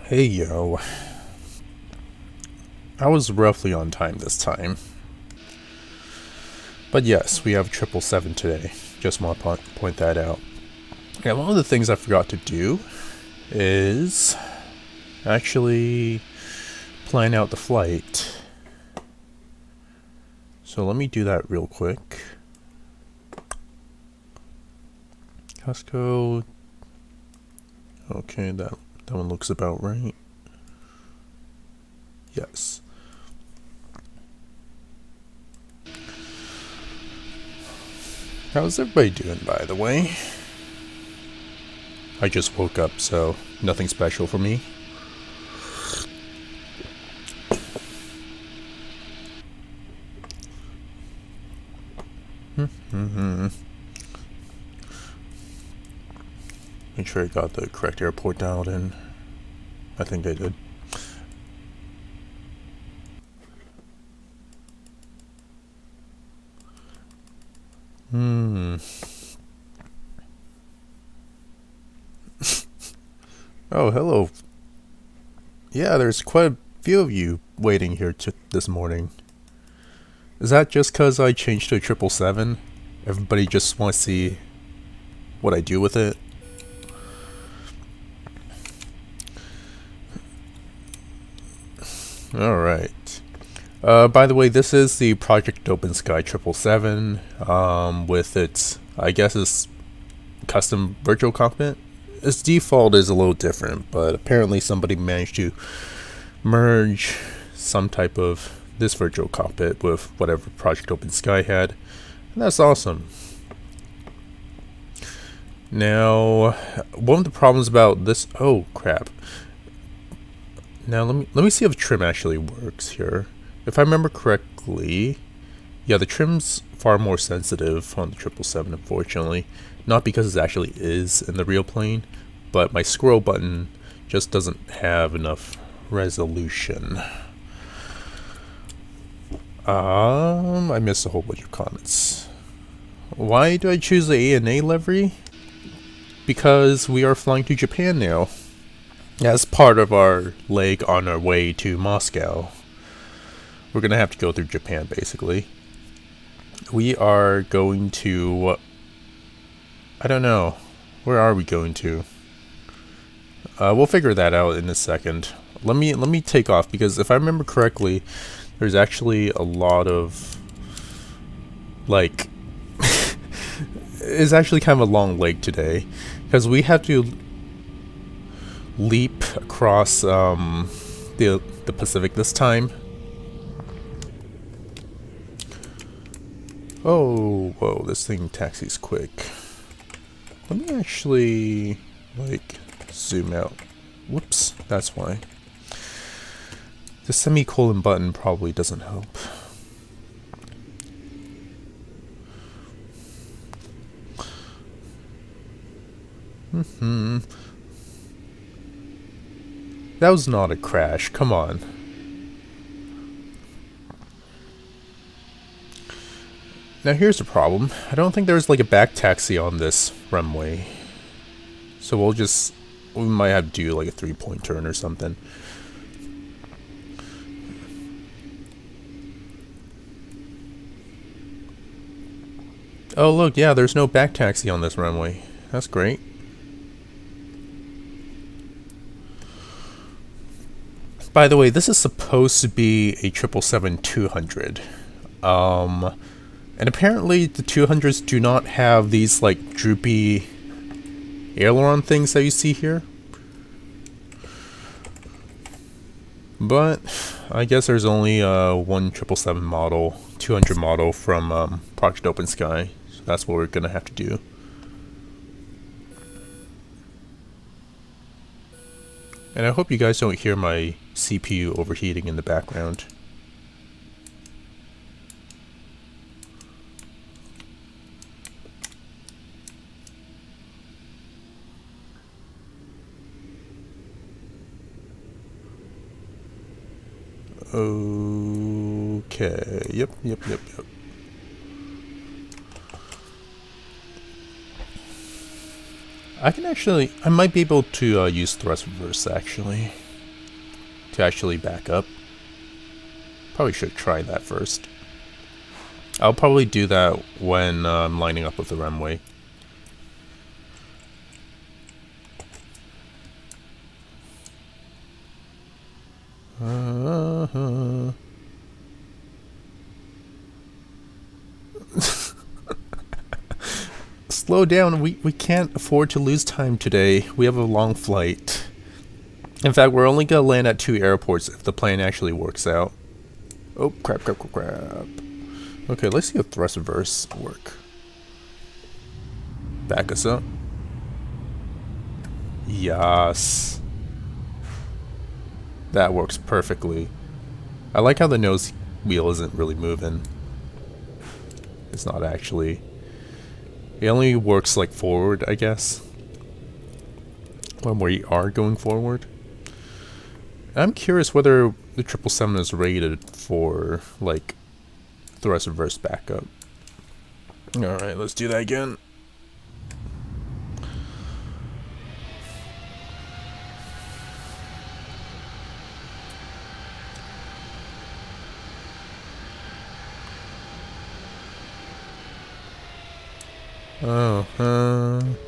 Hey yo, I was roughly on time this time. But yes, we have 777 today. Just want to point that out. And one of the things I forgot to do is actually plan out the flight. So let me do that real quick. Costco. Okay, that one looks about right. Yes. How's everybody doing, by the way? I just woke up, so nothing special for me. Make sure I got the correct airport dialed in. I think I did. Oh, hello. Yeah, there's quite a few of you waiting here this morning. Is that just because I changed to a 777? Everybody just wants to see what I do with it? Alright. By the way, this is the Project Open Sky 777, with its, I guess, its custom virtual cockpit. Its default is a little different, but apparently somebody managed to merge some type of this virtual cockpit with whatever Project Open Sky had, and that's awesome. Now, one of the problems about this, oh crap. Now let me see if trim actually works here. If I remember correctly, yeah, the trim's far more sensitive on the 777, unfortunately. Not because it actually is in the real plane, but my scroll button just doesn't have enough resolution. I missed a whole bunch of comments. Why do I choose the ANA livery? Because we are flying to Japan now. As part of our leg on our way to Moscow. We're gonna have to go through Japan, basically. We are going to... I don't know. Where are we going to? We'll figure that out in a second. Let me take off, because if I remember correctly, there's actually a lot of... like... it's actually kind of a long leg today. Because we have to leap across the Pacific this time. Oh, whoa, this thing taxis quick. Let me actually, like, zoom out. Whoops, that's why. The semicolon button probably doesn't help. That was not a crash, come on. Now here's the problem. I don't think there's like a back taxi on this runway. So we might have to do like a 3-point turn or something. Oh look, yeah, there's no back taxi on this runway. That's great. By the way, this is supposed to be a 777-200. And apparently the 200s do not have these like droopy aileron things that you see here. But I guess there's only one 777 model, 200 model from Project Open Sky. So that's what we're gonna have to do. And I hope you guys don't hear my CPU overheating in the background. Okay, yep. I might be able to use thrust reverse, actually. to actually back up. Probably should try that first. I'll probably do that when I'm lining up with the runway. Slow down, we can't afford to lose time today. We have a long flight. In fact, we're only gonna land at 2 airports if the plan actually works out. Oh, crap. Okay, let's see if thrust reverse work. Back us up. Yes. That works perfectly. I like how the nose wheel isn't really moving. It's not actually. It only works like forward, I guess. When we are going forward. I'm curious whether the 777 is rated for, like, thrust reverse backup. Alright, let's do that again.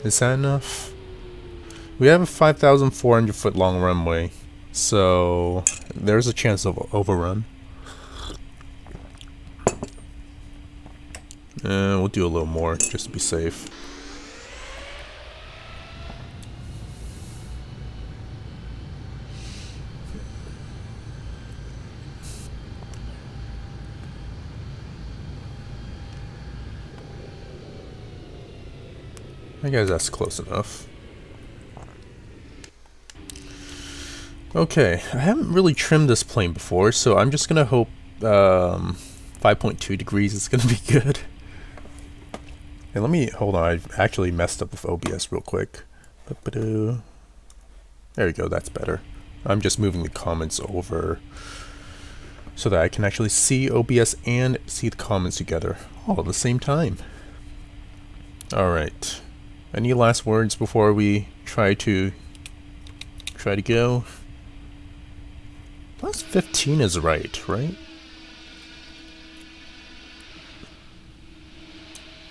Is that enough? We have a 5,400 foot long runway, so there's a chance of overrun. We'll do a little more just to be safe. I guess that's close enough. Okay, I haven't really trimmed this plane before, so I'm just gonna hope 5.2 degrees is gonna be good. And let me, hold on, I've actually messed up with OBS real quick. There we go, that's better. I'm just moving the comments over so that I can actually see OBS and see the comments together all at the same time. Alright. Any last words before we try to go? Plus 15 is right?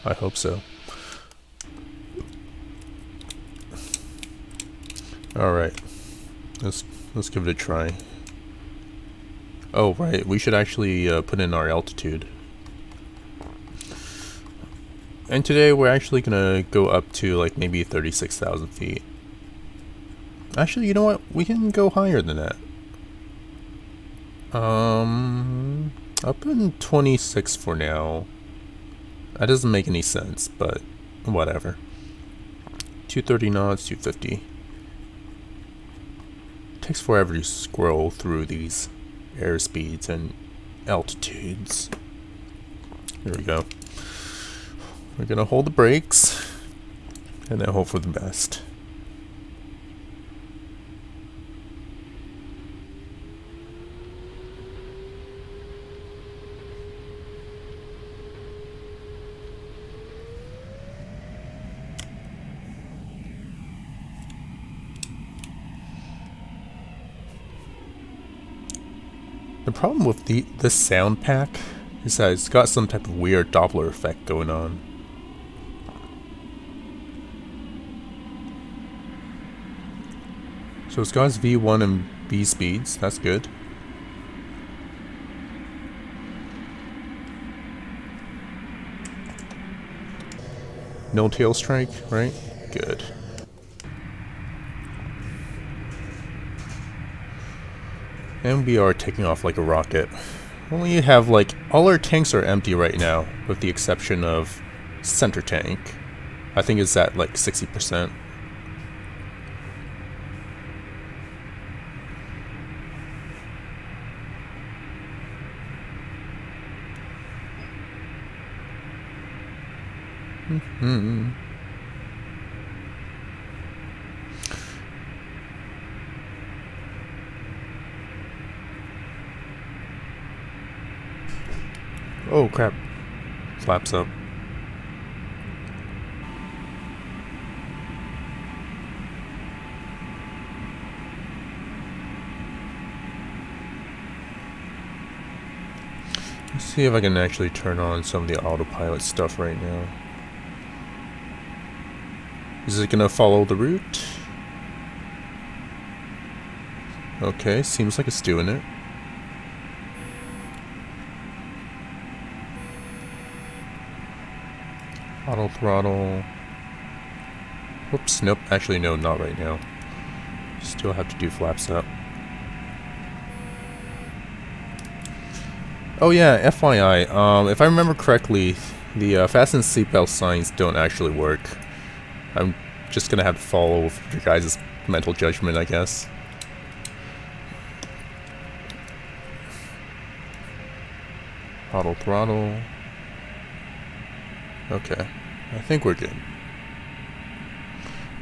I hope so. Alright. Let's give it a try. Oh, right. We should actually put in our altitude. And today we're actually gonna go up to like maybe 36,000 feet. Actually, you know what? We can go higher than that. Up in 26 for now. That doesn't make any sense, but whatever. 230 knots, 250. Takes forever to scroll through these airspeeds and altitudes. Here we go. We're gonna hold the brakes and then hope for the best. The problem with this sound pack is that it's got some type of weird Doppler effect going on. So it's got its V1 and B speeds, that's good. No tail strike, right? Good. And we are taking off like a rocket. Only have like, all our tanks are empty right now, with the exception of center tank. I think it's at like 60%. Oh crap. Flaps up. See if I can actually turn on some of the autopilot stuff right now. Is it gonna follow the route? Okay, seems like it's doing it. Auto throttle. Whoops, nope, actually no, not right now. Still have to do flaps up. Oh yeah, FYI, if I remember correctly, the fasten seatbelt signs don't actually work. I'm just gonna have to follow your guys' mental judgment, I guess. Auto throttle. Okay, I think we're good.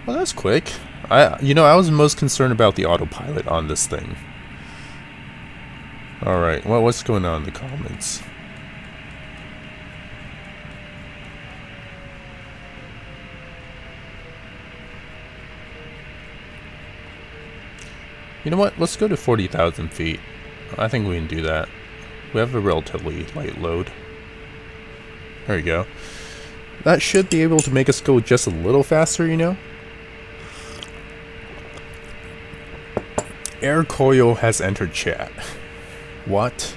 Well, that's quick. I was most concerned about the autopilot on this thing. Alright, well, what's going on in the comments? You know what? Let's go to 40,000 feet. I think we can do that. We have a relatively light load. There you go. That should be able to make us go just a little faster, you know? Air coil has entered chat. What?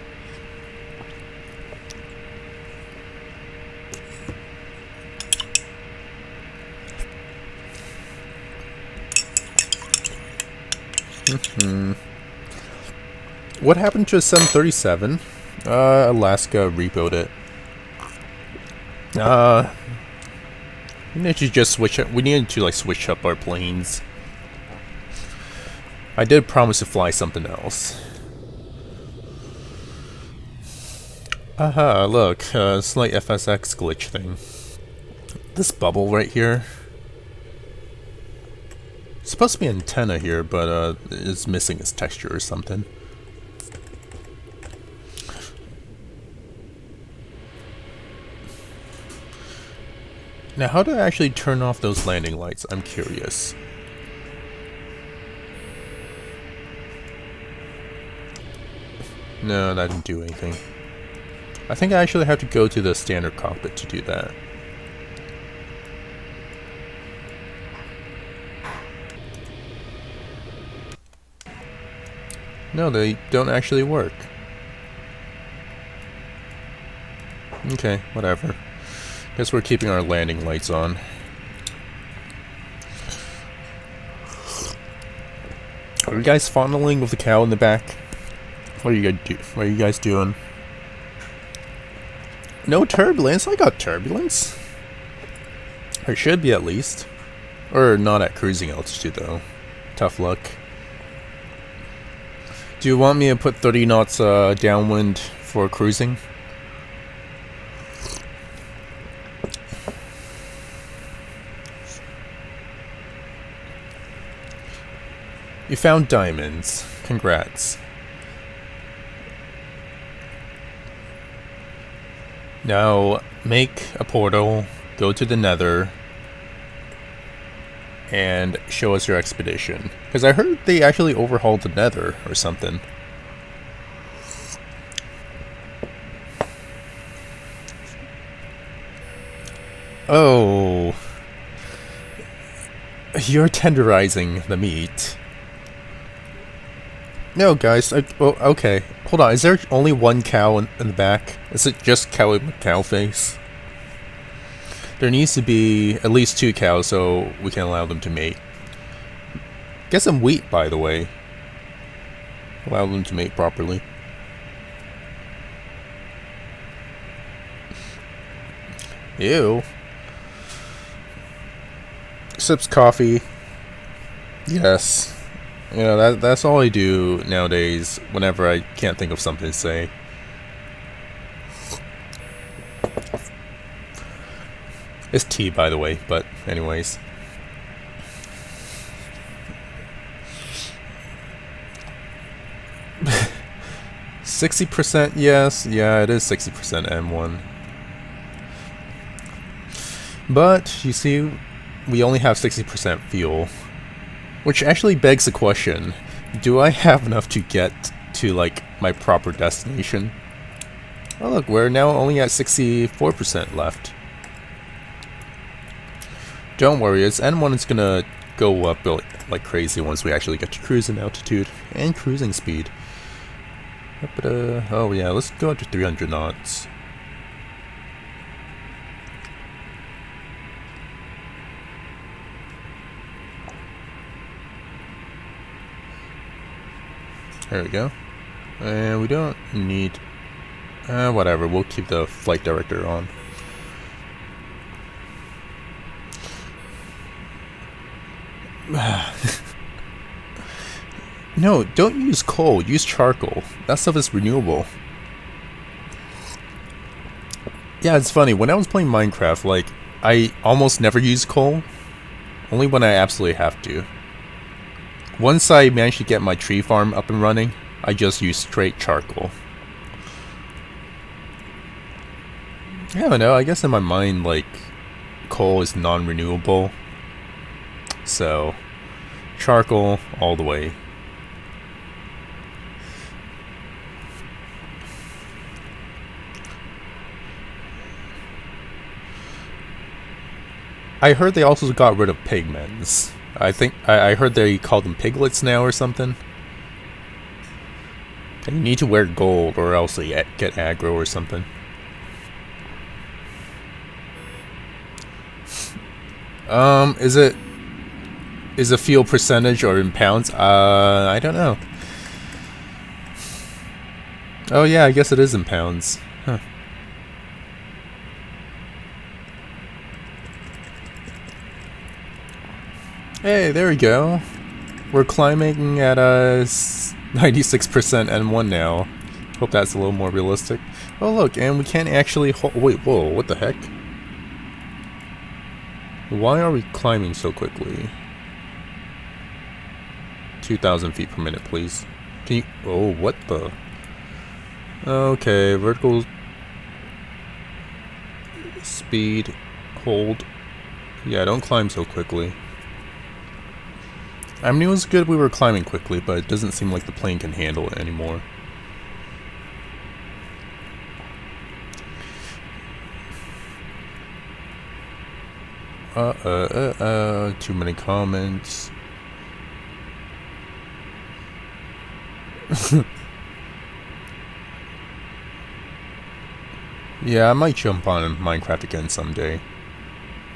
What happened to a 737? Alaska rebuilt it. We need to just switch up. We needed to like switch up our planes. I did promise to fly something else. Aha, look, slight FSX glitch thing. This bubble right here. It's supposed to be an antenna here, but it's missing its texture or something. Now, how do I actually turn off those landing lights? I'm curious. No, that didn't do anything. I think I actually have to go to the standard cockpit to do that. No, they don't actually work. Okay, whatever. Guess we're keeping our landing lights on. Are you guys fondling with the cow in the back? What are you guys doing? No turbulence? I got turbulence. Or should be at least. Or not at cruising altitude though. Tough luck. Do you want me to put 30 knots downwind for cruising? You found diamonds. Congrats. Now, make a portal, go to the Nether, and show us your expedition. Because I heard they actually overhauled the Nether or something. Oh. You're tenderizing the meat. No, guys. Well, okay. Hold on. Is there only one cow in the back? Is it just cow with cow face? There needs to be at least 2 cows so we can allow them to mate. Get some wheat, by the way. Allow them to mate properly. Ew. Sips coffee. Yes. You know, that's all I do nowadays whenever I can't think of something to say. It's tea, by the way, but anyways. %, yes. Yeah, it is 60% M1. But, you see, we only have 60% fuel. Which actually begs the question, do I have enough to get to, like, my proper destination? Oh look, we're now only at 64% left. Don't worry, its N1 is gonna go up like crazy once we actually get to cruising altitude and cruising speed. But oh yeah, let's go up to 300 knots. There we go. And we don't need... whatever, we'll keep the flight director on. No, don't use coal, use charcoal. That stuff is renewable. Yeah, it's funny, when I was playing Minecraft, like, I almost never use coal. Only when I absolutely have to. Once I managed to get my tree farm up and running, I just use straight charcoal. I don't know, I guess in my mind, like, coal is non-renewable. So, charcoal all the way. I heard they also got rid of pigments. I think I heard they call them piglets now or something. And you need to wear gold or else they get aggro or something. Is it fuel percentage or in pounds? I don't know. Oh yeah, I guess it is in pounds. Huh. Hey, there we go. We're climbing at 96% N1 now. Hope that's a little more realistic. Oh look, and we can't actually wait, whoa, what the heck? Why are we climbing so quickly? 2,000 feet per minute, please. Can you... Oh, what the... Okay, vertical... Speed... Hold... Yeah, don't climb so quickly. I mean, it was good we were climbing quickly, but it doesn't seem like the plane can handle it anymore. Too many comments. Yeah, I might jump on Minecraft again someday.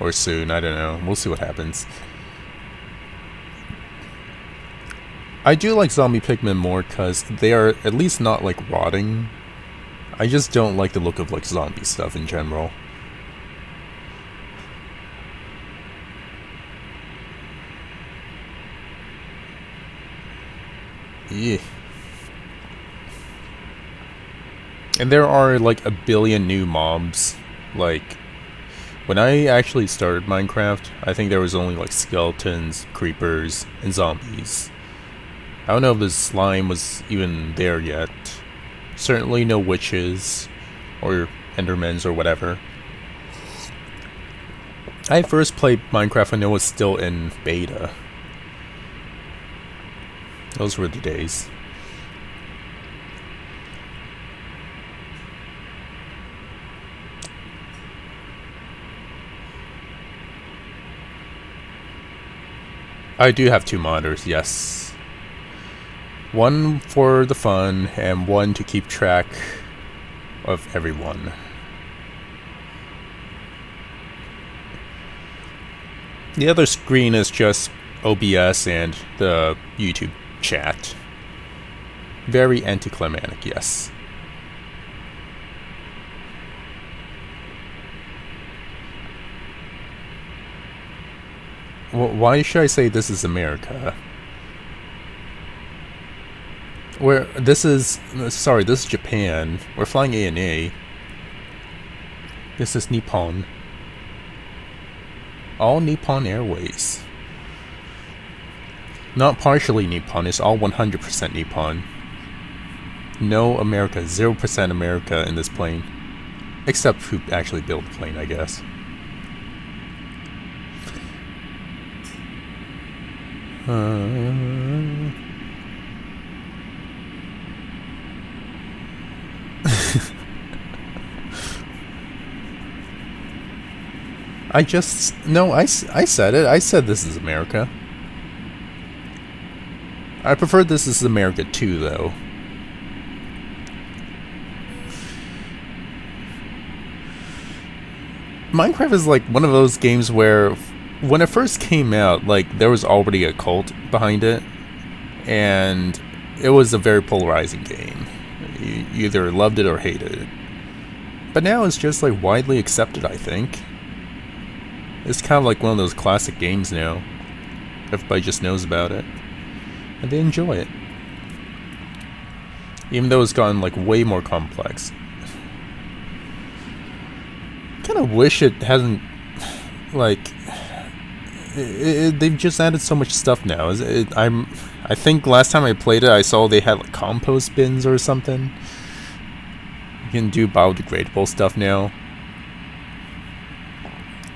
Or soon, I don't know. We'll see what happens. I do like zombie pigmen more because they are at least not like rotting. I just don't like the look of like zombie stuff in general. Yeah. And there are like a billion new mobs. Like, when I actually started Minecraft, I think there was only like skeletons, creepers, and zombies. I don't know if the slime was even there yet. Certainly no witches, or endermans, or whatever. I first played Minecraft when it was still in beta. Those were the days. I do have two monitors, yes. One for the fun, and one to keep track of everyone. The other screen is just OBS and the YouTube chat. Very anticlimactic, yes. Well, why should I say this is America? Where this is... Sorry, this is Japan. We're flying ANA. This is Nippon. All Nippon Airways. Not partially Nippon, it's all 100% Nippon. No America, 0% America in this plane. Except who actually built the plane, I guess. No, I said it. I said this is America. I prefer This Is America 2, though. Minecraft is like one of those games where, when it first came out, like, there was already a cult behind it, and it was a very polarizing game. You either loved it or hated it. But now it's just like widely accepted, I think. It's kind of like one of those classic games now. Everybody just knows about it. And they enjoy it. Even though it's gotten like way more complex. Kind of wish it hasn't, like, they've just added so much stuff now. I think last time I played it, I saw they had like compost bins or something. You can do biodegradable stuff now.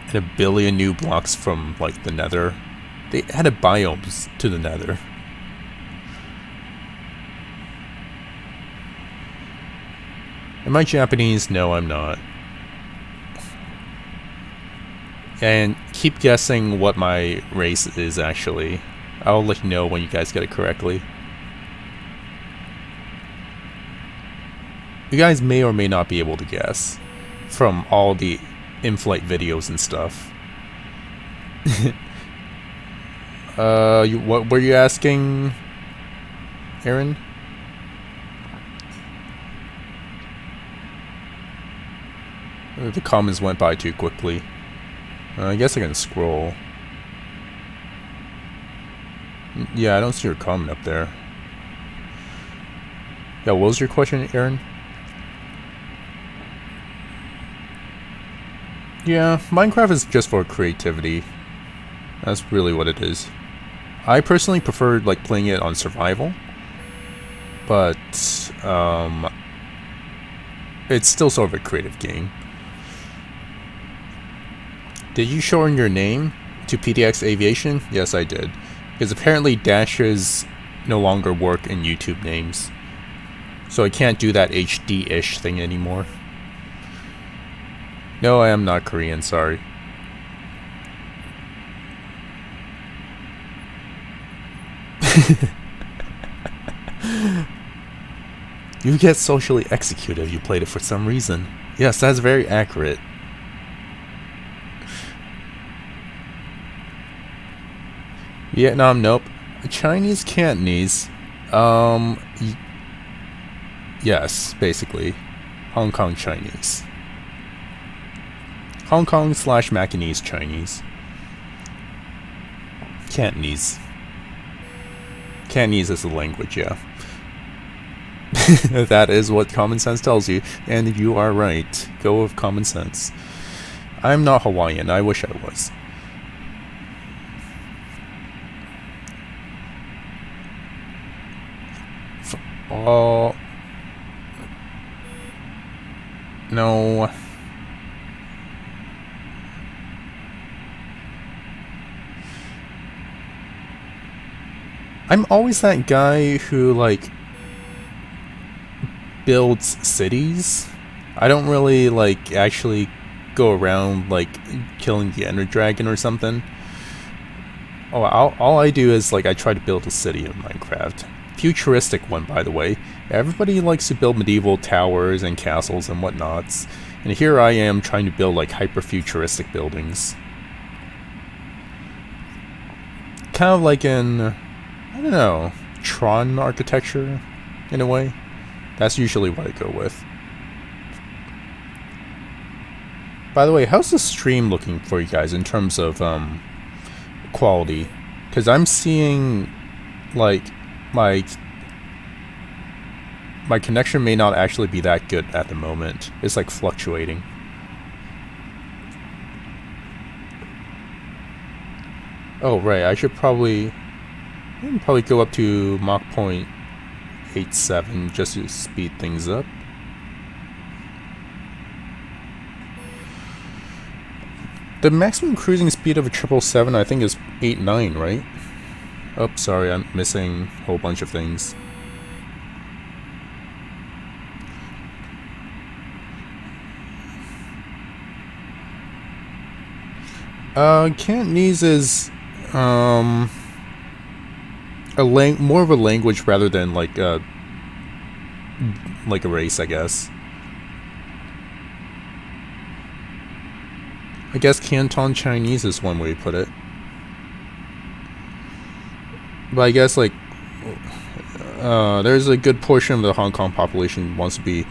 And a billion new blocks from like the Nether. They added biomes to the Nether. Am I Japanese? No, I'm not. And keep guessing what my race is, actually. I'll let you know when you guys get it correctly. You guys may or may not be able to guess from all the in-flight videos and stuff. What were you asking, Aaron? The comments went by too quickly. I guess I can scroll. Yeah, I don't see your comment up there. Yeah, what was your question, Aaron? Yeah, Minecraft is just for creativity. That's really what it is. I personally prefer like playing it on survival, but it's still sort of a creative game. Did you shorten your name to PDX Aviation? Yes, I did. Because apparently dashes no longer work in YouTube names. So I can't do that HD-ish thing anymore. No, I am not Korean, sorry. You get socially executed if you played it for some reason. Yes, that's very accurate. Vietnam, nope. Chinese, Cantonese. Yes, basically. Hong Kong Chinese. Hong Kong / Macanese Chinese. Cantonese. Cantonese is the language, yeah. That is what common sense tells you, and you are right. Go with common sense. I'm not Hawaiian, I wish I was. Oh. No. I'm always that guy who, like, builds cities. I don't really, like, actually go around, like, killing the Ender Dragon or something. Oh, all I do is, like, I try to build a city in Minecraft. Futuristic one, by the way. Everybody likes to build medieval towers and castles and whatnots. And here I am trying to build, like, hyper-futuristic buildings. Kind of like in, I don't know, Tron architecture, in a way. That's usually what I go with. By the way, how's the stream looking for you guys in terms of quality? Because I'm seeing, like, my connection may not actually be that good at the moment. It's like fluctuating. Oh right, I can probably go up to Mach 0.87 just to speed things up. The maximum cruising speed of a 777 I think is 8.9, right? Oh, sorry, I'm missing a whole bunch of things. Cantonese is more of a language rather than like a race, I guess. I guess Canton Chinese is one way to put it. But I guess like there's a good portion of the Hong Kong population wants to be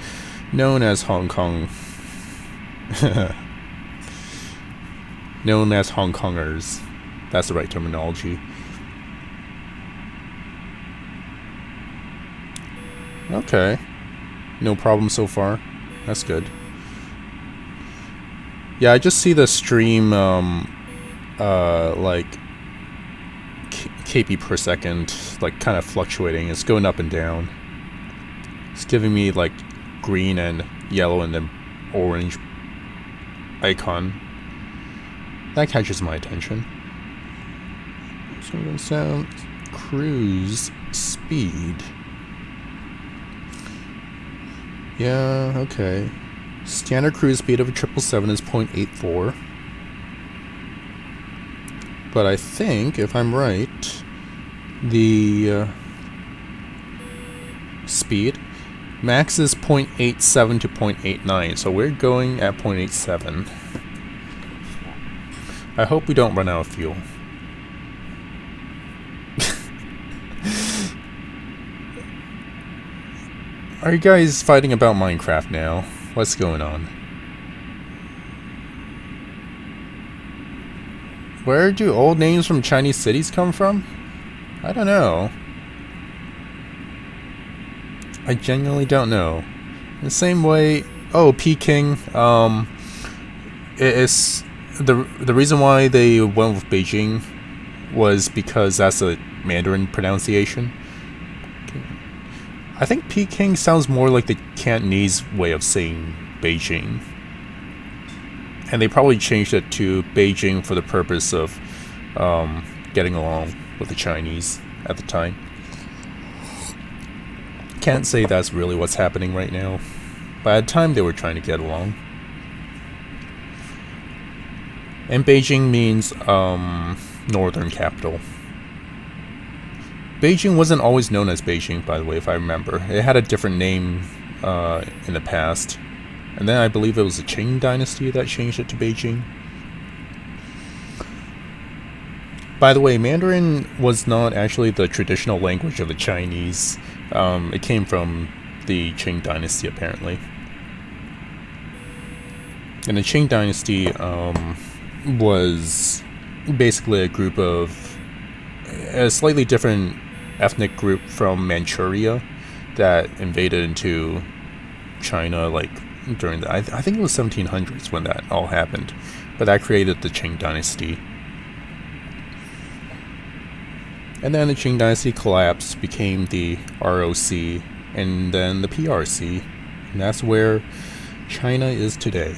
known as Hong Kong. Known as Hong Kongers. That's the right terminology. Okay. No problem so far. That's good. Yeah, I just see the stream like kp per second like kind of fluctuating. It's going up and down. It's giving me like green and yellow and then orange icon. That catches my attention. So it sounds cruise speed. Yeah, okay. Standard cruise speed of a 777 is 0.84. But I think, if I'm right, the speed max is 0.87 to 0.89. So we're going at 0.87. I hope we don't run out of fuel. Are you guys fighting about Minecraft now? What's going on? Where do old names from Chinese cities come from? I don't know. I genuinely don't know. The same way... Oh, Peking. It's... The reason why they went with Beijing was because that's a Mandarin pronunciation. I think Peking sounds more like the Cantonese way of saying Beijing. And they probably changed it to Beijing for the purpose of getting along with the Chinese at the time. Can't say that's really what's happening right now. But at the time they were trying to get along. And Beijing means northern capital. Beijing wasn't always known as Beijing, by the way, if I remember. It had a different name in the past. And then I believe it was the Qing dynasty that changed it to Beijing. By the way, Mandarin was not actually the traditional language of the Chinese. It came from the Qing dynasty, apparently. And the Qing dynasty was basically a group of a slightly different ethnic group from Manchuria that invaded into China like during the I think it was 1700s when that all happened, but that created the Qing dynasty. And then the Qing dynasty collapsed, became the ROC, and then the PRC, and that's where China is today.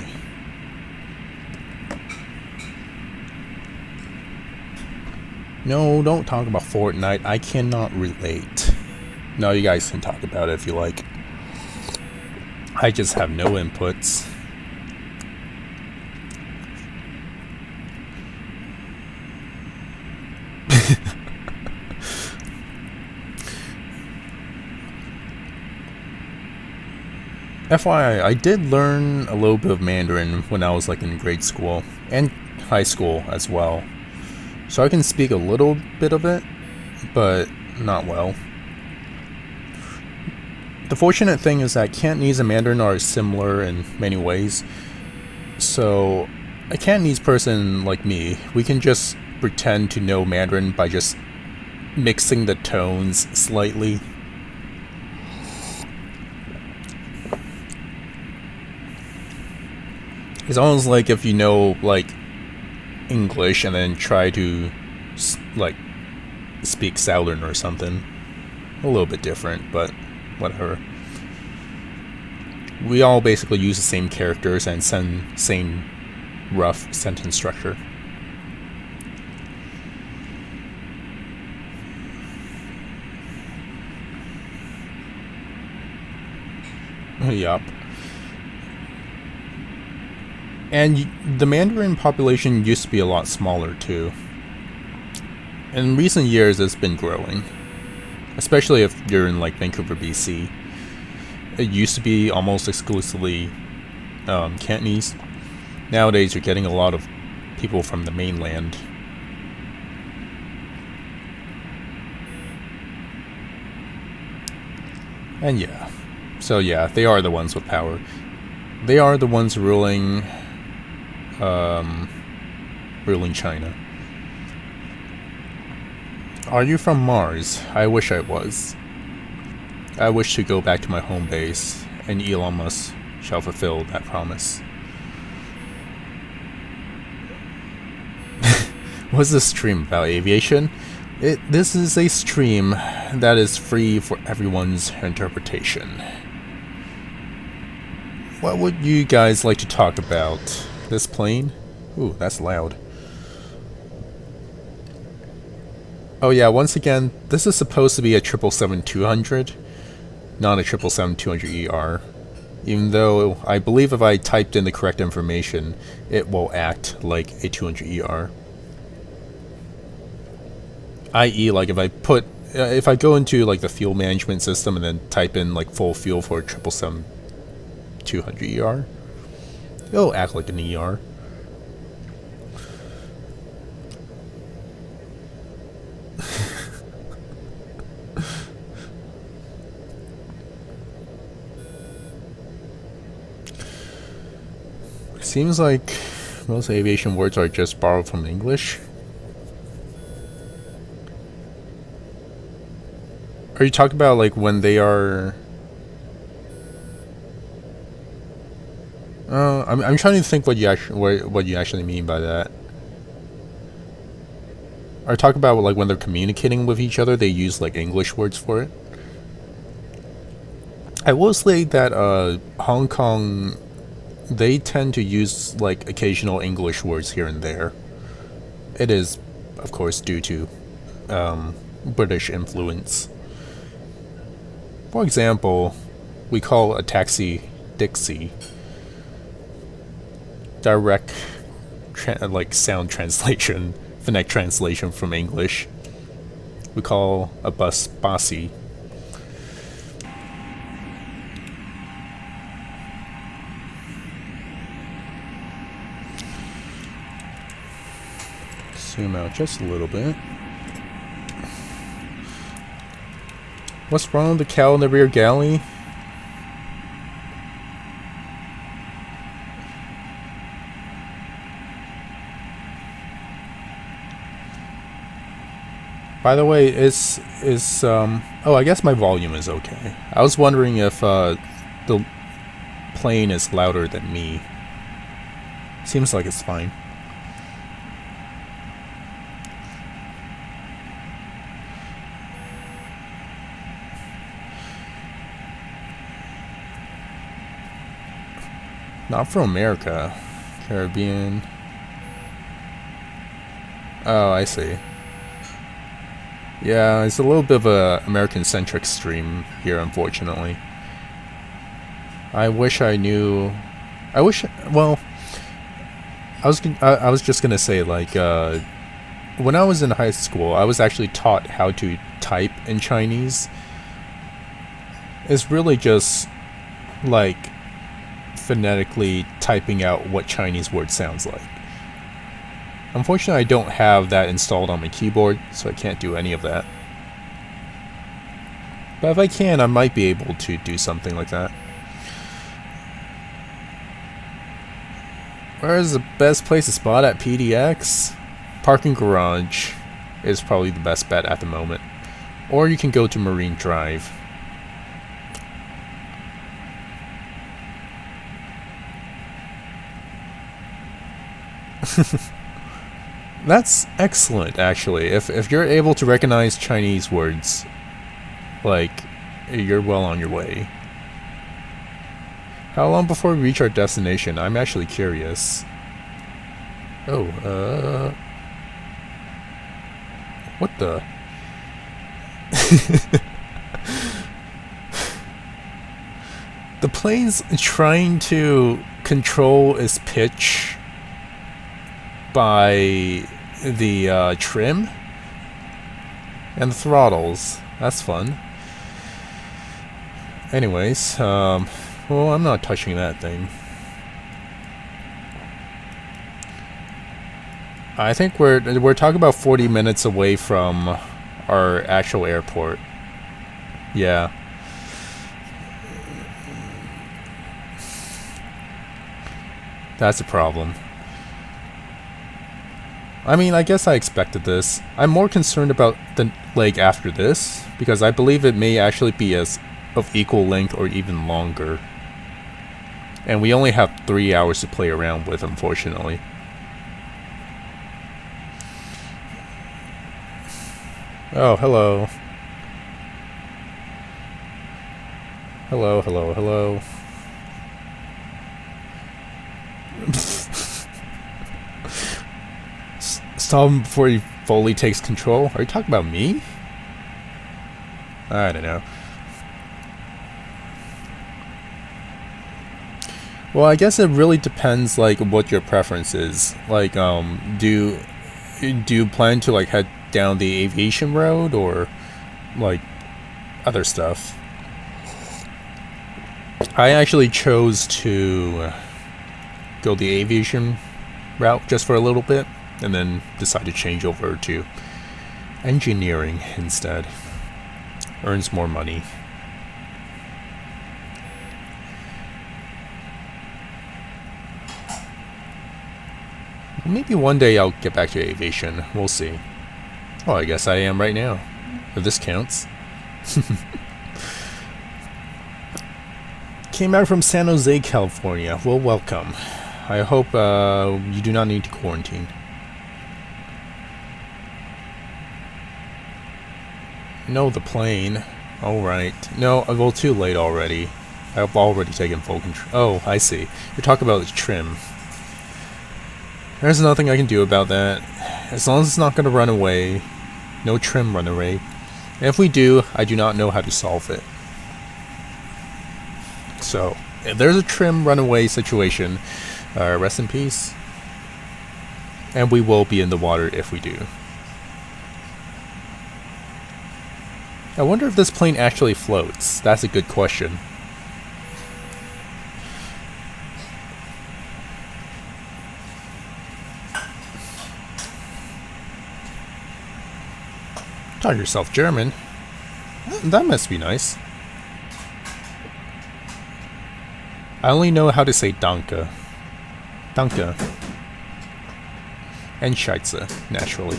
No, don't talk about Fortnite. I cannot relate. No, you guys can talk about it if you like. I just have no inputs. FYI, I did learn a little bit of Mandarin when I was like in grade school and high school as well. So I can speak a little bit of it, but not well. The fortunate thing is that Cantonese and Mandarin are similar in many ways. So a Cantonese person like me, we can just pretend to know Mandarin by just mixing the tones slightly. It's almost like if you know like English and then try to like speak Southern or something. A little bit different, but whatever. We all basically use the same characters and same rough sentence structure. Yup. And the Mandarin population used to be a lot smaller too. In recent years, it's been growing, especially if you're in like Vancouver, BC. It used to be almost exclusively Cantonese. Nowadays, you're getting a lot of people from the mainland. And yeah, so yeah, they are the ones with power. They are the ones ruling China. Are you from Mars? I wish I was. I wish to go back to my home base, and Elon Musk shall fulfill that promise. What's this stream about? Aviation? This is a stream that is free for everyone's interpretation. What would you guys like to talk about? This plane? Ooh, that's loud. Oh yeah, once again, this is supposed to be a 777-200, not a 777-200ER. Even though I believe if I typed in the correct information, it will act like a 200ER. I.e., like if I go into like the fuel management system and then type in like full fuel for a 777-200ER, it'll act like an ER. Seems like most aviation words are just borrowed from English. Are you talking about like when they are? I'm trying to think what you actually mean by that. Are you talking about like when they're communicating with each other, they use like English words for it? I will say that Hong Kong, they tend to use like occasional English words here and there. It is, of course, due to British influence. For example, we call a taxi Dixie. Direct like sound translation, phonetic translation from English. We call a bus Bossy. Zoom out just a little bit. What's wrong with the cow in the rear galley? By the way, oh, I guess my volume is okay. I was wondering if the plane is louder than me. Seems like it's fine. Not from America. Caribbean. Oh, I see. Yeah, it's a little bit of a American-centric stream here, unfortunately. I wish I knew... well... I was just gonna say, like, when I was in high school, I was actually taught how to type in Chinese. It's really just, like, phonetically typing out what Chinese word sounds like. Unfortunately, I don't have that installed on my keyboard, so I can't do any of that. But if I can, I might be able to do something like that. Where is the best place to spot at PDX? Parking garage is probably the best bet at the moment. Or you can go to Marine Drive. That's excellent, actually. If you're able to recognize Chinese words, like, you're well on your way. How long before we reach our destination? I'm actually curious. Oh, what the? The plane's trying to control is pitch by the trim and the throttles. That's fun. Anyways, well, I'm not touching that thing. I think we're talking about 40 minutes away from our actual airport. Yeah. That's a problem. I mean, I guess I expected this. I'm more concerned about the leg after this, because I believe it may actually be of equal length or even longer. And we only have 3 hours to play around with, unfortunately. Oh, hello. Hello, hello, hello. Stop him before he fully takes control. Are you talking about me? I don't know. Well, I guess it really depends, like, what your preference is. Like, do you plan to, like, head down the aviation road, or, like, other stuff? I actually chose to go the aviation route just for a little bit, and then decided to change over to engineering instead. Earns more money. Maybe one day I'll get back to aviation. We'll see. Well, I guess I am right now, if this counts. Came back from San Jose, California. Well, welcome. I hope you do not need to quarantine. No, the plane. Alright. No, well, too late already. I've already taken full control. Oh, I see. You're talking about the trim. There's nothing I can do about that. As long as it's not going to run away. No trim run away. And if we do, I do not know how to solve it. So, if there's a trim runaway situation, rest in peace. And we will be in the water if we do. I wonder if this plane actually floats. That's a good question. Taught yourself German. That must be nice. I only know how to say Danke. Danke. And Scheiße, naturally.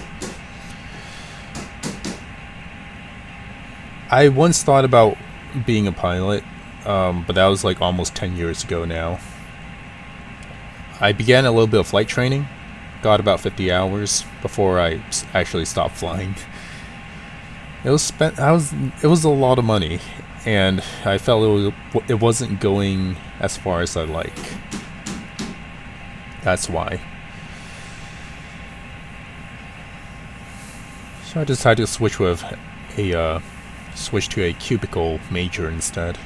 I once thought about being a pilot, but that was like almost 10 years ago now. I began a little bit of flight training, got about 50 hours before I actually stopped flying. It was a lot of money, and I felt it wasn't going as far as I like. That's why. So I decided to switch to a cubicle major instead.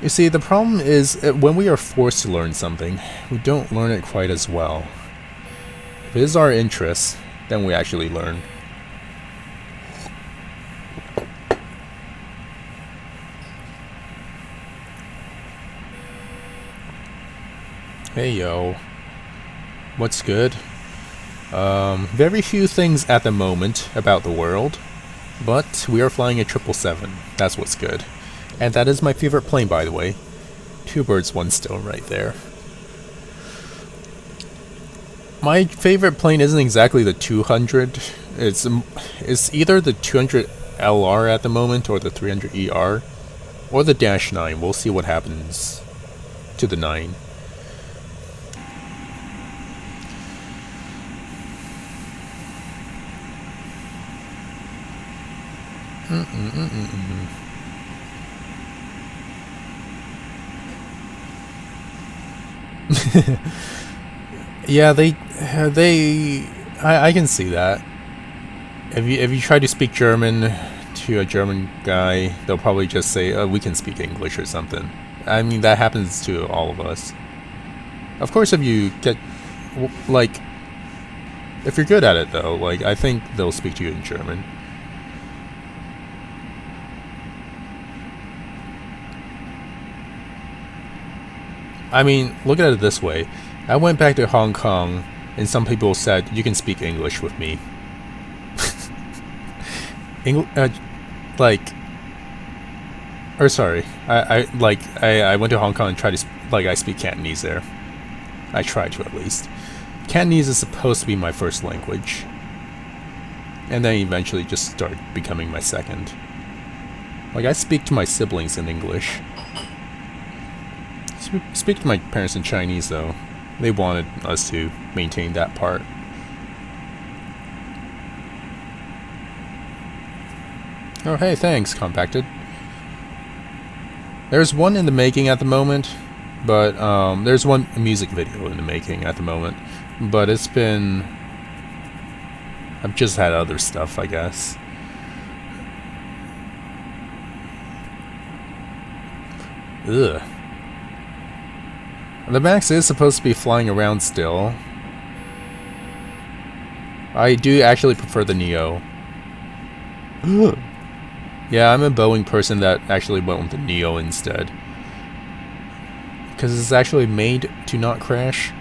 You see, the problem is when we are forced to learn something, we don't learn it quite as well. If it is our interest, then we actually learn. Hey yo, what's good? Very few things at the moment about the world, but we are flying a 777. That's what's good. And that is my favorite plane, by the way. 2 birds, 1 stone right there. My favorite plane isn't exactly the 200. It's either the 200 LR at the moment, or the 300 ER, or the Dash 9. We'll see what happens to the 9. Yeah, I can see that. If you try to speak German to a German guy, they'll probably just say, "Oh, we can speak English" or something. I mean, that happens to all of us. Of course, if you get, like, if you're good at it, though, like, I think they'll speak to you in German. I mean, look at it this way. I went back to Hong Kong, and some people said, "You can speak English with me." I went to Hong Kong and tried to, I speak Cantonese there. I tried to, at least. Cantonese is supposed to be my first language. And then eventually just started becoming my second. Like, I speak to my siblings in English. Speak to my parents in Chinese, though. They wanted us to maintain that part. Oh, hey, thanks, Compacted. There's one in the making at the moment, but there's one music video in the making at the moment, but it's been... I've just had other stuff, I guess. Ugh. The Max is supposed to be flying around still. I do actually prefer the Neo. Yeah, I'm a Boeing person that actually went with the Neo instead. Because it's actually made to not crash.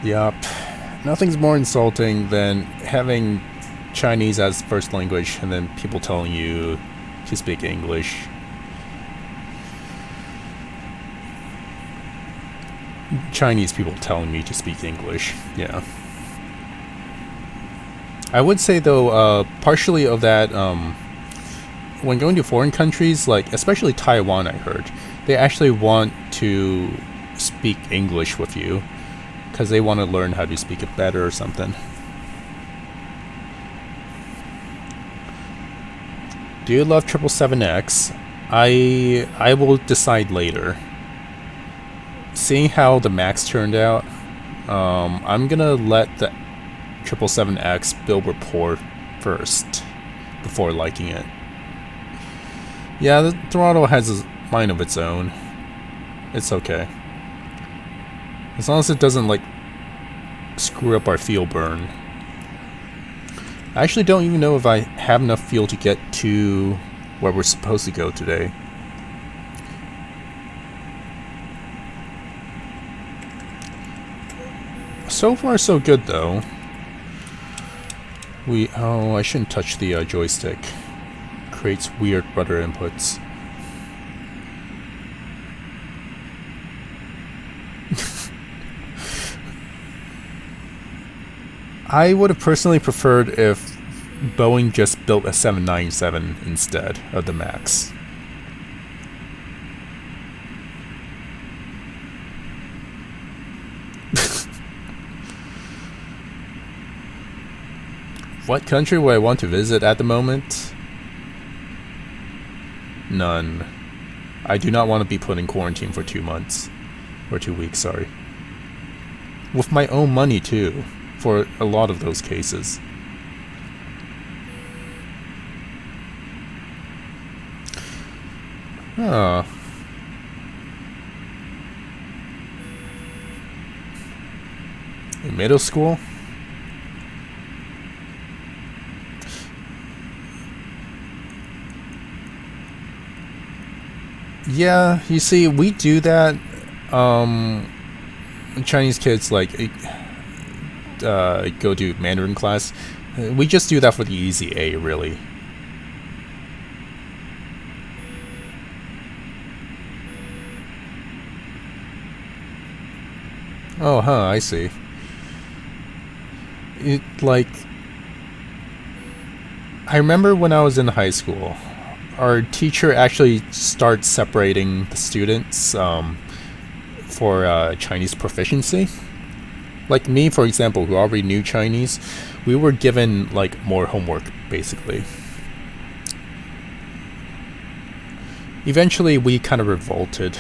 Yup. Nothing's more insulting than having Chinese as first language and then people telling you to speak English. Chinese people telling me to speak English, yeah. I would say, though, partially of that, when going to foreign countries, like, especially Taiwan, I heard, they actually want to speak English with you, because they want to learn how to speak it better or something. Do you love 777X? I will decide later. Seeing how the Max turned out, I'm gonna let the 777X build rapport first before liking it. Yeah, the throttle has a mind of its own. It's okay. As long as it doesn't, like, screw up our fuel burn. I actually don't even know if I have enough fuel to get to where we're supposed to go today. So far, so good, though. Oh, I shouldn't touch the joystick. Creates weird rudder inputs. I would have personally preferred if Boeing just built a 797 instead of the Max. What country would I want to visit at the moment? None. I do not want to be put in quarantine for 2 months. Or 2 weeks, sorry. With my own money, too. For a lot of those cases. Oh. In middle school? Yeah, you see, we do that. Chinese kids, like, go to Mandarin class. We just do that for the easy A, really. Oh, huh, I see. I remember when I was in high school, our teacher actually starts separating the students for Chinese proficiency. Like me, for example, who already knew Chinese, we were given, like, more homework, basically. Eventually, we kind of revolted.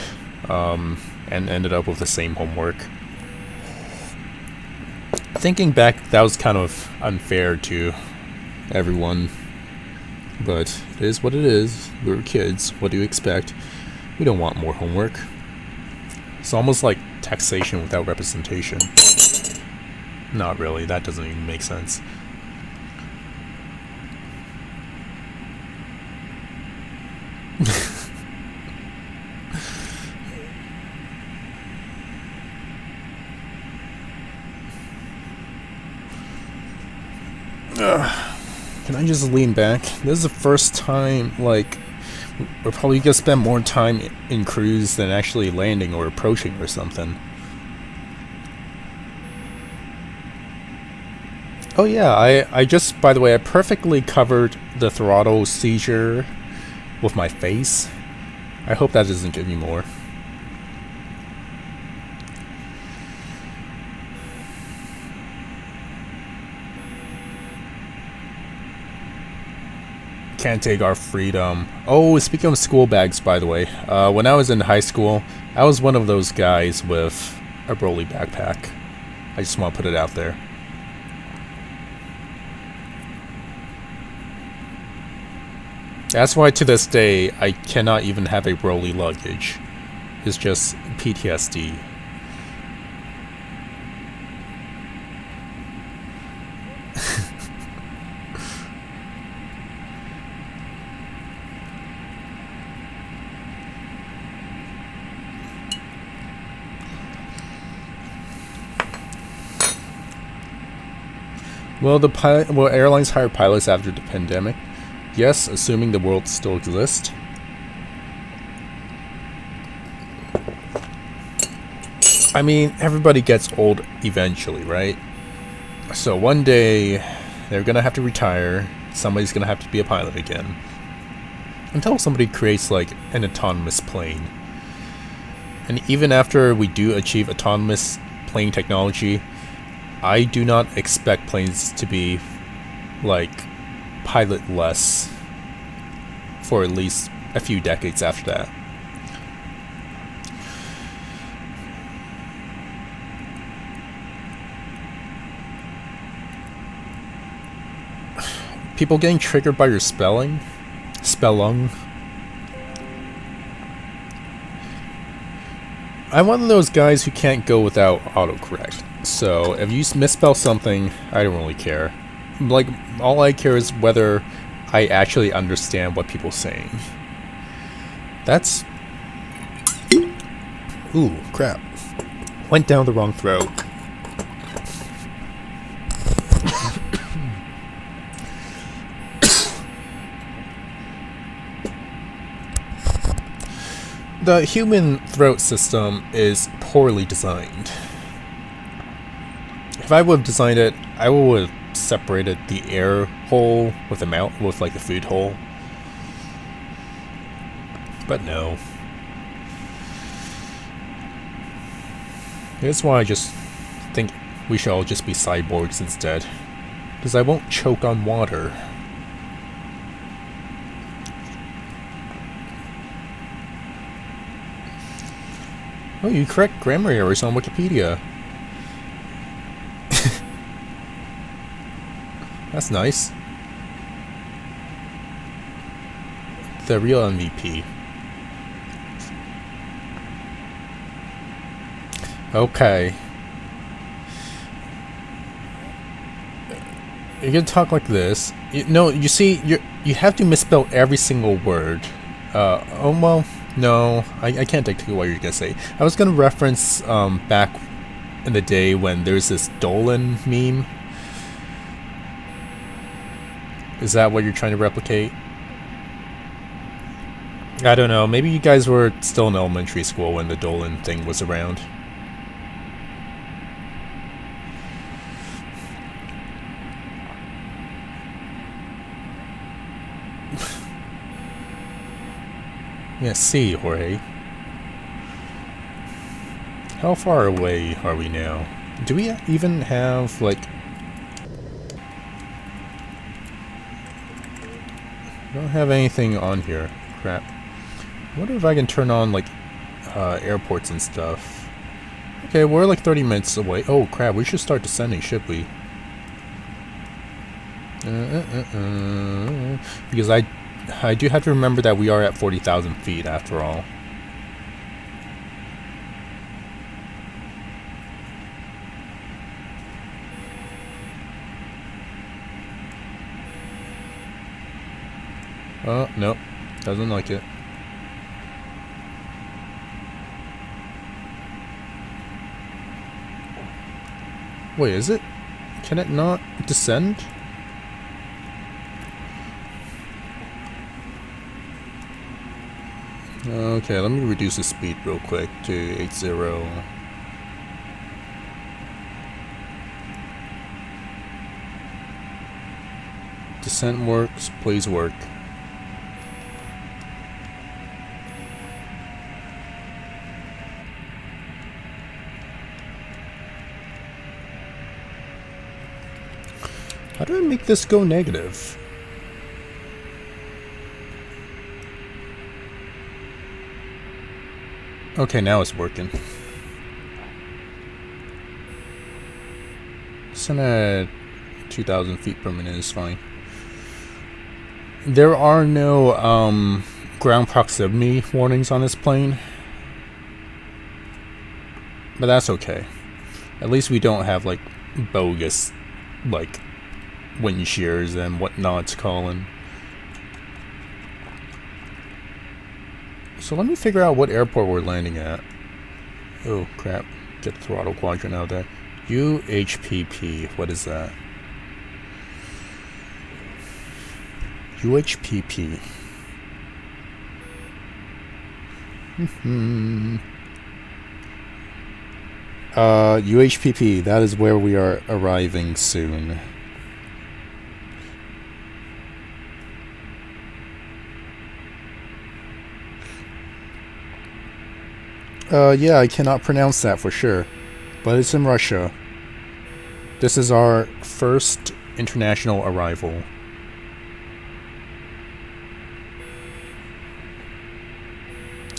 and ended up with the same homework. Thinking back, that was kind of unfair to everyone, but it is what it is. We were kids. What do you expect? We don't want more homework. It's almost like taxation without representation. Not really. That doesn't even make sense. Can I just lean back? This is the first time, like, we're probably gonna spend more time in cruise than actually landing or approaching or something. Oh yeah, I just, by the way, I perfectly covered the throttle seizure with my face. I hope that doesn't give me more. Can't take our freedom. Oh, speaking of school bags, by the way, when I was in high school, I was one of those guys with a Broly backpack. I just want to put it out there. That's why to this day, I cannot even have a Broly luggage. It's just PTSD. Will airlines hire pilots after the pandemic? Yes, assuming the world still exists. I mean, everybody gets old eventually, right? So one day, they're gonna have to retire. Somebody's gonna have to be a pilot again. Until somebody creates, like, an autonomous plane. And even after we do achieve autonomous plane technology, I do not expect planes to be, like, pilotless for at least a few decades after that. People getting triggered by your spelling? Spellung. I'm one of those guys who can't go without autocorrect. So if you misspell something, I don't really care. Like, all I care is whether I actually understand what people are saying. That's... Ooh, crap. Went down the wrong throat. The human throat system is poorly designed. If I would have designed it, I would have separated the air hole with the mouth, with like the food hole. But no. That's why I just think we should all just be cyborgs instead. Because I won't choke on water. Oh, you correct grammar errors on Wikipedia. That's nice. The real MVP. Okay. You're gonna talk like this. No, you see, you have to misspell every single word. Oh well, no, I can't dictate what you're gonna say. I was gonna reference back in the day when there's this Dolan meme. Is that what you're trying to replicate? I don't know. Maybe you guys were still in elementary school when the Dolan thing was around. Yeah, see, Jorge. How far away are we now? Do we even have, like... I don't have anything on here. Crap. I wonder if I can turn on, like, airports and stuff. Okay, we're like 30 minutes away. Oh crap, we should start descending, should we? Because I do have to remember that we are at 40,000 feet after all. Oh, nope. Doesn't like it. Wait, is it? Can it not descend? Okay, let me reduce the speed real quick to 80. Descent works, please work. How do I make this go negative? Okay, now it's working. Send at 2,000 feet per minute is fine. There are no ground proximity warnings on this plane, but that's okay. At least we don't have like bogus like wind shears and whatnot calling. So let me figure out what airport we're landing at. Oh crap, get the throttle quadrant out there. UHPP, what is that? UHPP. UHPP, that is where we are arriving soon. Yeah, I cannot pronounce that for sure, but it's in Russia. This is our first international arrival.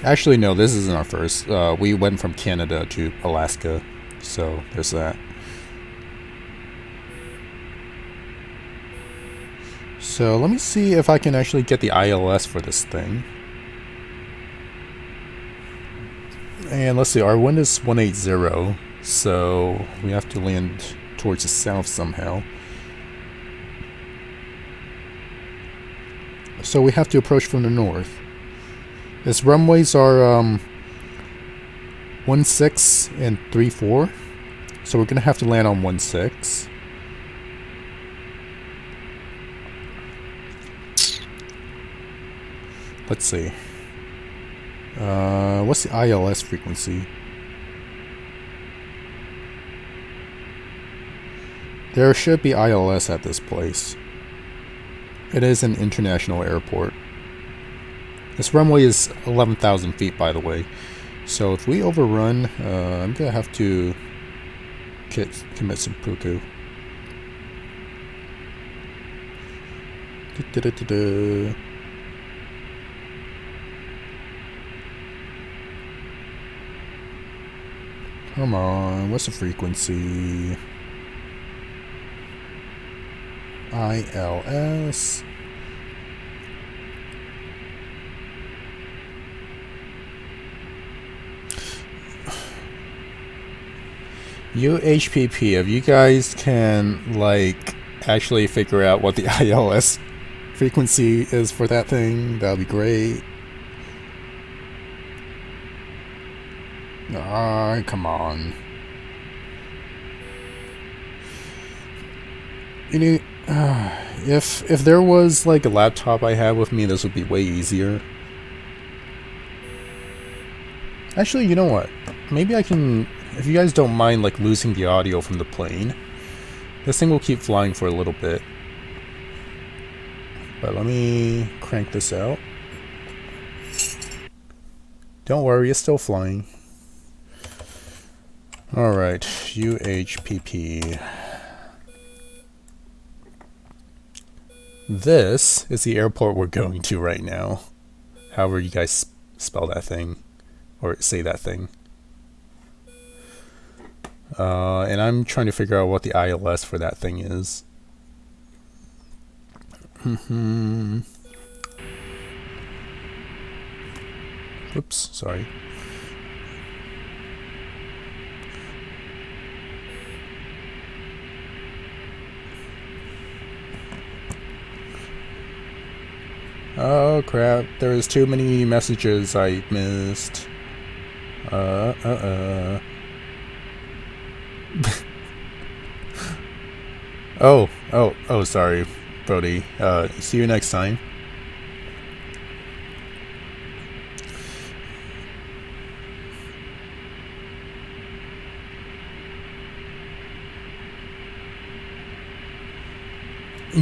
Actually, no, this isn't our first. We went from Canada to Alaska, so there's that. So let me see if I can actually get the ILS for this thing. And let's see, our wind is 180, so we have to land towards the south somehow. So we have to approach from the north. Its runways are 16 and 34, so we're going to have to land on 16. Let's see. What's the ILS frequency? There should be ILS at this place. It is an international airport. This runway is 11,000 feet, by the way. So if we overrun, I'm going to have to commit seppuku. Come on, what's the frequency? ILS. UHPP, if you guys can like actually figure out what the ILS frequency is for that thing, that'd be great. Ah, come on. You know, if there was like a laptop I had with me, this would be way easier. Actually, you know what? Maybe I can, if you guys don't mind like losing the audio from the plane, this thing will keep flying for a little bit. But let me crank this out. Don't worry, it's still flying. Alright, UHPP. This is the airport we're going to right now. However you guys spell that thing. Or say that thing. And I'm trying to figure out what the ILS for that thing is. Oops, sorry. Oh crap, there's too many messages I missed. Oh, sorry, Brody. See you next time.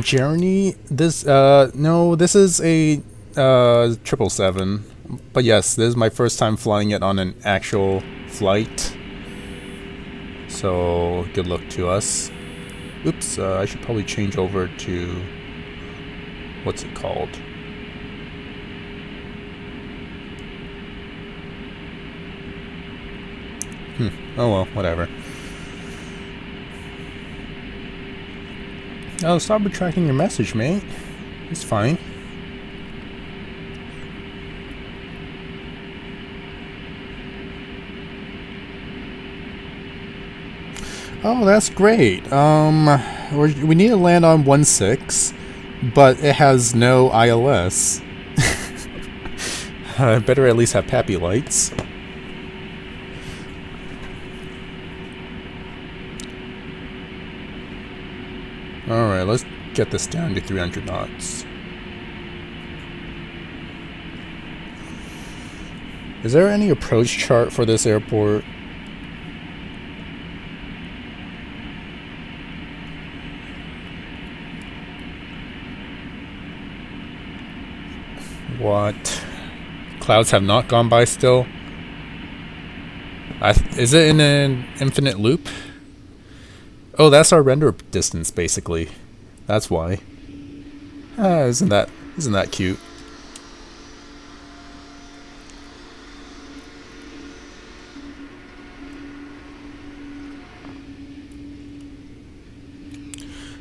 Journey? No, this is a 777. But yes, this is my first time flying it on an actual flight. So, good luck to us. Oops, I should probably change over to... what's it called? Oh well, whatever. Oh, stop retracting your message, mate. It's fine. Oh, that's great. We need to land on 1.6, but it has no ILS. I better at least have Pappy lights. Alright, let's get this down to 300 knots. Is there any approach chart for this airport? What? Clouds have not gone by still? Is it in an infinite loop? Oh, that's our render distance, basically. That's why. Isn't that cute?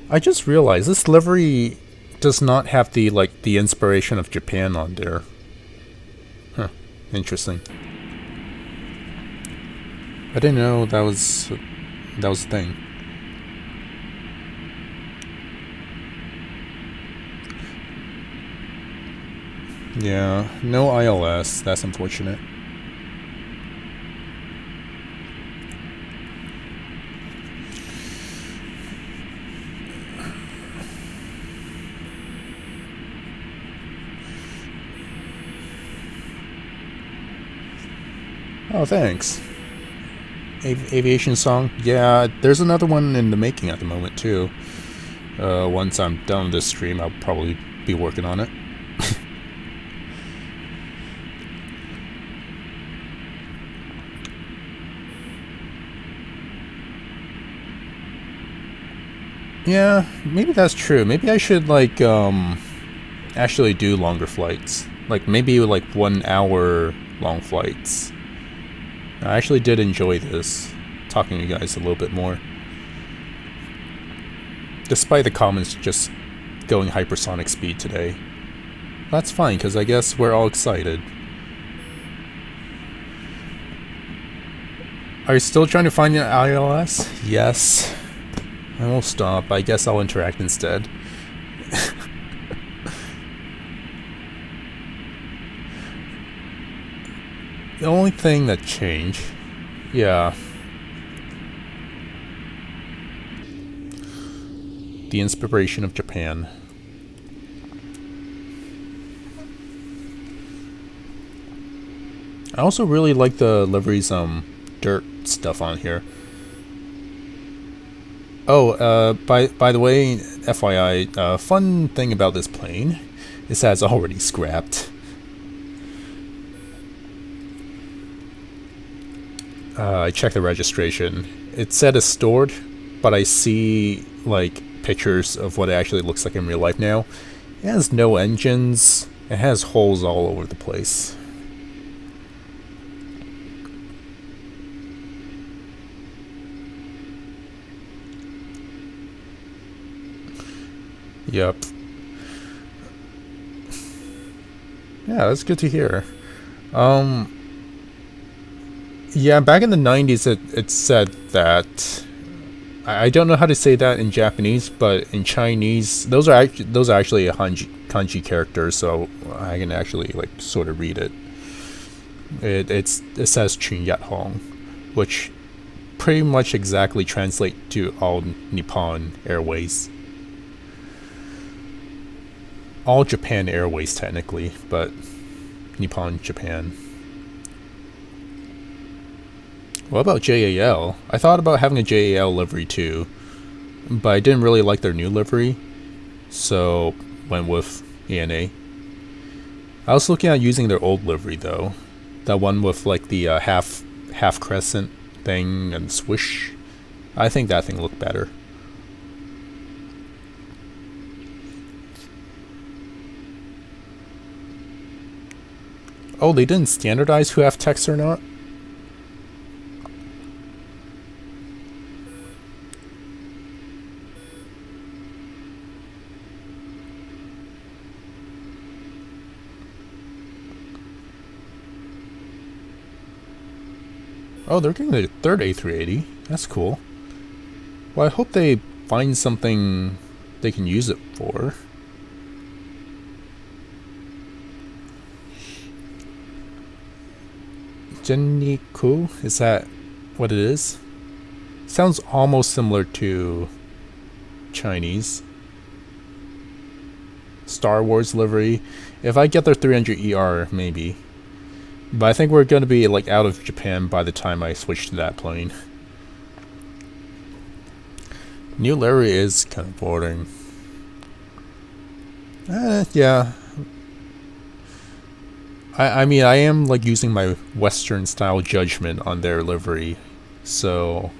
I just realized this livery does not have the inspiration of Japan on there. Huh. Interesting. I didn't know that was a thing. Yeah, no ILS. That's unfortunate. Oh, thanks. Aviation song? Yeah, there's another one in the making at the moment, too. Once I'm done with this stream, I'll probably be working on it. Yeah, maybe that's true. Maybe I should, actually do longer flights. Maybe, 1 hour long flights. I actually did enjoy this, talking to you guys a little bit more. Despite the comments just going hypersonic speed today. That's fine, because I guess we're all excited. Are you still trying to find an ILS? Yes. I won't stop. I guess I'll interact instead. The only thing that changed... yeah. The inspiration of Japan. I also really like the livery's dirt stuff on here. Oh, by the way, FYI, fun thing about this plane is that it's already scrapped. I checked the registration. It said it's stored, but I see, pictures of what it actually looks like in real life now. It has no engines. It has holes all over the place. Yep. Yeah, that's good to hear. Yeah, back in the 90s, it said that. I don't know how to say that in Japanese, but in Chinese, those are actually a kanji characters, so I can actually like sort of read it. It says Chun Yat Hong, which pretty much exactly translate to all Nippon Airways. All Japan Airways technically, but Nippon Japan. What about JAL? I thought about having a JAL livery too, but I didn't really like their new livery, so went with ANA. I was looking at using their old livery though, that one with like the half crescent thing and swoosh. I think that thing looked better. Oh, they didn't standardize who have text or not? Oh, they're getting their third A380. That's cool. Well, I hope they find something they can use it for. Genniku? Is that what it is? Sounds almost similar to Chinese. Star Wars livery. If I get their 300ER, maybe. But I think we're going to be like out of Japan by the time I switch to that plane. New livery is kind of boring. Yeah. I mean, I am like using my Western style judgment on their livery. So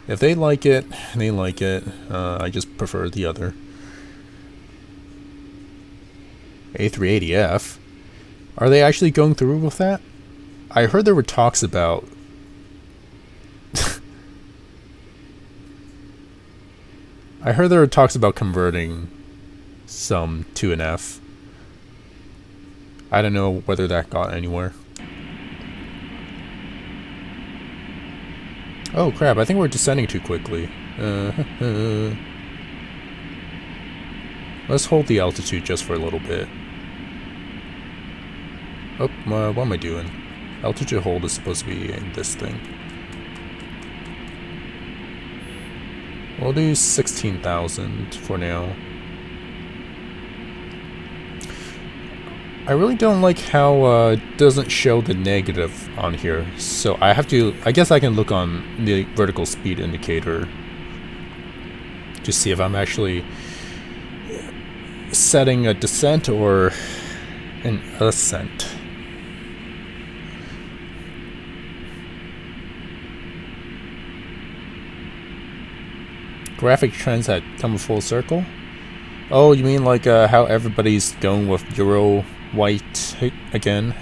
if they like it, they like it. I just prefer the other. A380F. Are they actually going through with that? I heard there were talks about converting some to an F. I don't know whether that got anywhere. Oh crap, I think we're descending too quickly. Let's hold the altitude just for a little bit. Oh, what am I doing? Altitude hold is supposed to be in this thing. We'll do 16,000 for now. I really don't like how it doesn't show the negative on here. So I guess I can look on the vertical speed indicator to see if I'm actually setting a descent or an ascent. Graphic trends had come full circle. Oh, you mean like how everybody's going with Euro white again?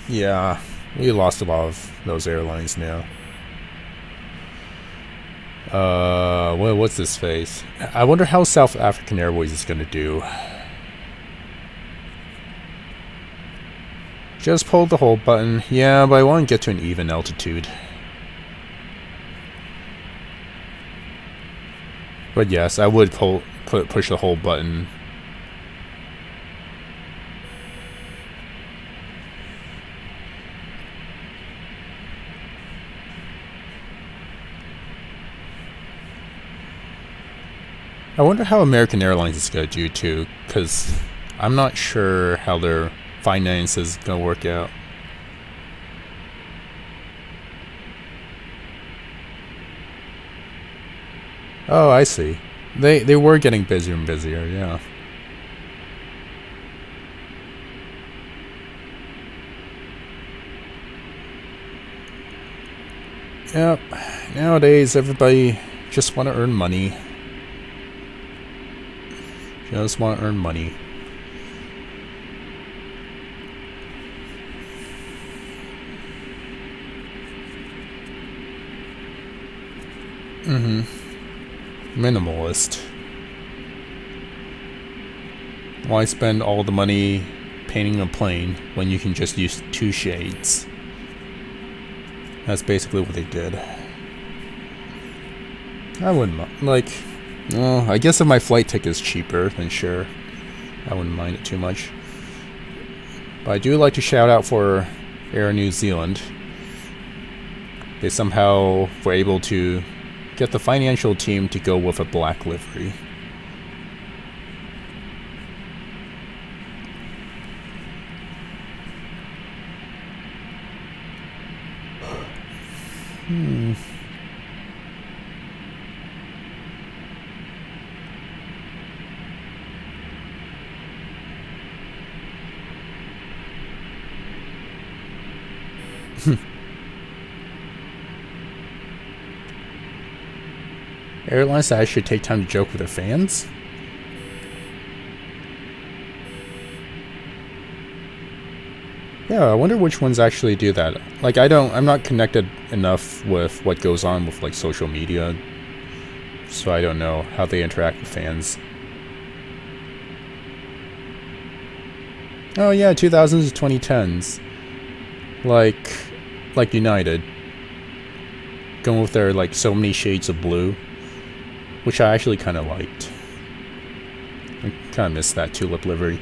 Yeah, we lost a lot of those airlines now. Well, what's this face? I wonder how South African Airways is gonna do. Just pulled the hold button. Yeah, but I want to get to an even altitude. But yes, I would push the hold button. I wonder how American Airlines is going to do too, because I'm not sure how their finances gonna work out. Oh, I see. They were getting busier and busier, yeah. Yep. Nowadays everybody just want to earn money. Just want to earn money. Minimalist. Why spend all the money painting a plane when you can just use 2 shades? That's basically what they did. I wouldn't mind. Like, well, I guess if my flight ticket is cheaper, then sure. I wouldn't mind it too much. But I do like to shout out for Air New Zealand. They somehow were able to get the financial team to go with a black livery. Airlines that should take time to joke with their fans? Yeah, I wonder which ones actually do that. Like, I'm not connected enough with what goes on with, like, social media, so I don't know how they interact with fans. Oh yeah, 2000s to 2010s. Like United. Going with their, like, so many shades of blue. Which I actually kind of liked. I kind of missed that tulip livery.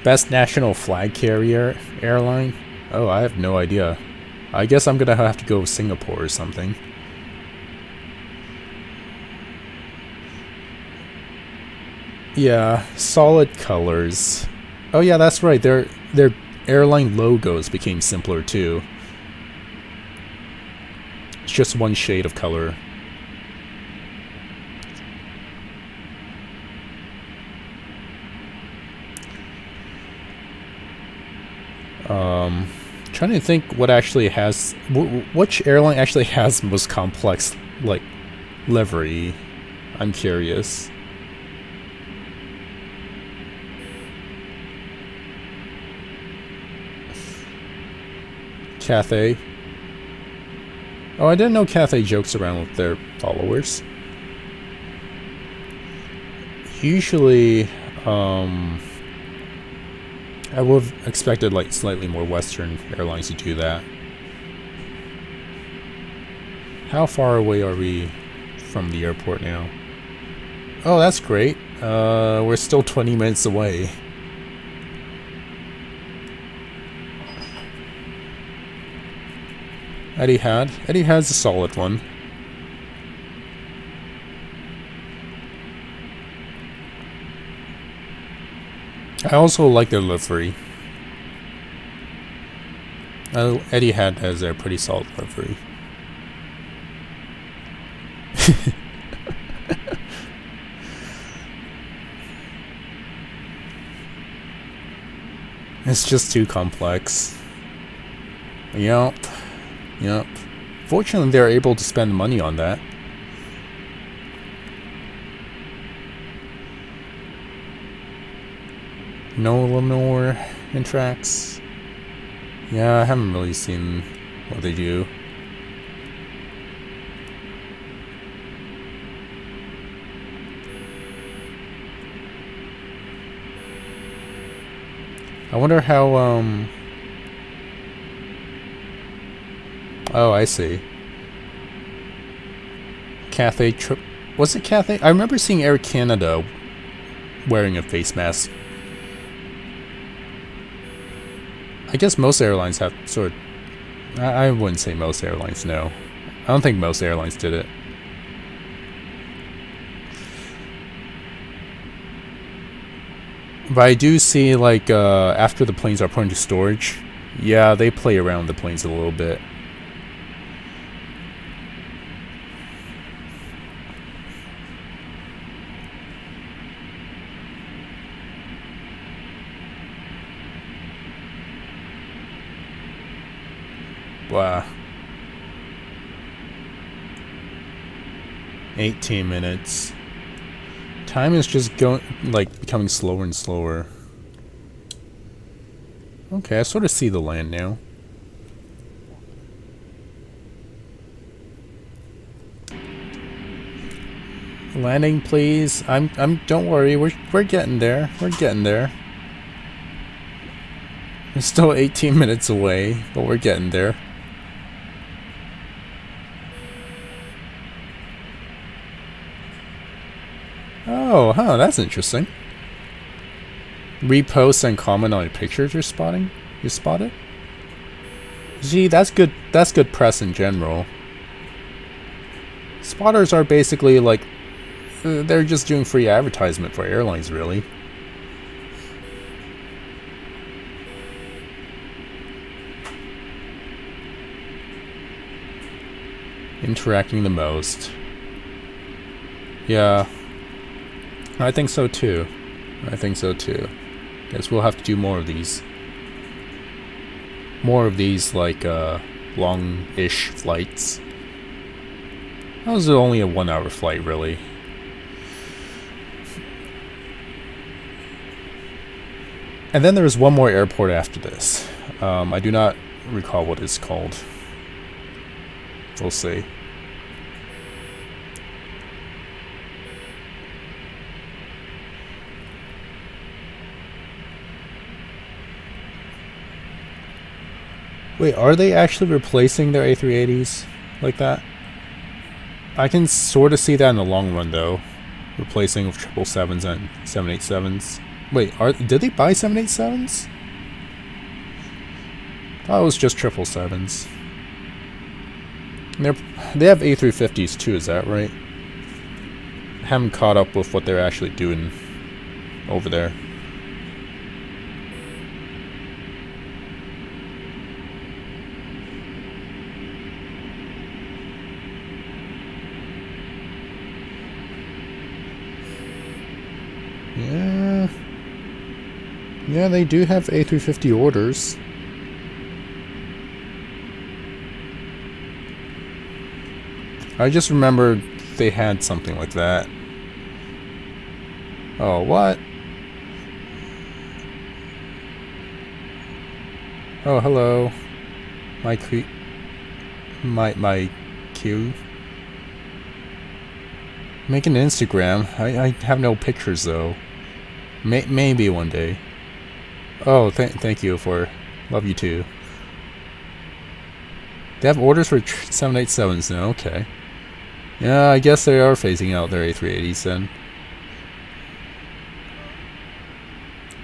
Best national flag carrier airline? Oh, I have no idea. I guess I'm gonna have to go with Singapore or something. Yeah, solid colors. Oh yeah, that's right. Their airline logos became simpler too. It's just one shade of color. Trying to think what actually has... Which airline actually has most complex, like, livery? I'm curious. Cathay. Oh, I didn't know Cathay jokes around with their followers. Usually, I would have expected, like, slightly more Western airlines to do that. How far away are we from the airport now? Oh, that's great. We're still 20 minutes away. Etihad's a solid one. I also like their livery. Etihad has a pretty solid livery. It's just too complex. Yup. Fortunately, they're able to spend money on that. No Lenore in tracks. Yeah, I haven't really seen what they do. I wonder how, Oh, I see. Cathay trip... Was it Cathay? I remember seeing Air Canada wearing a face mask. I guess most airlines have sort of... I wouldn't say most airlines, no. I don't think most airlines did it. But I do see, like, after the planes are put into storage, yeah, they play around the planes a little bit. Wow. 18 minutes. Time is just going, like, becoming slower and slower. Okay, I sort of see the land now. Landing, please. Don't worry. We're getting there. We're getting there. We're still 18 minutes away, but we're getting there. Oh, huh, that's interesting. Repost and comment on pictures you're spotting? You spotted? Gee, that's good press in general. Spotters are basically like, they're just doing free advertisement for airlines, really. Interacting the most. Yeah. I think so too. Guess we'll have to do more of these. More of these, like, long-ish flights. That was only a 1-hour flight, really. And then there's one more airport after this. I do not recall what it's called. We'll see. Wait, are they actually replacing their A380s like that? I can sort of see that in the long run, though. Replacing with 777s and 787s. Wait, did they buy 787s? I thought it was just 777s. They have A350s too, is that right? I haven't caught up with what they're actually doing over there. Yeah, they do have A350 orders. I just remember they had something like that. Oh, what? Oh, hello. My queue. Make an Instagram. I have no pictures though. Maybe one day. Oh, thank you for... Love you too. They have orders for 787s now, okay. Yeah, I guess they are phasing out their A380s then.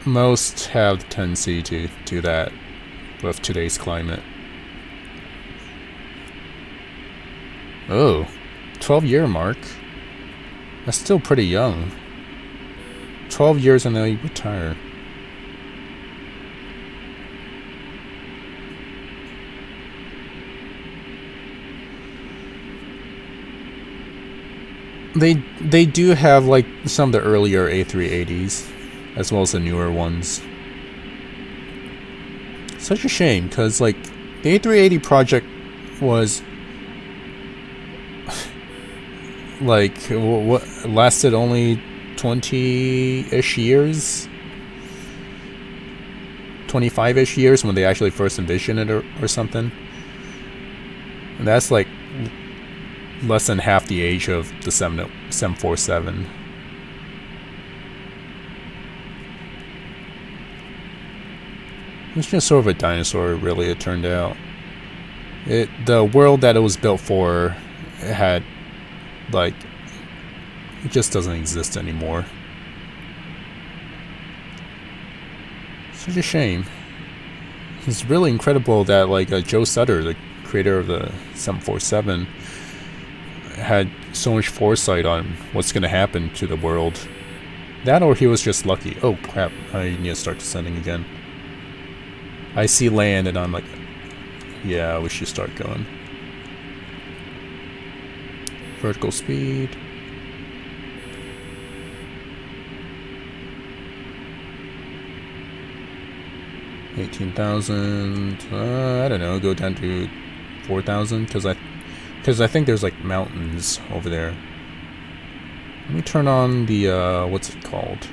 Most have the tendency to do that with today's climate. Oh, 12-year mark. That's still pretty young. 12 years and then you retire. They do have like some of the earlier A380s as well as the newer ones. Such a shame because like the A380 project was like what lasted only 20-ish years, 25-ish years when they actually first envisioned it or something. And that's like less than half the age of the 747. It's just sort of a dinosaur, really, it turned out. The world that it was built for had, like, it just doesn't exist anymore. Such a shame. It's really incredible that, like, Joe Sutter, the creator of the 747, had so much foresight on what's going to happen to the world. That or he was just lucky. Oh crap, I need to start descending again. I see land and I'm like, yeah, we should start going. Vertical speed. $18,000. I don't know, go down to 4,000 because I think there's like mountains over there. Let me turn on the what's it called?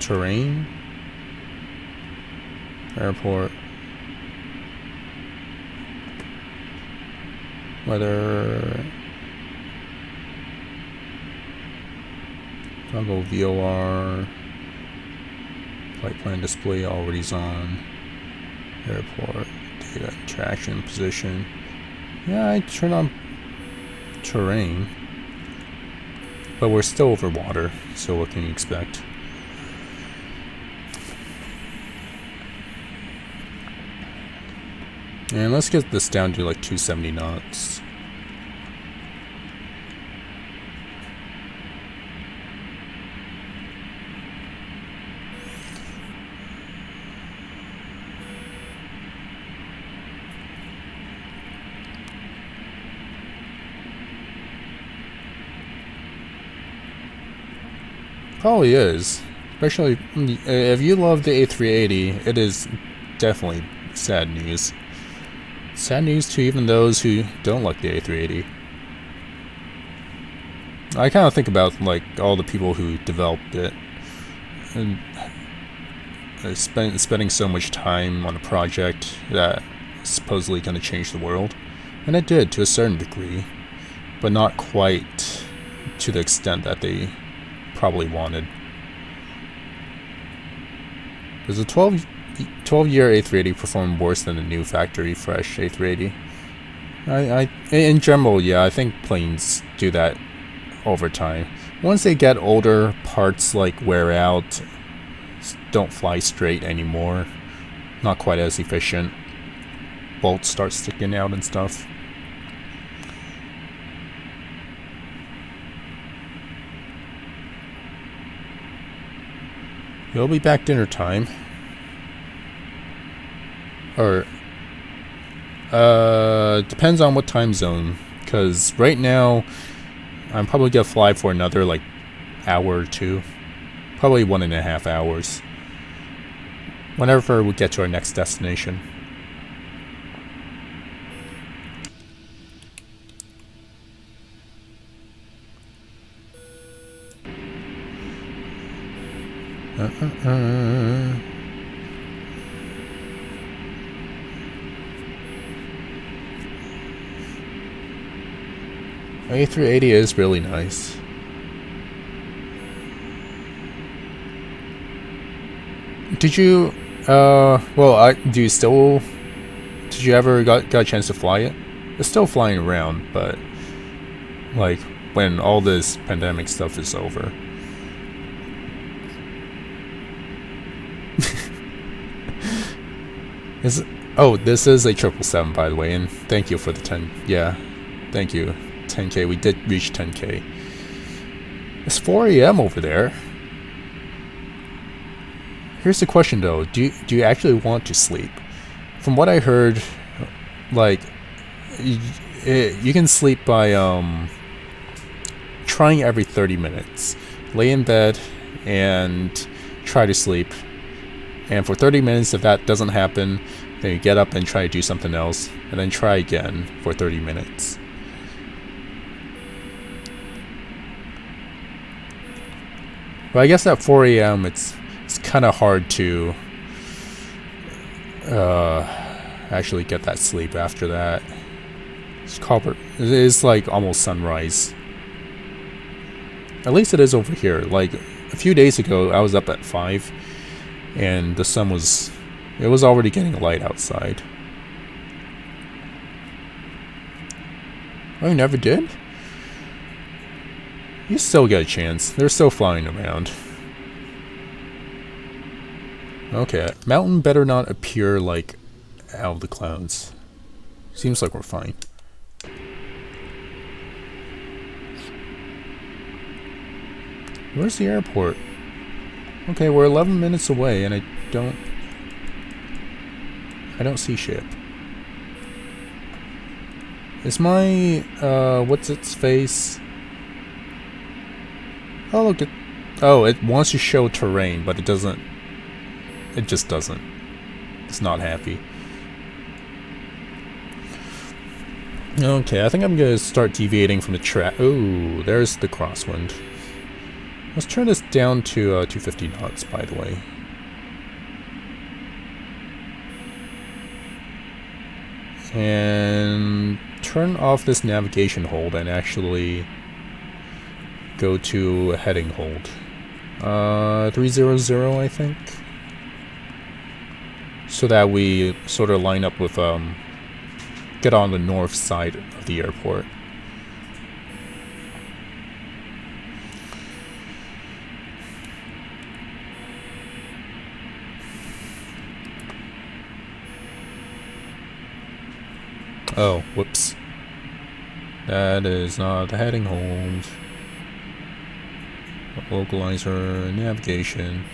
Terrain? Airport. Weather. Toggle VOR. Flight plan display already on. Airport. Data interaction position. Yeah, I turn on terrain. But we're still over water, so what can you expect? And let's get this down to like 270 knots. Probably is. Especially if you love the A380, it is definitely sad news. Sad news to even those who don't like the A380. I kind of think about like all the people who developed it and spending so much time on a project that is supposedly going to change the world, and it did to a certain degree, but not quite to the extent that they probably wanted. Because the 12-year A380 performed worse than the new factory fresh A380. In general, yeah, I think planes do that over time. Once they get older, parts like wear out, don't fly straight anymore, not quite as efficient. Bolts start sticking out and stuff. It'll be back dinner time. Or, depends on what time zone. Because right now, I'm probably gonna fly for another, like, hour or two. Probably 1.5 hours. Whenever we get to our next destination. A380 is really nice. Did you, did you ever got a chance to fly it? It's still flying around, but, like, when all this pandemic stuff is over. This is a 777, by the way, and thank you for the 10. Yeah, thank you. 10K. We did reach 10K. It's 4 a.m. over there. Here's the question, though. Do you actually want to sleep? From what I heard, like, you can sleep by trying every 30 minutes. Lay in bed and try to sleep. And for 30 minutes, if that doesn't happen, then you get up and try to do something else, and then try again for 30 minutes. But I guess at 4 a.m. it's kind of hard to actually get that sleep after that. It is like almost sunrise. At least it is over here. Like a few days ago, I was up at 5. And the sun was already getting light outside. Oh, you never did? You still get a chance. They're still flying around. Okay, mountain better not appear like out of the clouds. Seems like we're fine. Where's the airport? Okay, we're 11 minutes away, and I don't see ship. Is my what's its face? Oh, look, it wants to show terrain, but it doesn't. It just doesn't. It's not happy. Okay, I think I'm gonna start deviating from the track. Oh, there's the crosswind. Let's turn this down to 250 knots, by the way. And turn off this navigation hold and actually go to a heading hold. 300, I think. So that we sort of line up with, get on the north side of the airport. Oh, whoops. That is not the heading hold. Localizer, navigation.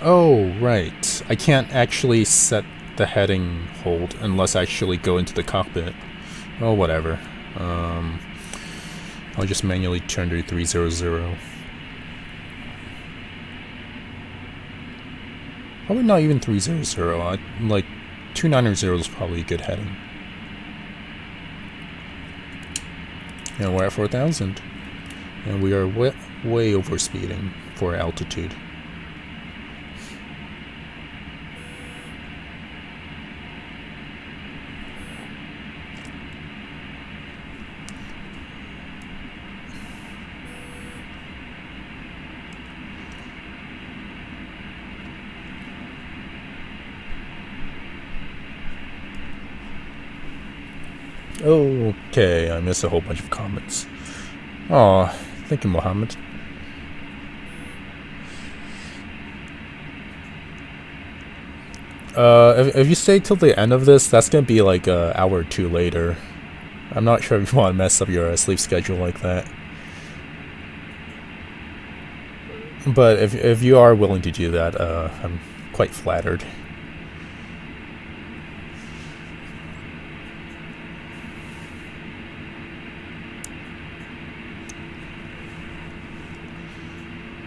Oh, right. I can't actually set the heading hold unless I actually go into the cockpit. Oh, whatever. I'll just manually turn to 300. Probably not even 300. Like 290 is probably a good heading. And we're at 4,000. And we are way over speeding for altitude. Okay, I missed a whole bunch of comments. Oh, thank you, Mohammed. If you stay till the end of this, that's gonna be like an hour or two later. I'm not sure if you want to mess up your sleep schedule like that. But if you are willing to do that, I'm quite flattered.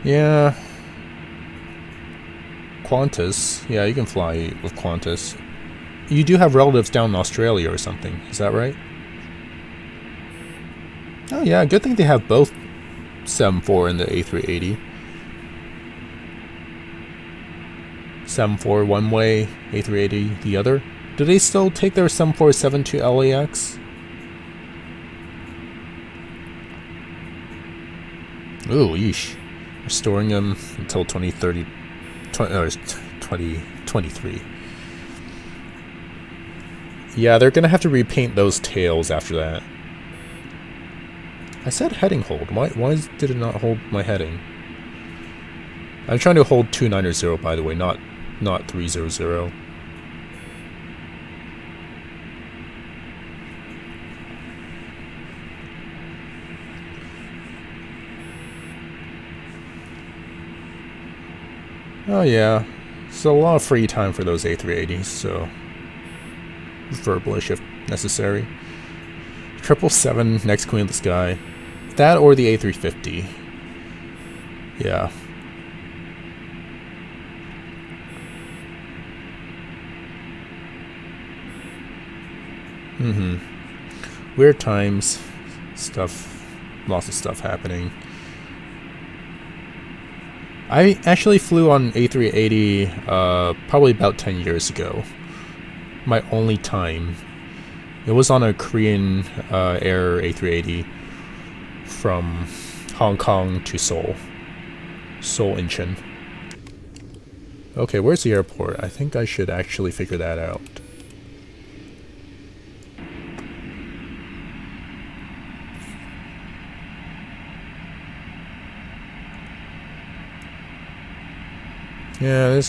Yeah. Qantas. Yeah, you can fly with Qantas. You do have relatives down in Australia or something, is that right? Oh yeah, good thing they have both 747 and the A380. 747 one way, A380 the other. Do they still take their 747 to LAX? Ooh, yeesh. We're storing them until 2023. Yeah, they're gonna have to repaint those tails after that. I said heading hold. Why did it not hold my heading? I'm trying to hold 290 by the way, not 300. Oh yeah, so a lot of free time for those A380s, so verbalish if necessary. 777, next Queen of the Sky. That or the A350. Yeah. Weird times. Lots of stuff happening. I actually flew on A380 probably about 10 years ago. My only time. It was on a Korean Air A380 from Hong Kong to Seoul. Seoul Incheon. Okay, where's the airport? I think I should actually figure that out. Yeah,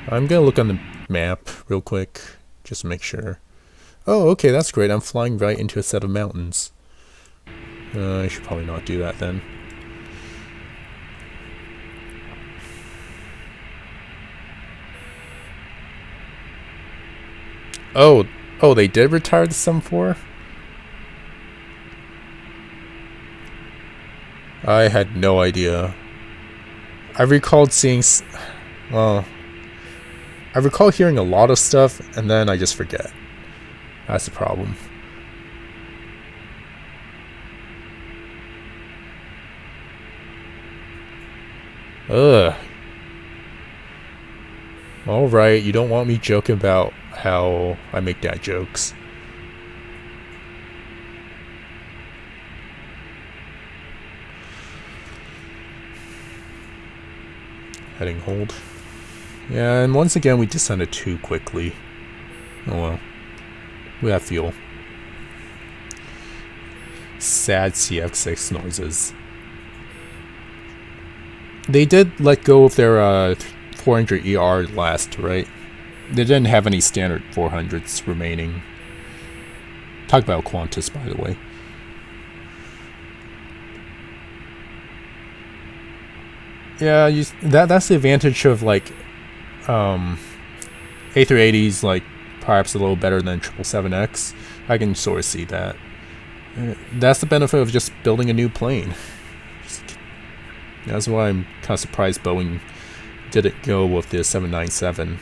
I'm gonna look on the map real quick, just to make sure. Oh, okay, that's great. I'm flying right into a set of mountains. I should probably not do that then. Oh, they did retire the 747? I had no idea. I recalled seeing... Well, I recall hearing a lot of stuff, and then I just forget. That's the problem. Ugh. Alright, you don't want me joking about how I make dad jokes. Heading hold. Yeah, and once again we descended too quickly. Oh well. We have fuel. Sad CX6 noises. They did let go of their 400 ER last, right? They didn't have any standard 400s remaining. Talk about Qantas, by the way. Yeah, that's the advantage of like A380s, like perhaps a little better than 777X. I can sort of see that. That's the benefit of just building a new plane. That's why I'm kind of surprised Boeing didn't go with the 797.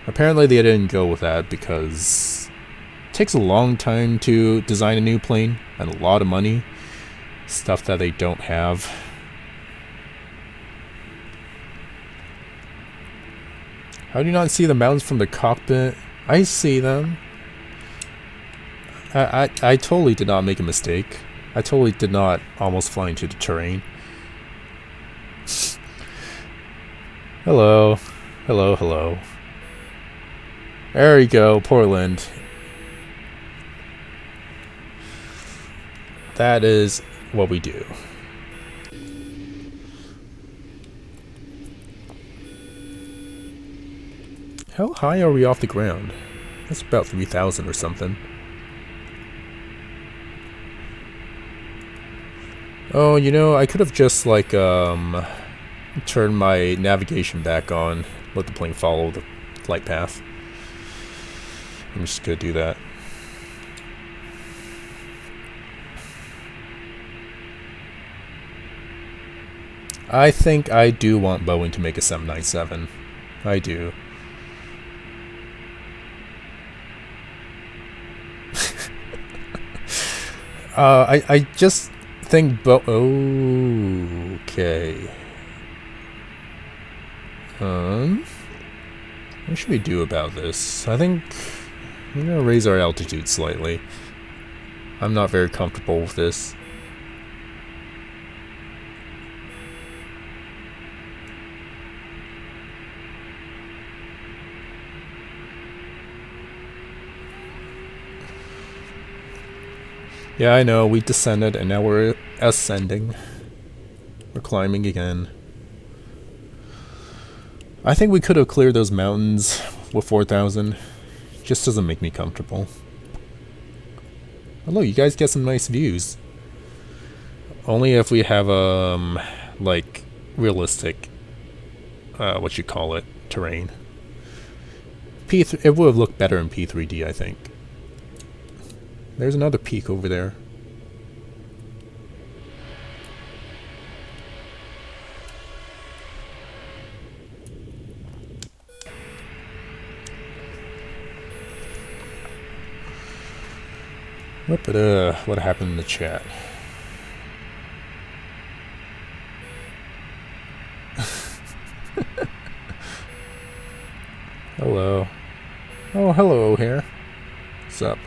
Apparently they didn't go with that because it takes a long time to design a new plane and a lot of money. Stuff that they don't have. How do you not see the mountains from the cockpit? I see them. I totally did not make a mistake. I totally did not almost fly into the terrain. Hello. Hello, hello. There you go, Portland. That is what we do. How high are we off the ground? That's about 3,000 or something. Oh, you know, I could have just like turned my navigation back on, let the plane follow the flight path. I'm just gonna do that. I think I do want Boeing to make a 797. I do. I just think okay. What should we do about this? I think I'm gonna raise our altitude slightly. I'm not very comfortable with this. Yeah, I know, we descended and now we're ascending. We're climbing again. I think we could have cleared those mountains with 4,000. Just doesn't make me comfortable. Hello, you guys get some nice views. Only if we have like realistic what you call it, terrain. It would have looked better in P3D, I think. There's another peak over there. What happened in the chat? Hello. Oh, hello here. What's up?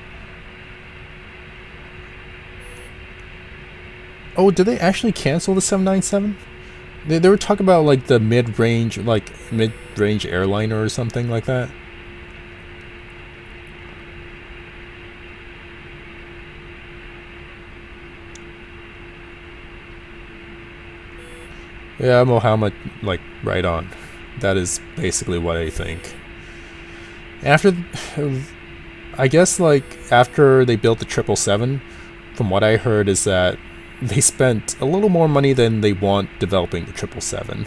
Oh, did they actually cancel the 797? They were talking about like the mid-range airliner or something like that. Yeah, Mohammed, like, right on. That is basically what I think. I guess, like, after they built the 777, from what I heard is that they spent a little more money than they want developing the 777.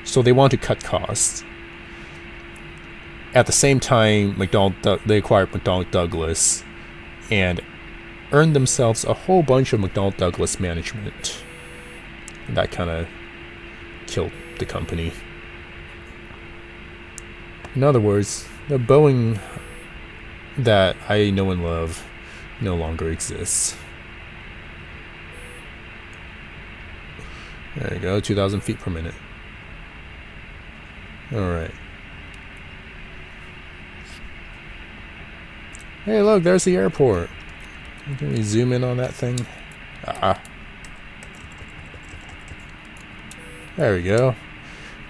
So they want to cut costs. At the same time, they acquired McDonnell Douglas and earned themselves a whole bunch of McDonnell Douglas management. And that kind of killed the company. In other words, the Boeing that I know and love no longer exists. There you go, 2,000 feet per minute. Alright. Hey, look, there's the airport. Can we zoom in on that thing? There we go.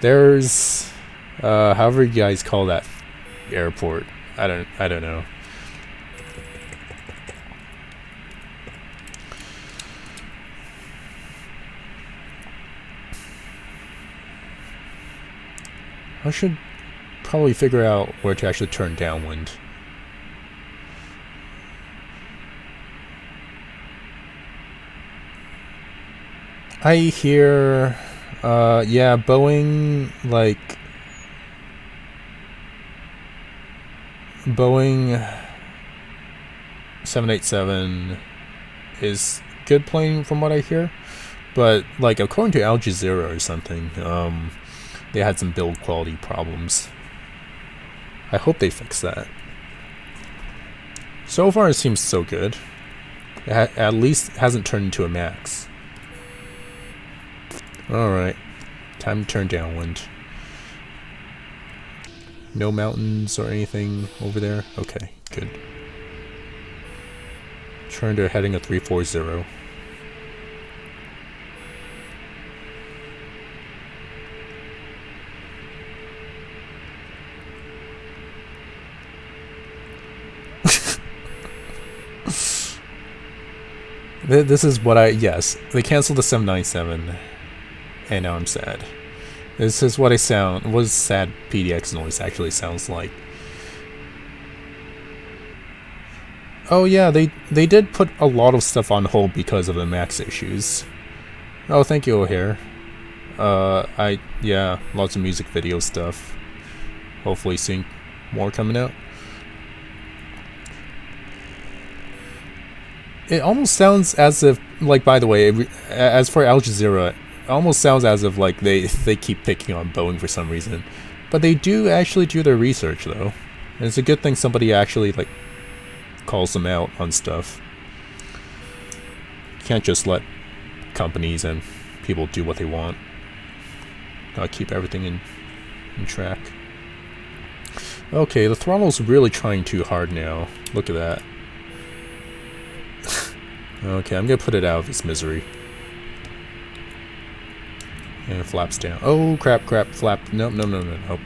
There's, however you guys call that airport. I don't know. I should probably figure out where to actually turn downwind. I hear, yeah, Boeing 787 is good plane from what I hear, but like according to Al Jazeera or something, they had some build quality problems. I hope they fix that. So far it seems so good. At least hasn't turned into a max. Alright, time to turn downwind. No mountains or anything over there? Okay, good. Turn to a heading of 340. This is what yes, they canceled the 797, and now I'm sad. This is what what sad PDX noise actually sounds like. Oh yeah, they did put a lot of stuff on hold because of the MAX issues. Oh, thank you, O'Hare. Yeah, lots of music video stuff. Hopefully seeing more coming out. It almost sounds as if, like, by the way, as for Al Jazeera, it almost sounds as if, like, they keep picking on Boeing for some reason. But they do actually do their research, though. And it's a good thing somebody actually, like, calls them out on stuff. You can't just let companies and people do what they want. Gotta keep everything in track. Okay, the throttle's really trying too hard now. Look at that. Okay, I'm gonna put it out of its misery. And it flaps down. Oh, crap, flap. No. Oh,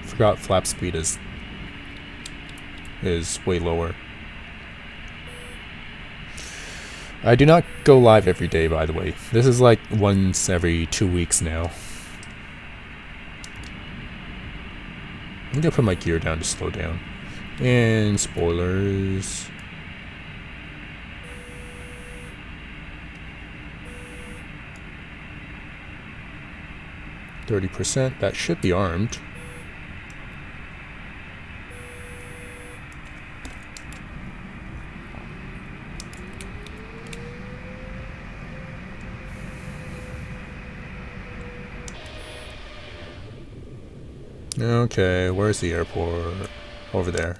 forgot flap speed is way lower. I do not go live every day, by the way. This is like once every 2 weeks now. I'm gonna put my gear down to slow down. And spoilers. 30%, that should be armed. Okay, where's the airport? Over there.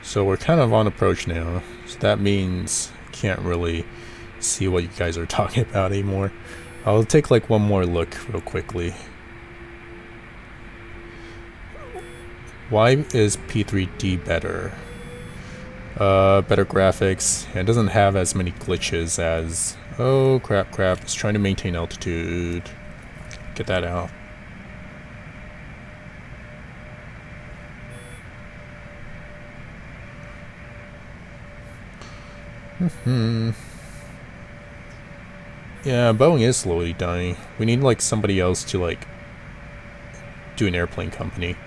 So we're kind of on approach now, so that means I can't really see what you guys are talking about anymore. I'll take like one more look real quickly. Why is P3D better? Better graphics, and it doesn't have as many glitches as... Oh crap, it's trying to maintain altitude. Get that out. Yeah, Boeing is slowly dying. We need like somebody else to like do an airplane company.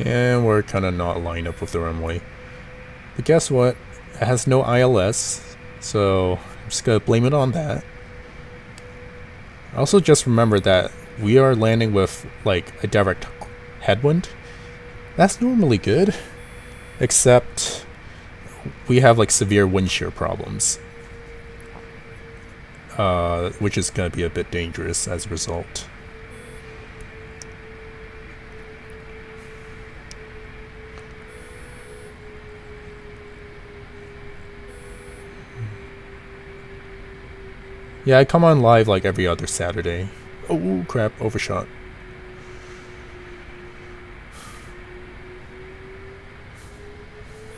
And we're kind of not lined up with the runway. But guess what? It has no ILS, so I'm just gonna blame it on that. Also just remember that we are landing with like a direct headwind, That's normally good, except we have like severe wind shear problems, which is going to be a bit dangerous as a result. Yeah, I come on live like every other Saturday. Oh crap, overshot.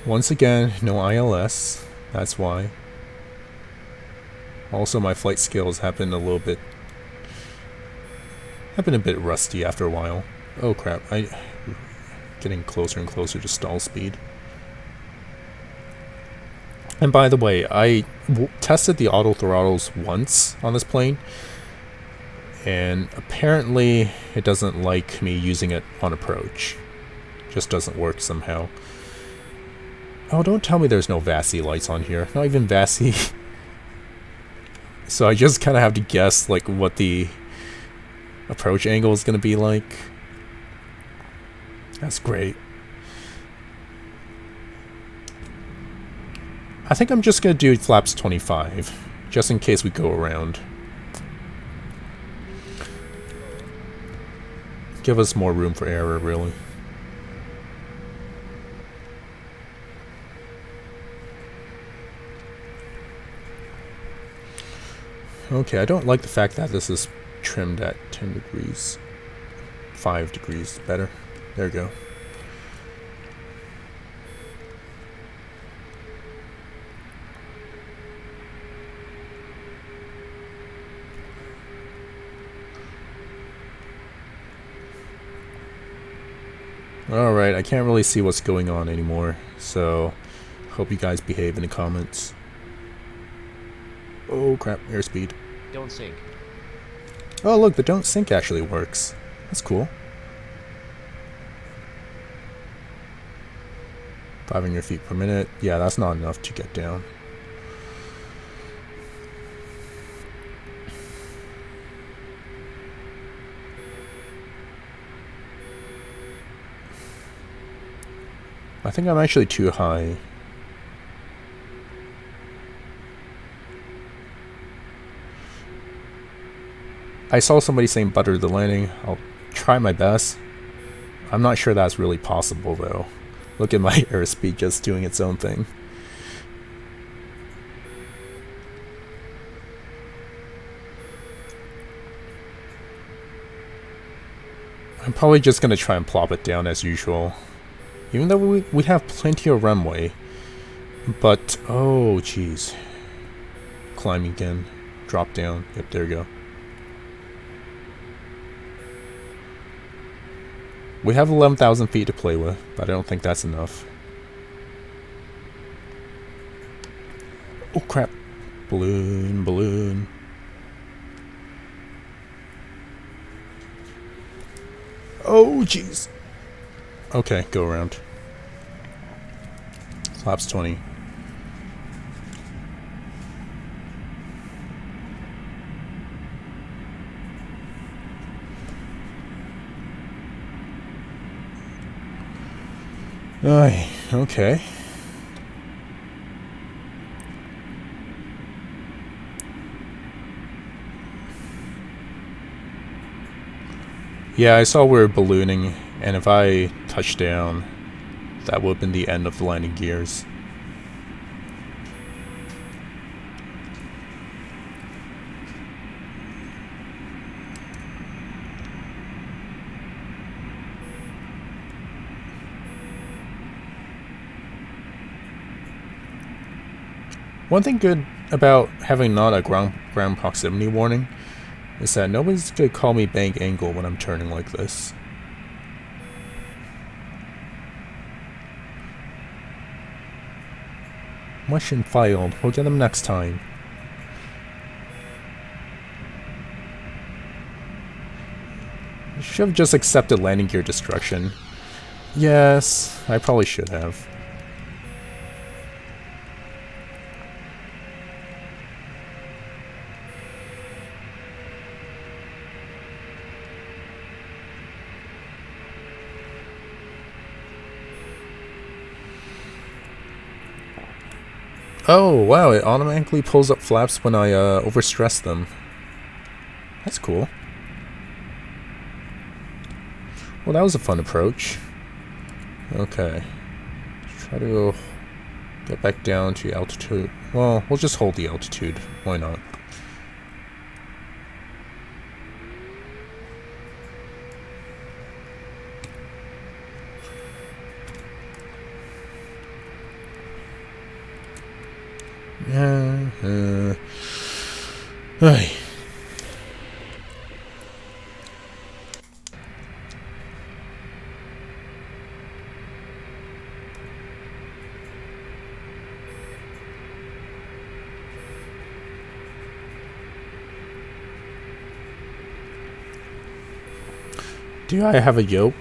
Once again, no ILS, that's why. Also, my flight skills have been a bit rusty after a while. Oh crap, getting closer and closer to stall speed. And by the way, I tested the auto throttles once on this plane, and apparently it doesn't like me using it on approach. Just doesn't work somehow. Oh, don't tell me there's no VASI lights on here. Not even VASI. So I just kind of have to guess like what the approach angle is going to be like. That's great. I think I'm just going to do flaps 25, just in case we go around. Give us more room for error, really. Okay, I don't like the fact that this is trimmed at 10 degrees. 5 degrees better. There we go. Alright, I can't really see what's going on anymore, so hope you guys behave in the comments. Oh crap, airspeed. Don't sink. Oh look, the don't sink actually works. That's cool. 500 feet per minute. Yeah, that's not enough to get down. I think I'm actually too high. I saw somebody saying butter the landing. I'll try my best. I'm not sure that's really possible though. Look at my airspeed just doing its own thing. I'm probably just going to try and plop it down as usual. Even though we have plenty of runway. But, oh jeez. Climbing again. Drop down. Yep, there you go. We have 11,000 feet to play with, but I don't think that's enough. Oh crap. Balloon, balloon. Oh jeez. Okay, go around. Flaps 20. Aye, okay. Yeah, I saw we were ballooning, and if I touched down, that would have been the end of the landing gears. One thing good about having not a ground proximity warning is that nobody's gonna call me bank angle when I'm turning like this. Mission failed. We'll get them next time. I should have just accepted landing gear destruction. Yes, I probably should have. Oh, wow, it automatically pulls up flaps when I overstress them. That's cool. Well, that was a fun approach. Okay. Try to get back down to altitude. Well, we'll just hold the altitude. Why not? Ay. Do I have a yoke?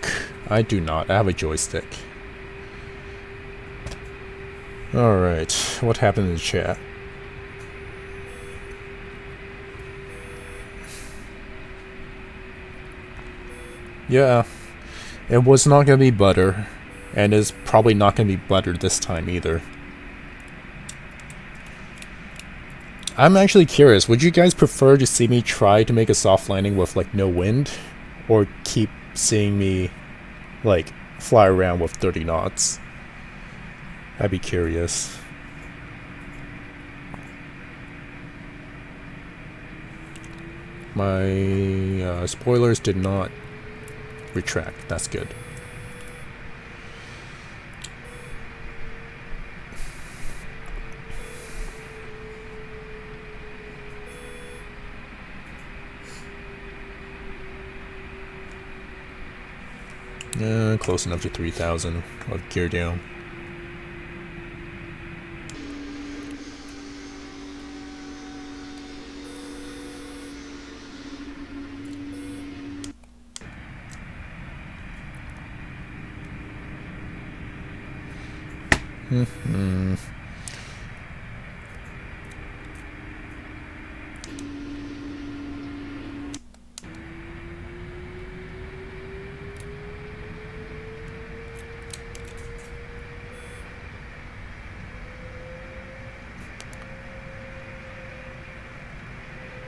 I do not. I have a joystick. Alright, what happened in the chat? Yeah, it was not going to be butter, and is probably not going to be butter this time either. I'm actually curious, would you guys prefer to see me try to make a soft landing with like no wind, or keep seeing me like fly around with 30 knots? I'd be curious. My spoilers did not retract. That's good. Close enough to 3,000. I'll gear down.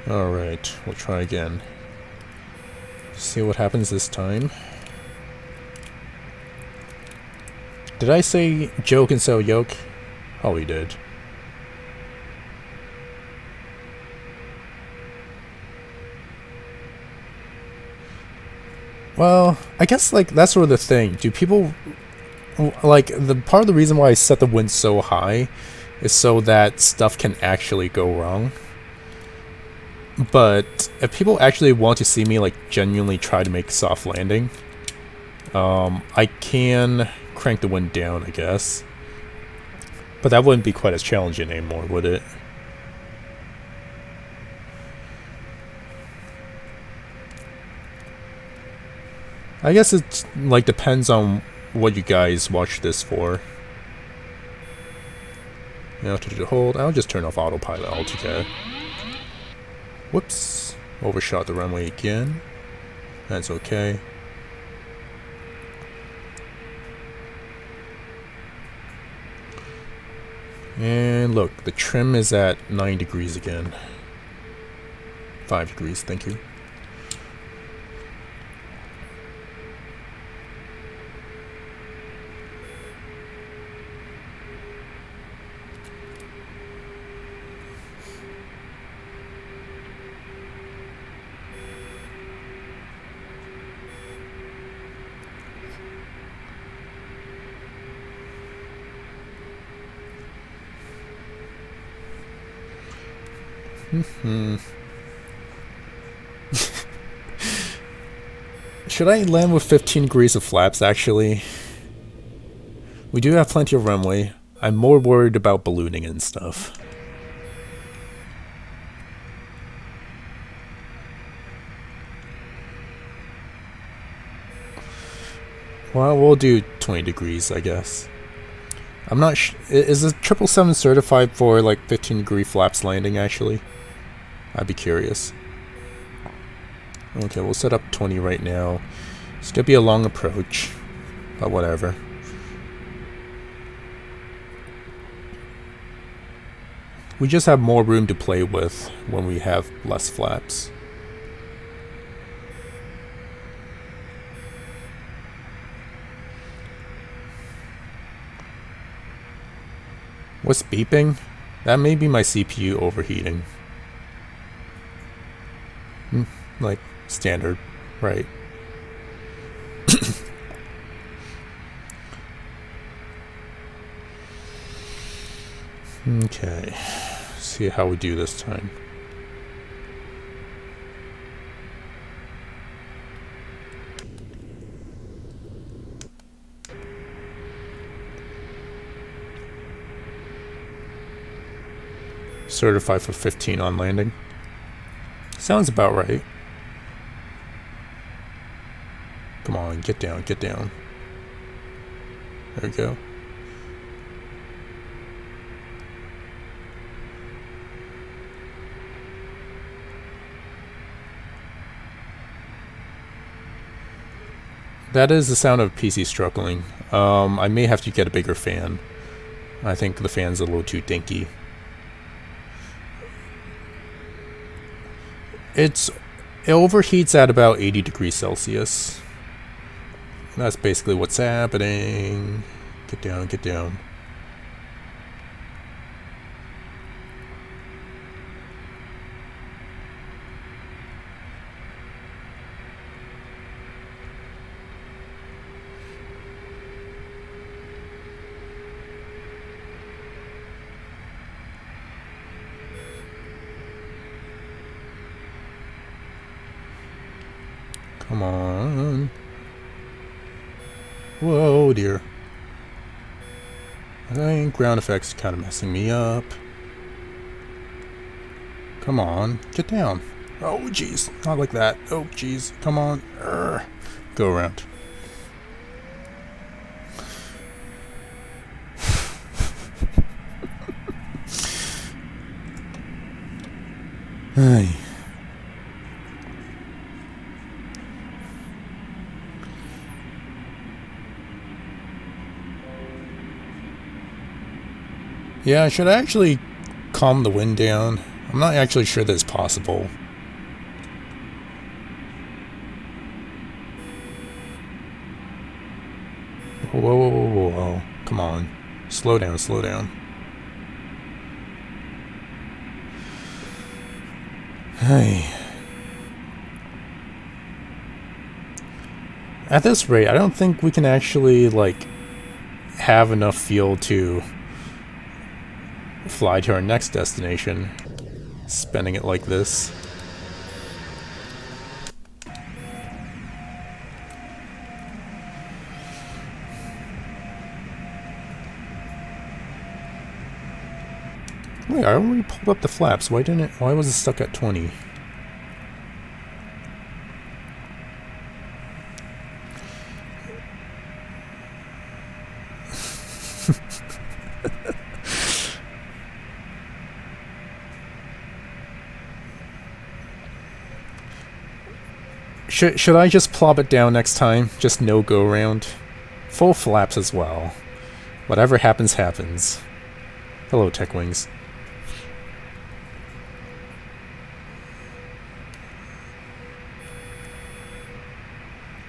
Alright, we'll try again. See what happens this time. Did I say Joe can sell yoke? Oh, he did. Well, I guess like that's sort of the thing. Do people like the part of the reason why I set the wind so high is so that stuff can actually go wrong. But if people actually want to see me like genuinely try to make a soft landing, I can crank the wind down, I guess. But that wouldn't be quite as challenging anymore, would it? I guess it like depends on what you guys watch this for. Altitude to hold. I'll just turn off autopilot altogether. Whoops. Overshot the runway again. That's okay. And look, the trim is at 9 degrees again. 5 degrees, thank you. Should I land with 15 degrees of flaps, actually? We do have plenty of runway. I'm more worried about ballooning and stuff. Well, we'll do 20 degrees, I guess. I'm not is the 777 certified for like 15 degree flaps landing, actually? I'd be curious. Okay, we'll set up 20 right now. It's gonna be a long approach, but whatever. We just have more room to play with when we have less flaps. What's beeping? That may be my CPU overheating. Like, standard, right? Okay, see how we do this time. Certified for 15 on landing. Sounds about right. Come on, get down, get down. There we go. That is the sound of PC struggling. I may have to get a bigger fan. I think the fan's a little too dinky. It overheats at about 80 degrees Celsius. That's basically what's happening. Get down, get down. Come on. Whoa, dear. I think ground effects kind of messing me up. Come on, get down. Oh, jeez, not like that. Oh, jeez, come on. Go around. Hey. Yeah, should I actually calm the wind down? I'm not actually sure that's possible. Whoa, whoa, whoa, whoa, whoa. Come on. Slow down, slow down. Hey. At this rate, I don't think we can actually, like, have enough fuel to fly to our next destination, spending it like this. Wait, I already pulled up the flaps. Why was it stuck at 20? Should I just plop it down next time? Just no go around? Full flaps as well. Whatever happens, happens. Hello, Tech Wings.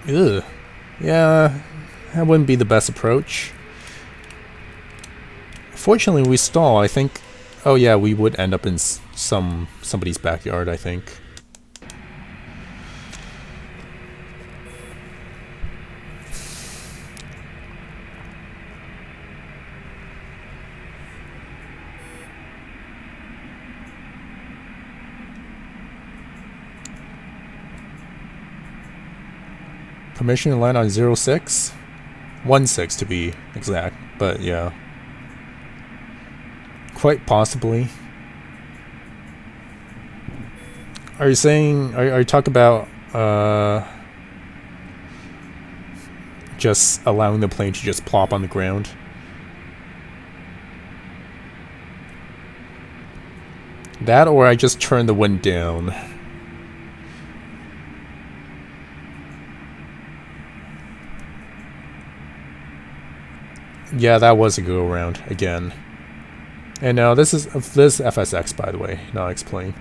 Ugh. Yeah, that wouldn't be the best approach. Fortunately, we stall, I think. Oh yeah, we would end up in somebody's backyard, I think. Permission to land on 06? 16 to be exact, but yeah. Quite possibly. Are you saying, are you talking about just allowing the plane to just plop on the ground? That, or I just turn the wind down? Yeah, that was a go around again. And now this is FSX, by the way, not X-plane.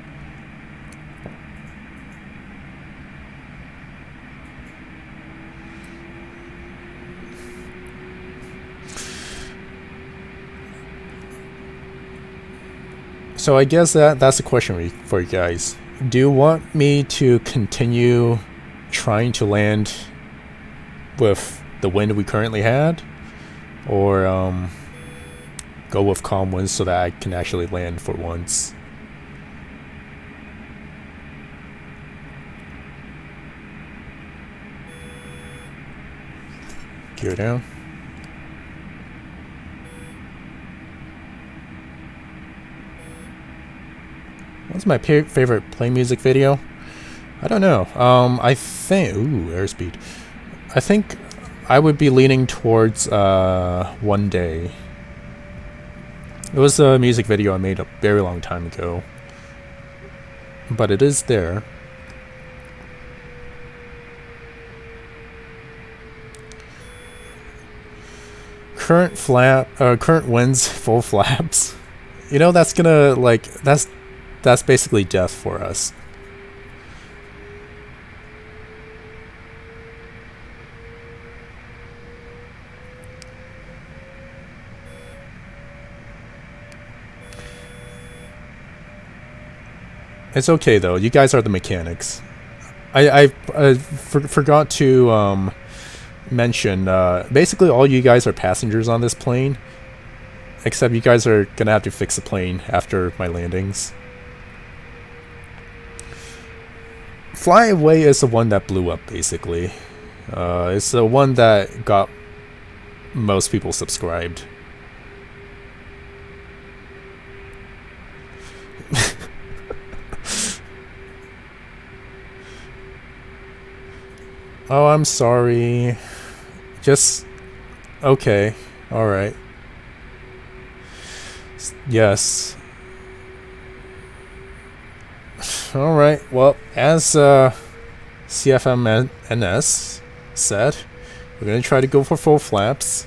So I guess that's the question for you guys. Do you want me to continue trying to land with the wind we currently had, or go with calm winds so that I can actually land for once? Gear down. What's my favorite play music video? I don't know. I think... Ooh, airspeed. I think I would be leaning towards One Day. It was a music video I made a very long time ago. But it is there. Current winds, full flaps. You know, that's gonna, like, that's basically death for us. It's okay though. You guys are the mechanics. I forgot to mention. Basically, all you guys are passengers on this plane, except you guys are gonna have to fix the plane after my landings. Fly Away is the one that blew up, basically. It's the one that got most people subscribed. Oh, I'm sorry. Just... Okay. Alright. Yes. Alright, well, as CFMNS said, we're going to try to go for full flaps,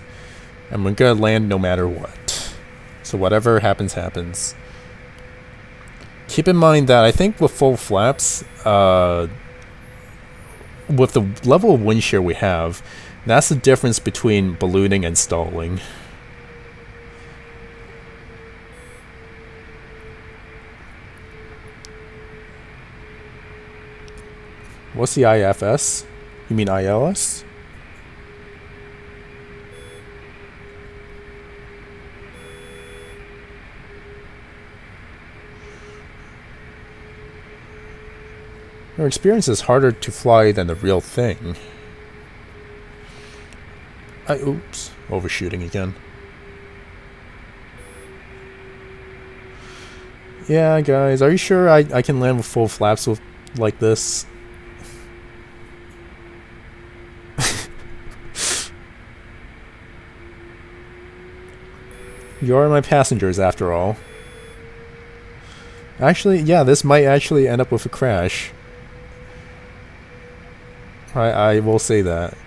and we're going to land no matter what. So whatever happens, happens. Keep in mind that I think with full flaps, with the level of wind shear we have, that's the difference between ballooning and stalling. What's the IFS? You mean ILS? Your experience is harder to fly than the real thing. Oops, overshooting again. Yeah, guys, are you sure I can land with full flaps with like this? You are my passengers, after all. Actually, yeah, this might actually end up with a crash. I will say that.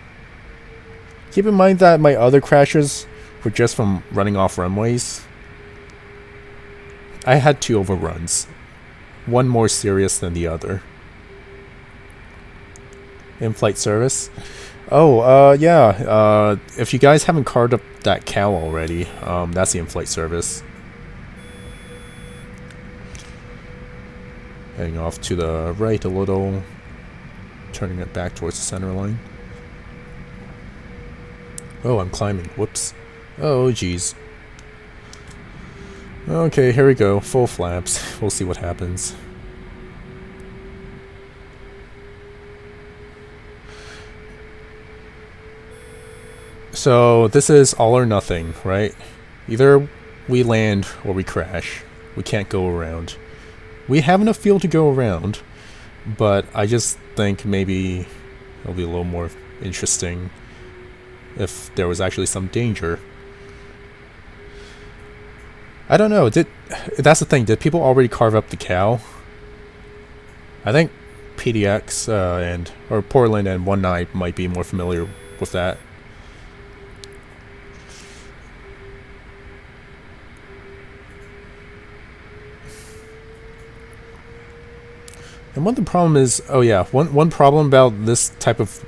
Keep in mind that my other crashes were just from running off runways. I had 2 overruns. One more serious than the other. In-flight service? Oh, yeah. If you guys haven't carved up that cow already, that's the in-flight service. Heading off to the right a little. Turning it back towards the center line. Oh, I'm climbing. Whoops. Oh, jeez. Okay, here we go. Full flaps. We'll see what happens. So, this is all or nothing, right? Either we land or we crash. We can't go around. We have enough fuel to go around, but I just think maybe it'll be a little more interesting if there was actually some danger. I don't know. That's the thing. Did people already carve up the cow? I think PDX or Portland and One Night might be more familiar with that. And one of the problem is, oh yeah, one problem about this type of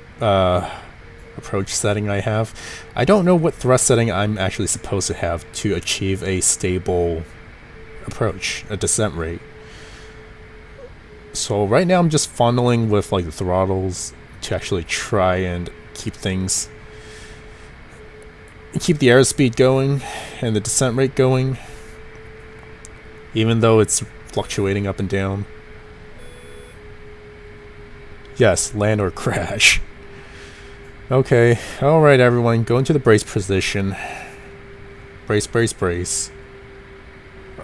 approach setting I don't know what thrust setting I'm actually supposed to have to achieve a stable approach, a descent rate. So right now I'm just funneling with like the throttles to actually try and keep the airspeed going and the descent rate going, even though it's fluctuating up and down. Yes, land or crash. Okay, alright everyone, go into the brace position. Brace, brace, brace.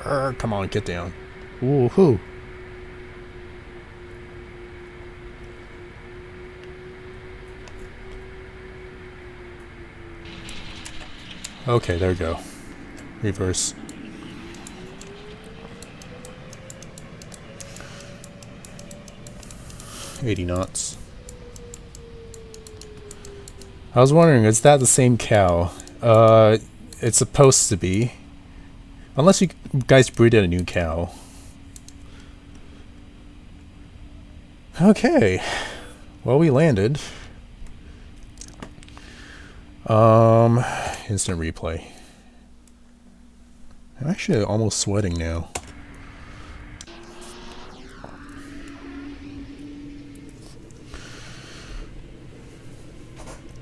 Come on, get down. Woohoo. Okay, there we go. Reverse. $80 knots. I was wondering, is that the same cow? It's supposed to be. Unless you guys breeded a new cow. Okay. Well, we landed. Instant replay. I'm actually almost sweating now.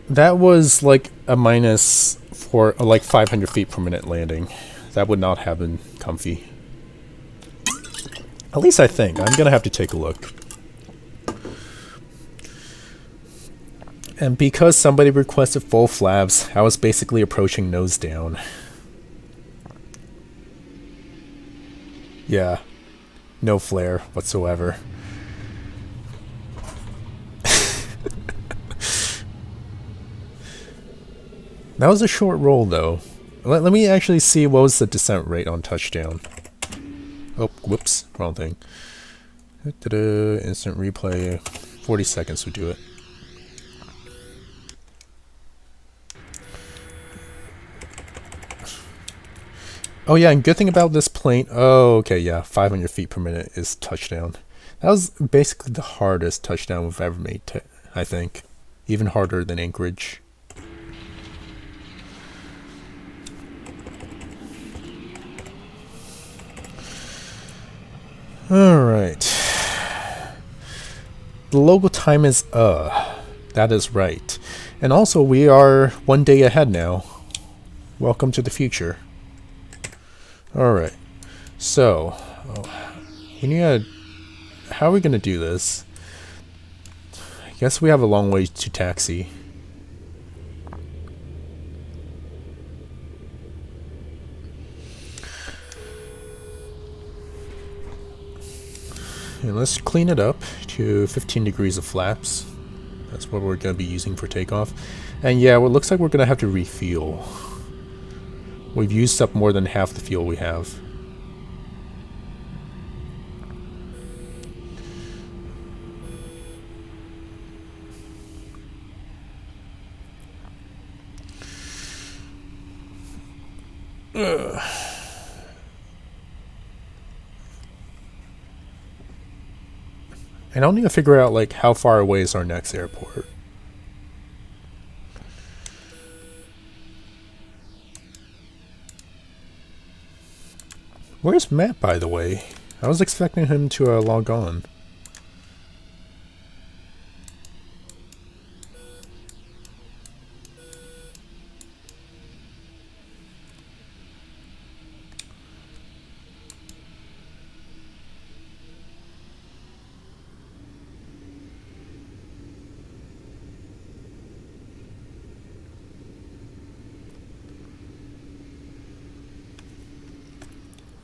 That was like a minus for like 500 feet per minute landing. That would not have been comfy. At least I think. I'm gonna have to take a look. And because somebody requested full flaps, I was basically approaching nose down. Yeah. No flare whatsoever. That was a short roll though. Let me actually see what was the descent rate on touchdown. Oh, whoops, wrong thing. Instant replay, 40 seconds would do it. Oh yeah, and good thing about this plane, oh okay, yeah, 500 feet per minute is touchdown. That was basically the hardest touchdown we've ever made, I think. Even harder than Anchorage. Alright. The local time is that is right. And also we are 1 day ahead now. Welcome to the future. Alright. So how are we gonna do this? I guess we have a long way to taxi. And let's clean it up to 15 degrees of flaps. That's what we're going to be using for takeoff. And yeah, well, it looks like we're going to have to refuel. We've used up more than half the fuel we have. Ugh. And I'll need to figure out like how far away is our next airport. Where's Matt, by the way? I was expecting him to log on.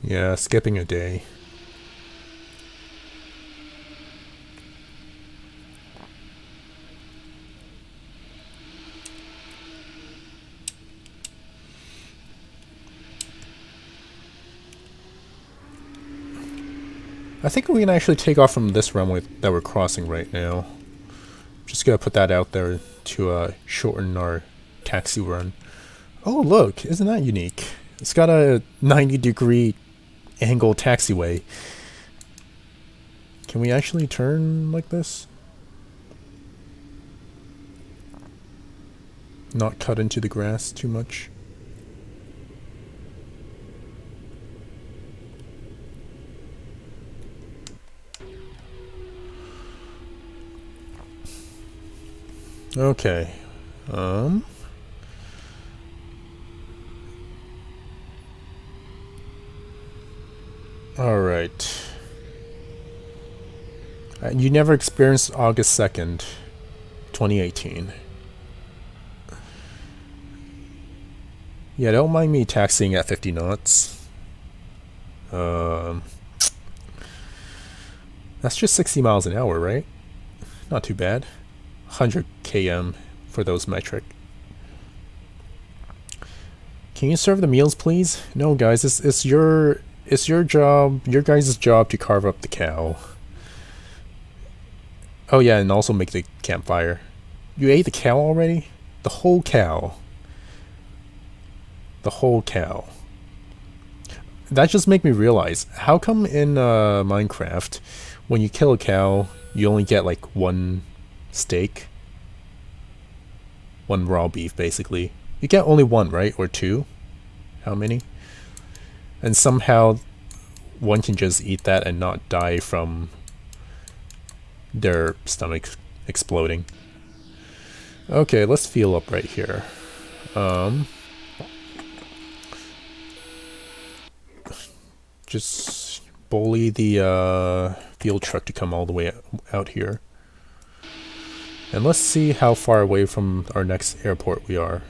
Yeah, skipping a day. I think we can actually take off from this runway that we're crossing right now. Just gonna put that out there to shorten our taxi run. Oh look, isn't that unique? It's got a 90-degree angle taxiway. Can we actually turn like this? Not cut into the grass too much. Okay. Alright. You never experienced August 2nd, 2018. Yeah, don't mind me taxiing at 50 knots. That's just 60 miles an hour, right? Not too bad. 100 km for those metric. Can you serve the meals, please? No, guys, it's your job, your guys' job to carve up the cow. Oh yeah, and also make the campfire. You ate the cow already? The whole cow. The whole cow. That just made me realize, how come in Minecraft, when you kill a cow, you only get like one steak? One raw beef, basically. You get only one, right? Or two? How many? And somehow one can just eat that and not die from their stomach exploding. Okay, let's fuel up right here. Just bully the fuel truck to come all the way out here. And let's see how far away from our next airport we are.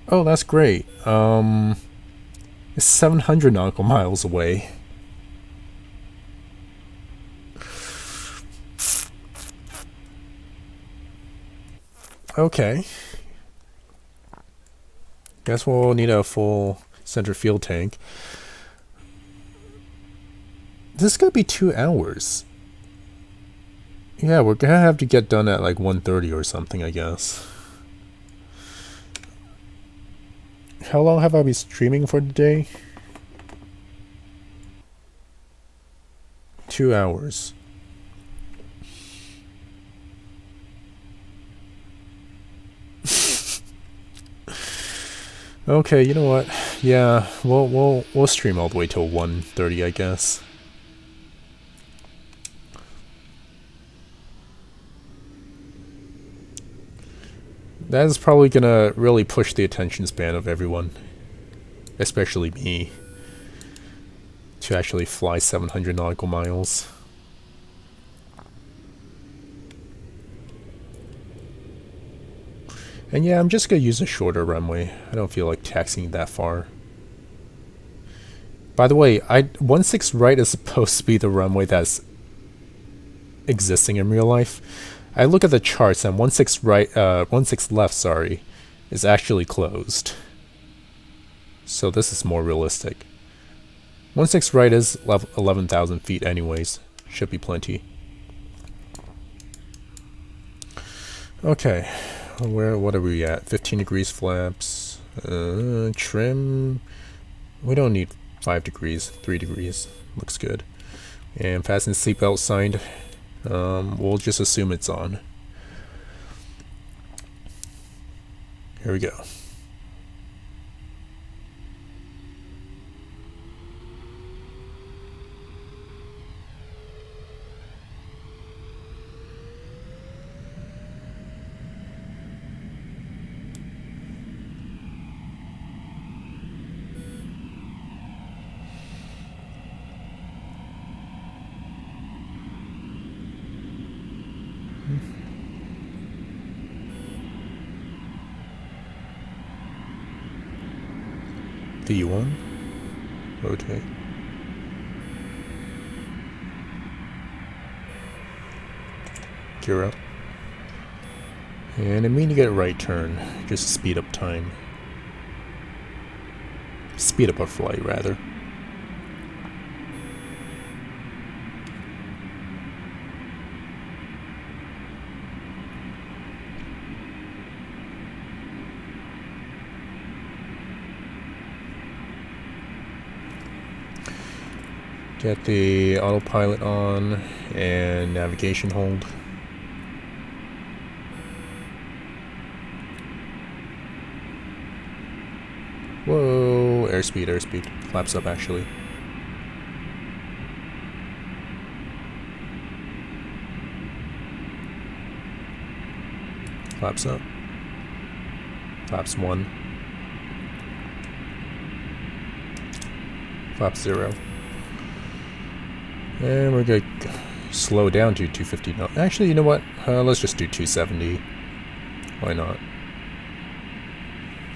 Oh, that's great. It's 700 nautical miles away. Okay. Guess we'll need a full center fuel tank. This is gonna be 2 hours. Yeah, we're gonna have to get done at like 1:30 or something, I guess. How long have I been streaming for today? 2 hours. Okay, you know what? Yeah, we'll stream all the way till 1:30, I guess. That is probably gonna really push the attention span of everyone, especially me, to actually fly 700 nautical miles. And yeah, I'm just gonna use a shorter runway. I don't feel like taxiing that far. By the way, 16 right is supposed to be the runway that's existing in real life. I look at the charts and 16 right, 16 left, sorry, is actually closed. So this is more realistic. 16 right is 11,000 feet anyways. Should be plenty. Okay, what are we at? 15 degrees flaps. Trim. We don't need 5 degrees, 3 degrees. Looks good. And fasten seatbelt signed. We'll just assume it's on. Here we go. V1. Rotate. Gear up. And I mean to get a right turn, just to speed up time. Speed up our flight, rather. Get the autopilot on and navigation hold. Whoa, airspeed, airspeed. Flaps up actually. Flaps up. Flaps 1. Flaps 0. And we're going to slow down to 250 knots. Actually, you know what? Let's just do 270. Why not?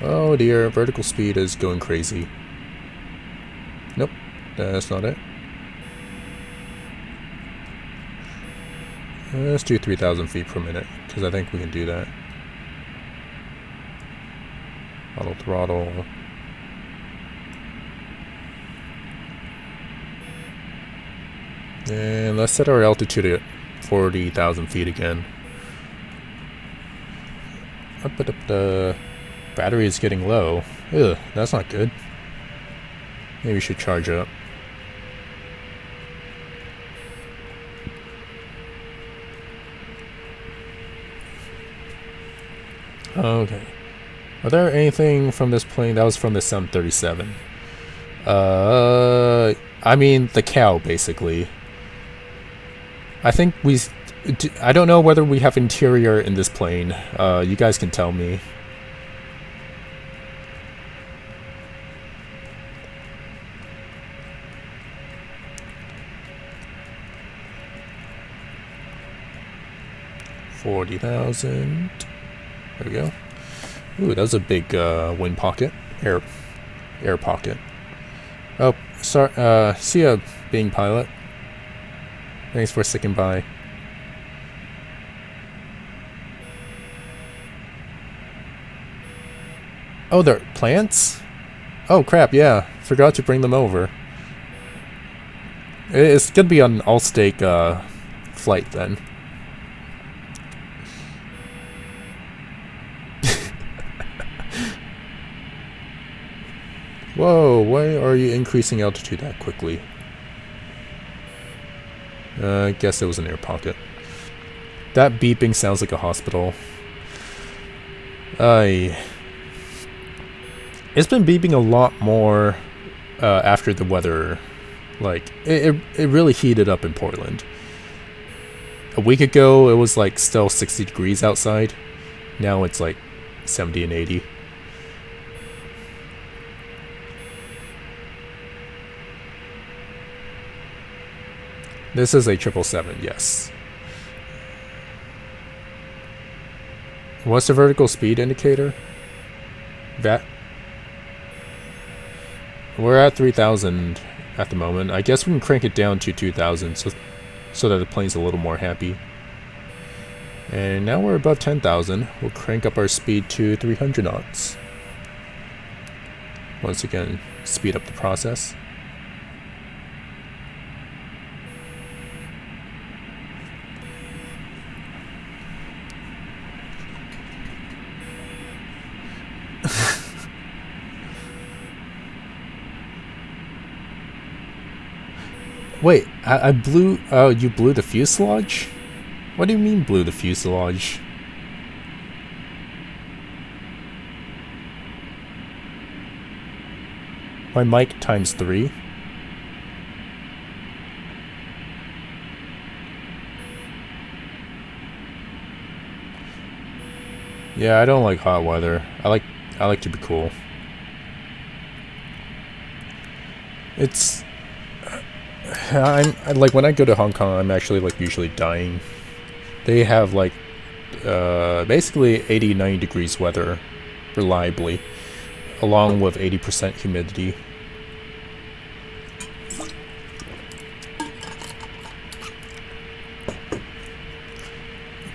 Oh dear, vertical speed is going crazy. Nope, that's not it. Let's do 3,000 feet per minute, because I think we can do that. Auto throttle. And let's set our altitude at 40,000 feet again. The battery is getting low. Ugh, that's not good. Maybe we should charge up. Okay. Are there anything from this plane? That was from the 737. I mean, the cow, basically. I think I don't know whether we have interior in this plane. You guys can tell me. $40,000. There we go. Ooh, that was a big wind pocket. Air pocket. Oh, sorry. See ya, being pilot. Thanks for sticking by. Oh, they're plants? Oh crap, yeah. Forgot to bring them over. It's gonna be an all-stake flight then. Whoa, why are you increasing altitude that quickly? I guess it was an air pocket. That beeping sounds like a hospital. It's been beeping a lot more after the weather. Like, it really heated up in Portland. A week ago, it was like still 60 degrees outside. Now it's like 70 and 80. This is a 777, yes. What's the vertical speed indicator? We're at 3,000 at the moment. I guess we can crank it down to 2,000 so that the plane's a little more happy. And now we're above 10,000. We'll crank up our speed to 300 knots. Once again, speed up the process. Wait, I blew... Oh, you blew the fuselage? What do you mean blew the fuselage? My mic times 3? Yeah, I don't like hot weather. I like to be cool. It's... I'm like, when I go to Hong Kong, I'm actually like usually dying. They have like basically 80-90 degrees weather reliably, along with 80% humidity.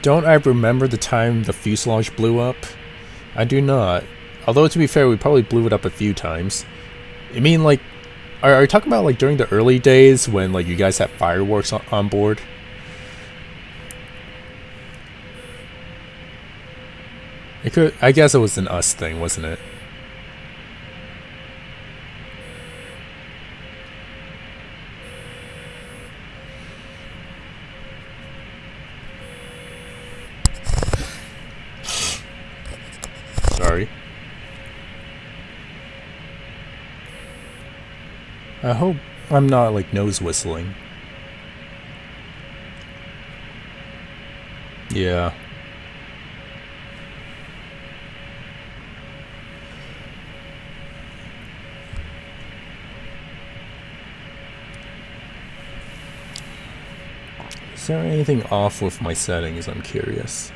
Don't I remember the time the fuselage blew up? I do not. Although, to be fair, we probably blew it up a few times. I mean, like, are you talking about like during the early days when like you guys had fireworks on board? It could. I guess it was an us thing, wasn't it? I hope I'm not like nose whistling. Yeah. Is there anything off with my settings? I'm curious.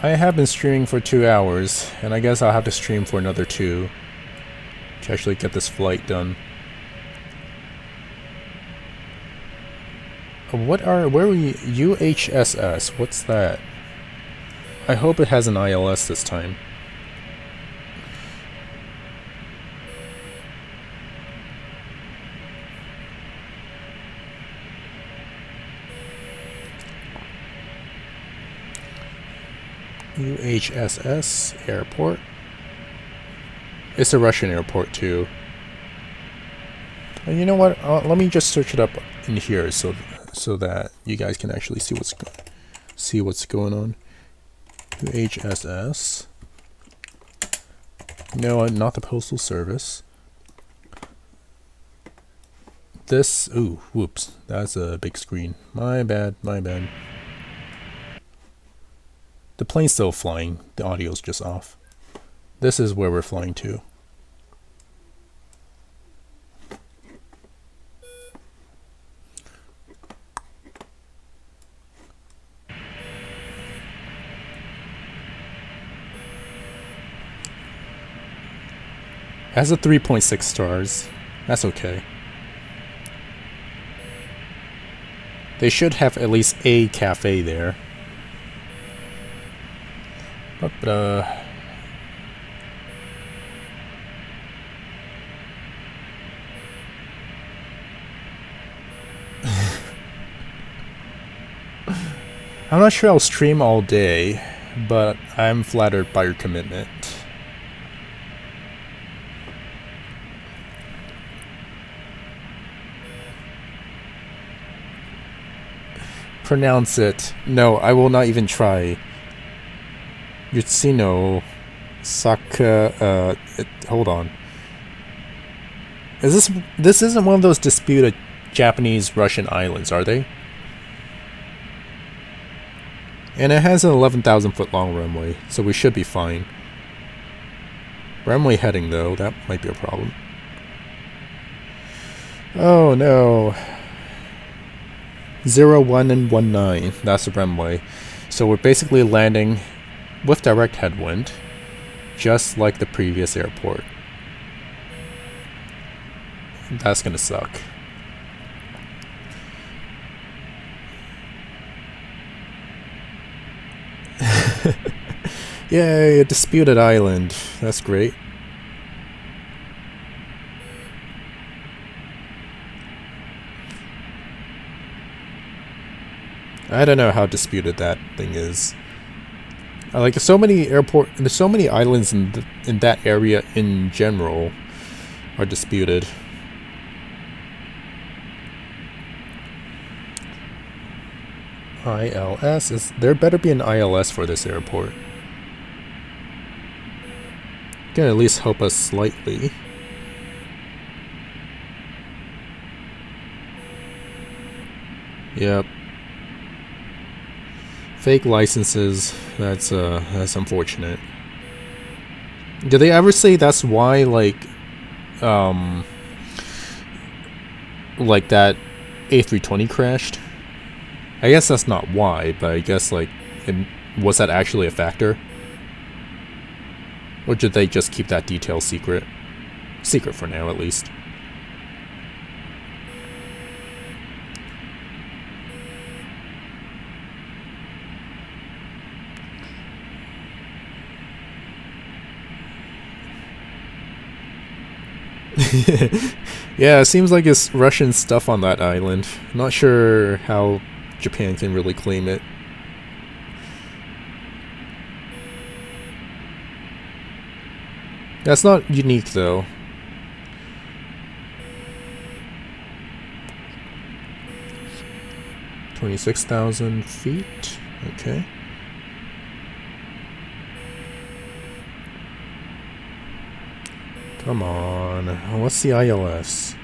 I have been streaming for 2 hours, and I guess I'll have to stream for another 2 to actually get this flight done. Where are we? UHSS, what's that? I hope it has an ILS this time. UHSS airport. It's a Russian airport too. You know what? Let me just search it up in here so that you guys can actually see what's going on. UHSS. No, not the Postal Service. This. Ooh, whoops. That's a big screen. My bad. My bad. The plane's still flying. The audio's just off. This is where we're flying to. Has a 3.6 stars. That's okay. They should have at least a cafe there. But I'm not sure I'll stream all day, but I'm flattered by your commitment. Pronounce it. No, I will not even try. Yutsino Saka. Hold on. This isn't one of those disputed Japanese-Russian islands, are they? And it has an 11,000 foot long runway, so we should be fine. Runway heading though, that might be a problem. Oh no. 01 and 19, that's the runway. So we're basically landing with direct headwind, just like the previous airport. That's gonna suck. Yay, a disputed island. That's great. I don't know how disputed that thing is. Like, there's so many islands in that area in general are disputed. ILS there better be an ILS for this airport. Can at least help us slightly. Yep. Fake licenses, that's unfortunate. Did they ever say that's why, like that A320 crashed? I guess that's not why, but I guess, like, was that actually a factor? Or did they just keep that detail secret? Secret for now, at least. Yeah, it seems like it's Russian stuff on that island. Not sure how Japan can really claim it. That's not unique though. $26,000 feet. Okay. Come on. What's the ILS?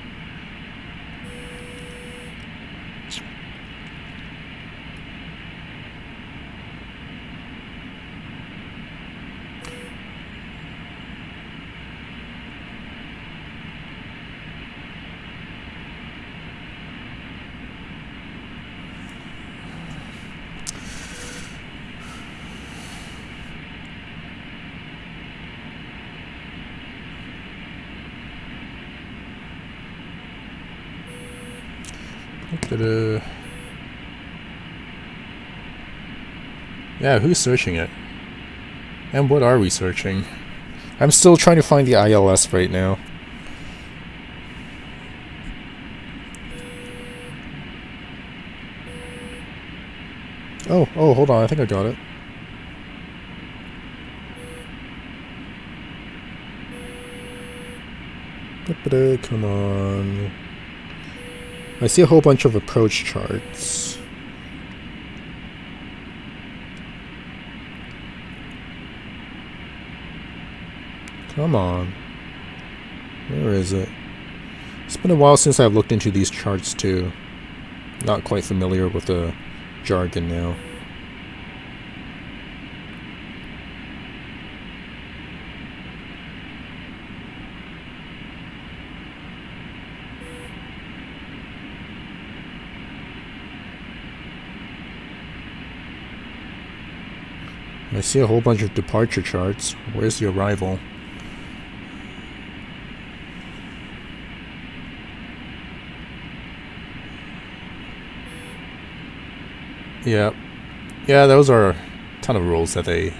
Yeah, who's searching it? And what are we searching? I'm still trying to find the ILS right now. Oh, hold on, I think I got it. Come on. I see a whole bunch of approach charts. Come on. Where is it? It's been a while since I've looked into these charts too. Not quite familiar with the jargon now. I see a whole bunch of departure charts. Where's the arrival? Yeah. Yeah, those are a ton of rules that they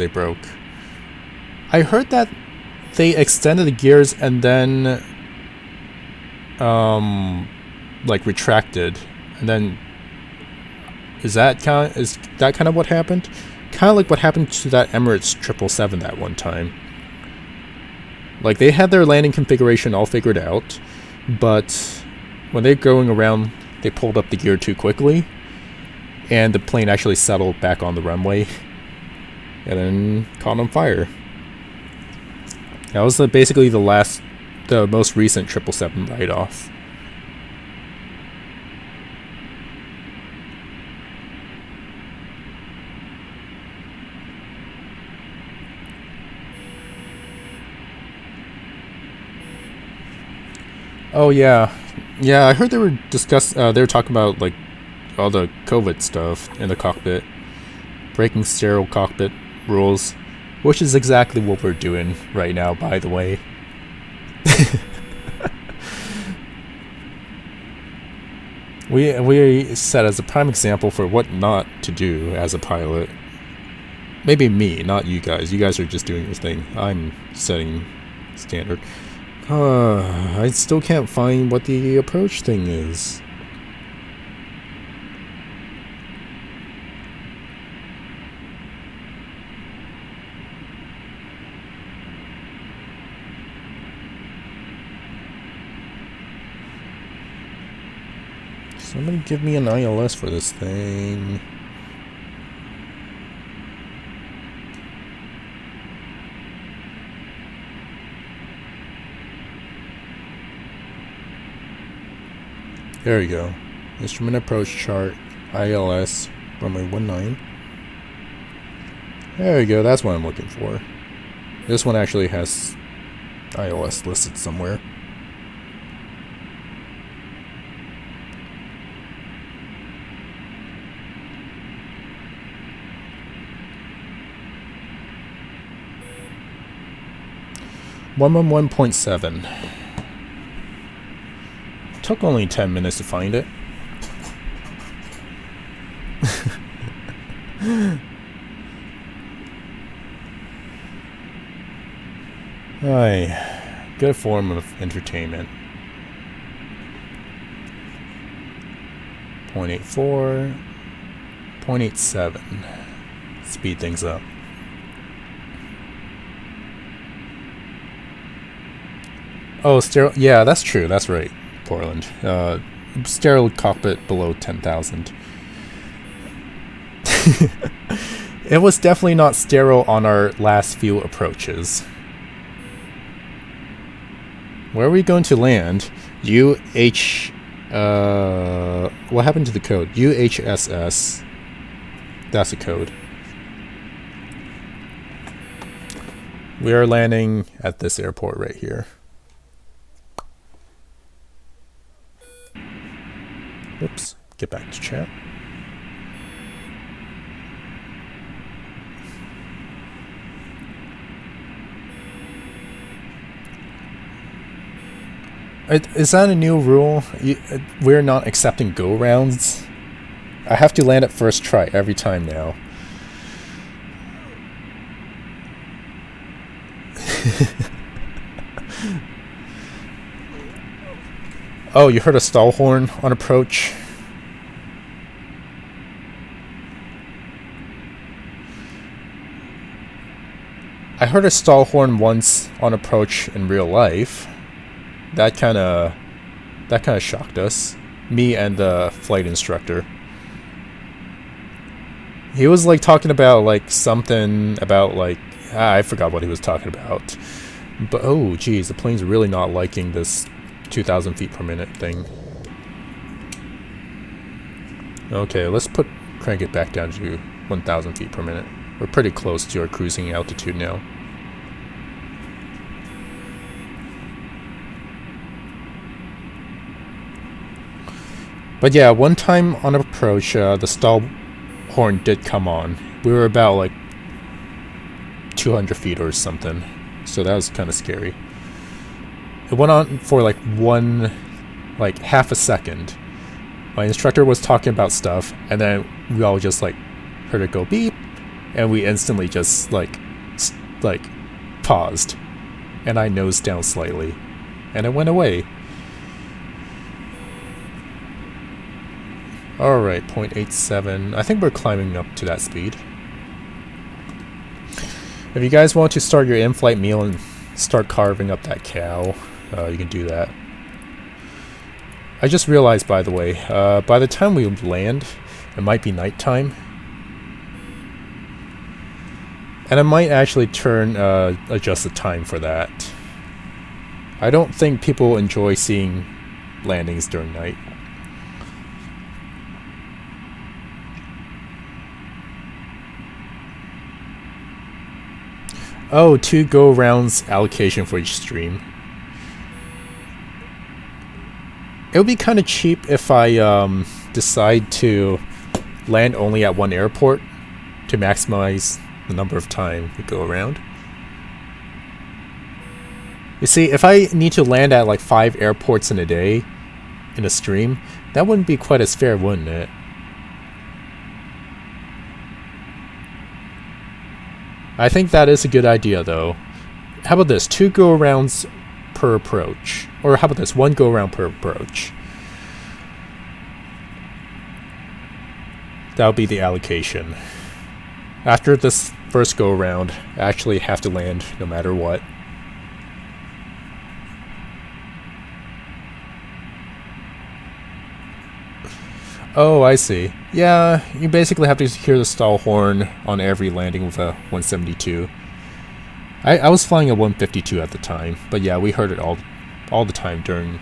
broke. I heard that they extended the gears and then like retracted, and then is that kind of what happened? Kind of like what happened to that Emirates 777 that one time. Like, they had their landing configuration all figured out, but when they're going around, they pulled up the gear too quickly, and the plane actually settled back on the runway, and then caught on fire. That was basically the most recent 777 write-off. Oh yeah, I heard they were they were talking about like all the COVID stuff in the cockpit, breaking sterile cockpit rules, which is exactly what we're doing right now, by the way. we set as a prime example for what not to do as a pilot. Maybe me, not you guys. You guys are just doing your thing. I'm setting standard. I still can't find what the approach thing is. Somebody give me an ILS for this thing. There we go. Instrument approach chart, ILS, runway 19. There we go, that's what I'm looking for. This one actually has ILS listed somewhere. .7. Took only 10 minutes to find it. Aye, good form of entertainment. 0.84, 0.87. Speed things up. Oh, sterile. Yeah, that's true. That's right. Portland. Sterile cockpit below 10,000. It was definitely not sterile on our last few approaches. Where are we going to land? What happened to the code? UHSS. That's the code. We are landing at this airport right here. Oops. Get back to chat. Is that a new rule? We're not accepting go-rounds? I have to land at first try every time now. Oh, you heard a stall horn on approach? I heard a stall horn once on approach in real life. That kind of shocked us. Me and the flight instructor. He was like talking about like something about like I forgot what he was talking about. But oh geez, the plane's really not liking this 2,000 feet per minute thing. Okay, let's crank it back down to 1,000 feet per minute. We're pretty close to our cruising altitude now. But yeah, one time on approach, the stall horn did come on. We were about like 200 feet or something, so that was kind of scary. It went on for like half a second. My instructor was talking about stuff, and then we all just like heard it go beep, and we instantly just like paused, and I nosed down slightly, and it went away. Alright, 0.87. I think we're climbing up to that speed. If you guys want to start your in-flight meal and start carving up that cow, you can do that. I just realized, by the way, by the time we land, it might be nighttime. And I might actually adjust the time for that. I don't think people enjoy seeing landings during night. Oh, 2 go-rounds allocation for each stream. It would be kind of cheap if I decide to land only at one airport to maximize the number of time we go around. You see, if I need to land at like 5 airports in a day in a stream, that wouldn't be quite as fair, wouldn't it? I think that is a good idea, though. How about this? 2 go-arounds per approach. Or how about this? 1 go-around per approach. That would be the allocation. After this first go-around, I actually have to land no matter what. Oh, I see. Yeah, you basically have to hear the stall horn on every landing with a 172. I was flying a 152 at the time, but yeah, we heard it all the time during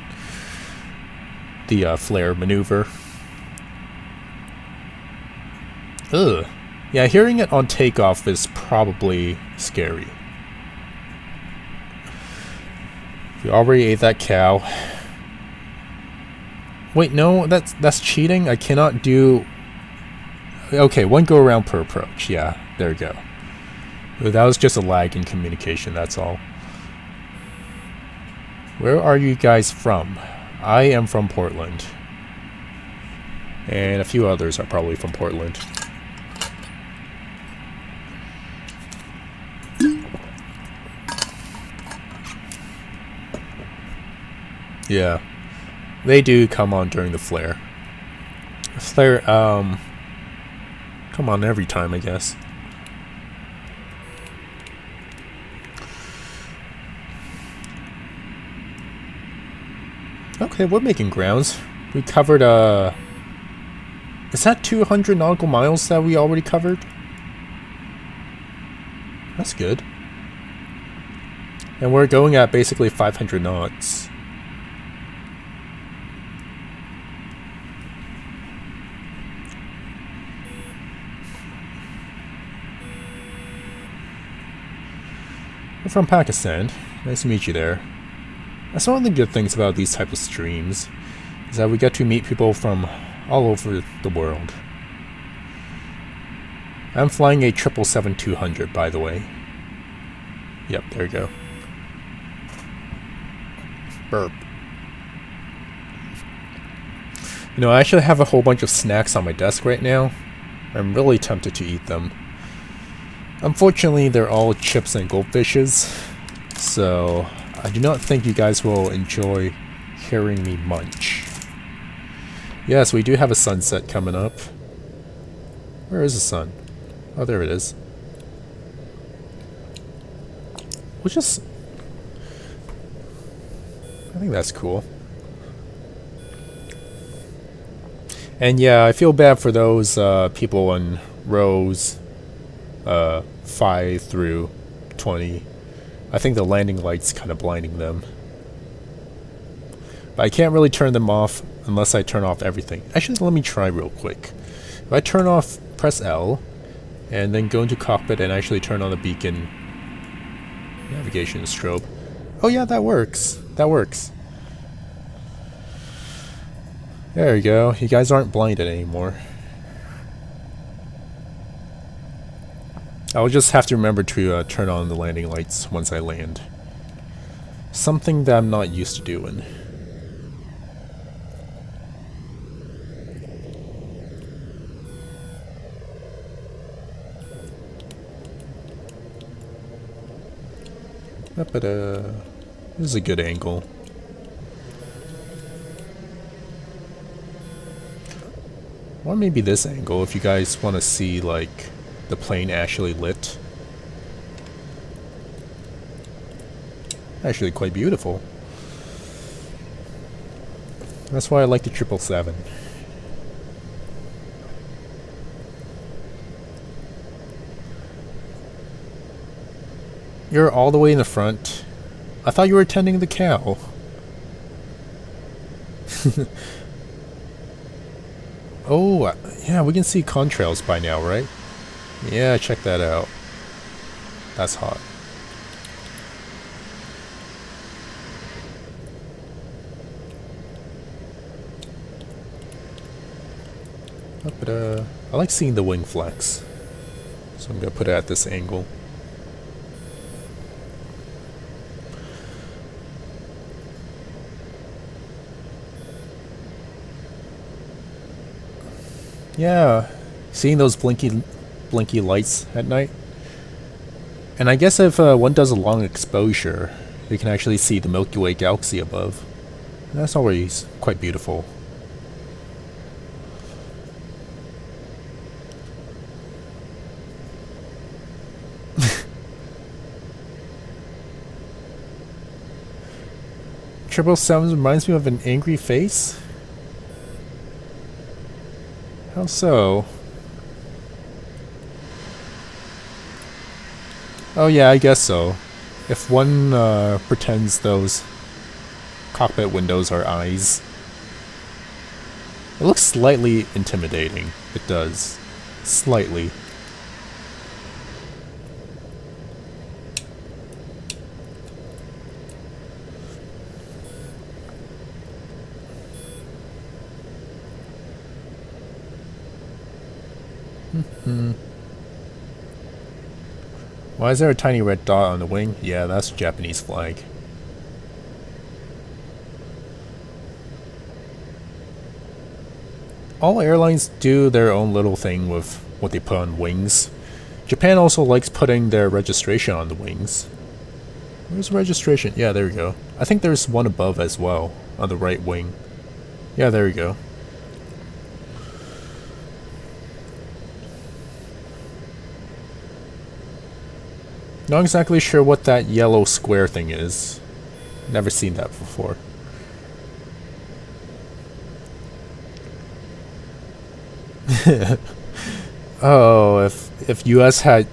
the flare maneuver. Ugh. Yeah, hearing it on takeoff is probably scary. We already ate that cow. Wait, no, that's cheating. I cannot do... Okay, 1 go around per approach. Yeah, there we go. That was just a lag in communication, that's all. Where are you guys from? I am from Portland. And a few others are probably from Portland. Yeah. They do come on during the flare. Flare, come on every time, I guess. Okay, we're making grounds. We covered, is that 200 nautical miles that we already covered? That's good. And we're going at basically 500 knots. We're from Pakistan. Nice to meet you there. That's one of the good things about these type of streams, is that we get to meet people from all over the world. I'm flying a 777-200, by the way. Yep, there you go. Burp. You know, I actually have a whole bunch of snacks on my desk right now. I'm really tempted to eat them. Unfortunately, they're all chips and goldfishes, so I do not think you guys will enjoy hearing me munch. Yes, we do have a sunset coming up. Where is the sun? Oh, there it is. We'll just... I think that's cool. And yeah, I feel bad for those people in rows 5 through 20. I think the landing light's kind of blinding them. But I can't really turn them off unless I turn off everything. Actually, let me try real quick. If I turn off, press L, and then go into cockpit and actually turn on the beacon navigation strobe. Oh yeah, that works. That works. There you go. You guys aren't blinded anymore. I'll just have to remember to turn on the landing lights once I land. Something that I'm not used to doing. But this is a good angle. Or maybe this angle if you guys want to see like the plane actually lit. Actually quite beautiful. That's why I like the 777. You're all the way in the front. I thought you were tending the cow. Oh, yeah, we can see contrails by now, right? Yeah, check that out. That's hot. But I like seeing the wing flex. So I'm gonna put it at this angle. Yeah, seeing those blinky lights at night. And I guess if one does a long exposure, you can actually see the Milky Way galaxy above. And that's always quite beautiful. Triple Sevens reminds me of an angry face? How so? Oh yeah, I guess so. If one pretends those cockpit windows are eyes. It looks slightly intimidating. It does. Slightly. Why is there a tiny red dot on the wing? Yeah, that's a Japanese flag. All airlines do their own little thing with what they put on wings. Japan also likes putting their registration on the wings. Where's the registration? Yeah, there we go. I think there's one above as well, on the right wing. Yeah, there we go. Not exactly sure what that yellow square thing is. Never seen that before. Oh, if US had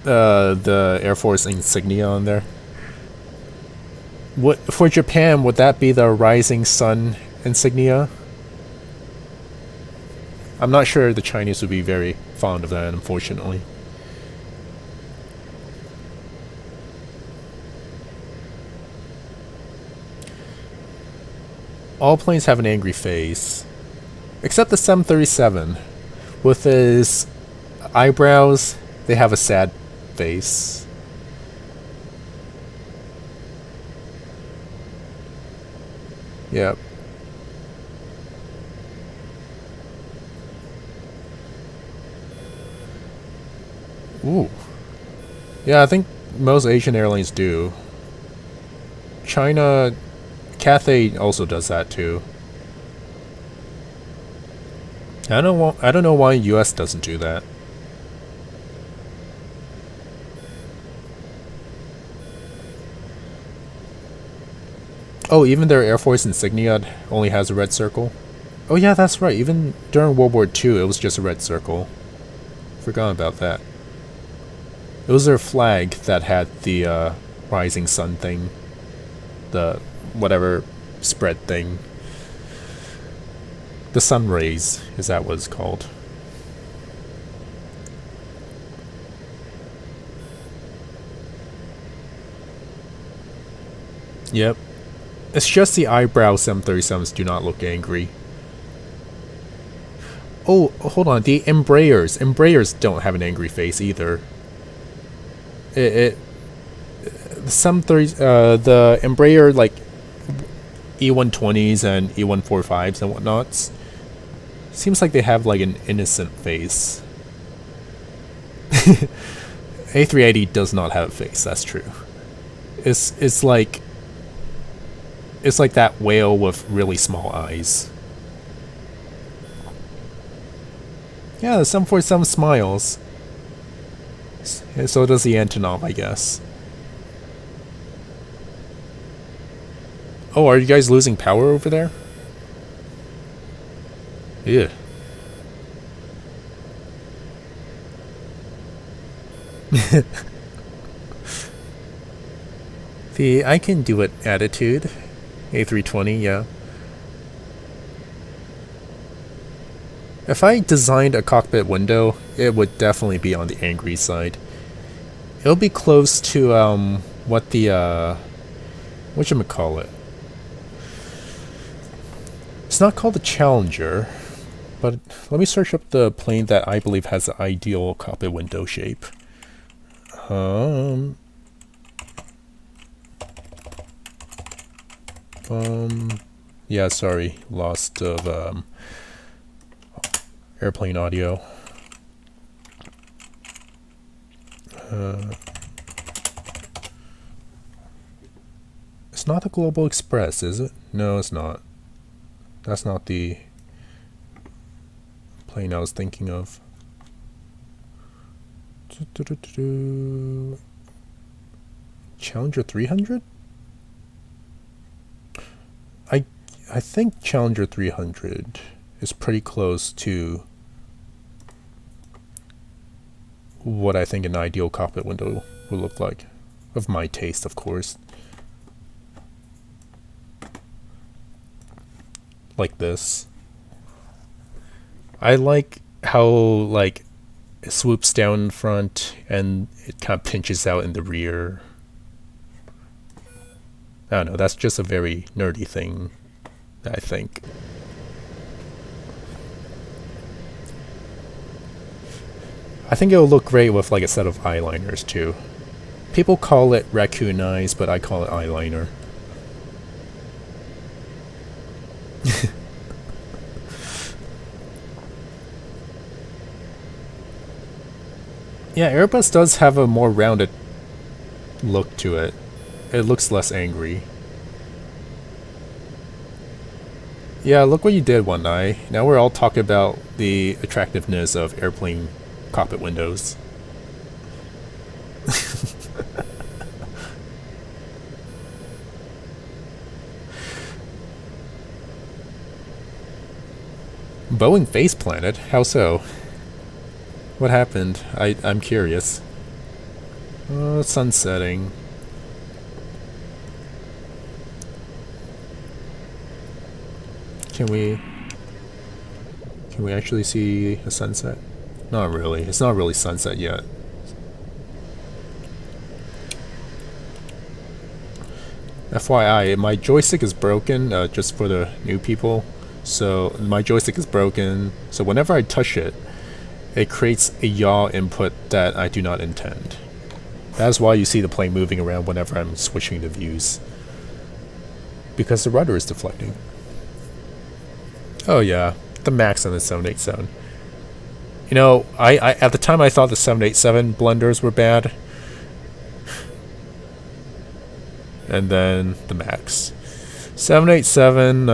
the Air Force insignia on there. What for Japan? Would that be the rising sun insignia? I'm not sure the Chinese would be very fond of that, unfortunately. All planes have an angry face, except the 737. With his eyebrows, they have a sad face. Yep. Ooh. Yeah, I think most Asian airlines do. China, Cathay also does that too. I don't know why US doesn't do that. Oh, even their Air Force insignia only has a red circle? Oh yeah, that's right. Even during World War II, it was just a red circle. Forgot about that. It was their flag that had the rising sun thing. The whatever spread thing. The sun rays, is that what it's called? Yep. It's just the eyebrow 737s do not look angry. Oh, hold on. The Embraers. Embraers don't have an angry face either. The Embraer, like, E120s and E145s and whatnots, seems like they have, like, an innocent face. A380 does not have a face, that's true. It's like that whale with really small eyes. Yeah, the 747 smiles. And so does the Antonov, I guess. Oh, are you guys losing power over there? Yeah. The I can do it attitude. A320, yeah. If I designed a cockpit window, it would definitely be on the angry side. It'll be close to what the whatchamacallit. It's not called the Challenger, but let me search up the plane that I believe has the ideal cockpit window shape. Yeah, sorry, lost of airplane audio. It's not the Global Express, is it? No, it's not. That's not the plane I was thinking of. Challenger 300? I think Challenger 300 is pretty close to what I think an ideal cockpit window would look like. Of my taste, of course. Like this. I like how, like, it swoops down in front and it kind of pinches out in the rear. I don't know, that's just a very nerdy thing, I think. I think it will look great with like a set of eyeliners too. People call it raccoon eyes, but I call it eyeliner. Yeah, Airbus does have a more rounded look to it. It looks less angry. Yeah, look what you did, One Eye. Now we're all talking about the attractiveness of airplane cockpit windows. Boeing face planted? How so? What happened? I'm curious. Sunsetting. Can we actually see a sunset? Not really. It's not really sunset yet. FYI, my joystick is broken, just for the new people. So my joystick is broken, so whenever I touch it, it creates a yaw input that I do not intend. That's why you see the plane moving around whenever I'm switching the views. Because the rudder is deflecting. Oh yeah, the max on the 787. You know, I at the time I thought the 787 blunders were bad. And then the max. 787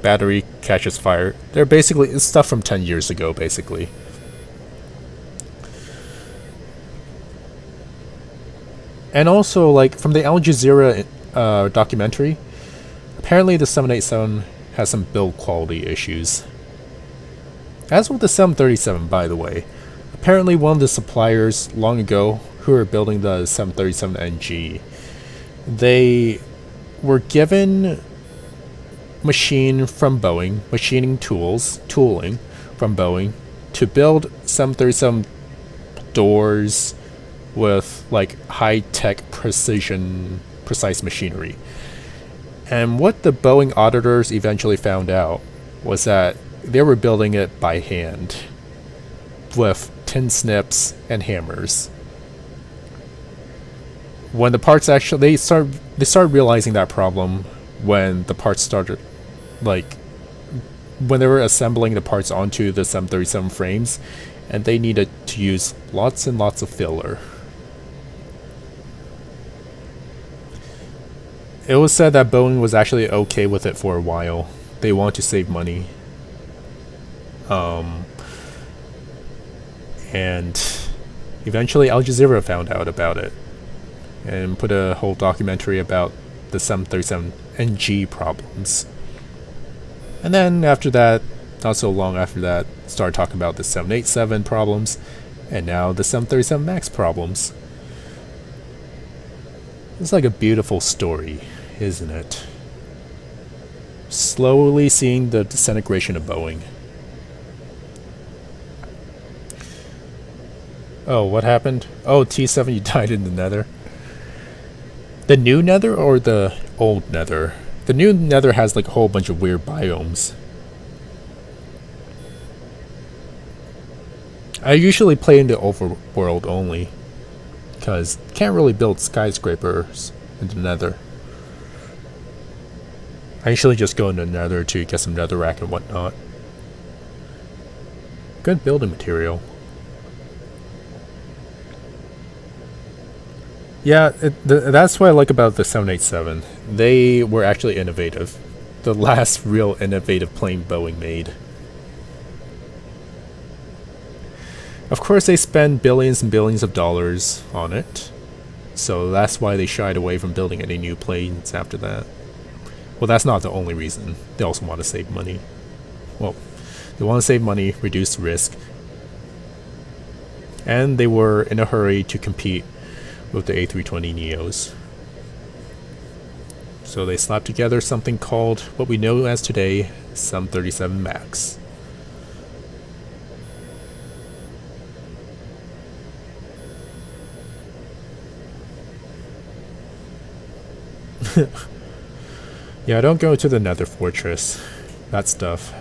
battery catches fire. They're basically, it's stuff from 10 years ago, basically. And also, like, from the Al Jazeera documentary, apparently the 787 has some build quality issues. As with the 737, by the way. Apparently one of the suppliers long ago who were building the 737NG, they were given machining from Boeing, tooling from Boeing to build 737 doors with like high-tech precise machinery. And what the Boeing auditors eventually found out was that they were building it by hand with tin snips and hammers. When the parts actually, they started realizing that problem when the parts started, like, when they were assembling the parts onto the 737 frames, and they needed to use lots and lots of filler. It was said that Boeing was actually okay with it for a while. They wanted to save money. And eventually Al Jazeera found out about it and put a whole documentary about the 737NG problems. And then after that, not so long after that, started talking about the 787 problems, and now the 737 MAX problems. It's like a beautiful story, isn't it? Slowly seeing the disintegration of Boeing. Oh, what happened? Oh, T7, you died in the nether. The new nether or the old nether? The new nether has like a whole bunch of weird biomes. I usually play in the overworld only, because can't really build skyscrapers in the nether. I usually just go in the nether to get some netherrack and whatnot. Good building material. Yeah, that's what I like about the 787. They were actually innovative. The last real innovative plane Boeing made. Of course, they spend billions and billions of dollars on it. So that's why they shied away from building any new planes after that. Well, that's not the only reason. They also want to save money. Well, they want to save money, reduce risk. And they were in a hurry to compete with the A320neos. So they slapped together something called what we know as today 737 MAX. Yeah, don't go to the Nether Fortress. That stuff.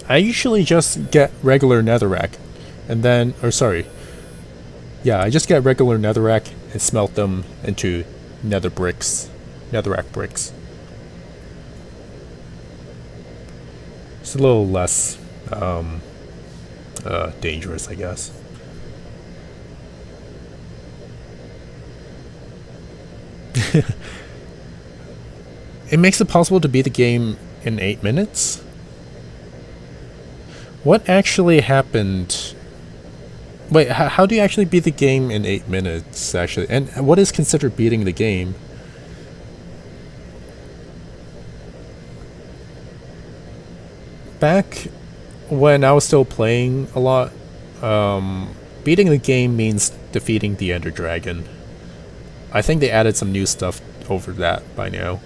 I usually just get regular netherrack and then, or sorry, yeah, I just get regular netherrack and smelt them into nether bricks, netherrack bricks. It's a little less dangerous, I guess. It makes it possible to beat the game in 8 minutes? What actually happened? Wait, how do you actually beat the game in 8 minutes, actually? And what is considered beating the game? Back when I was still playing a lot, beating the game means defeating the Ender Dragon. I think they added some new stuff over that by now.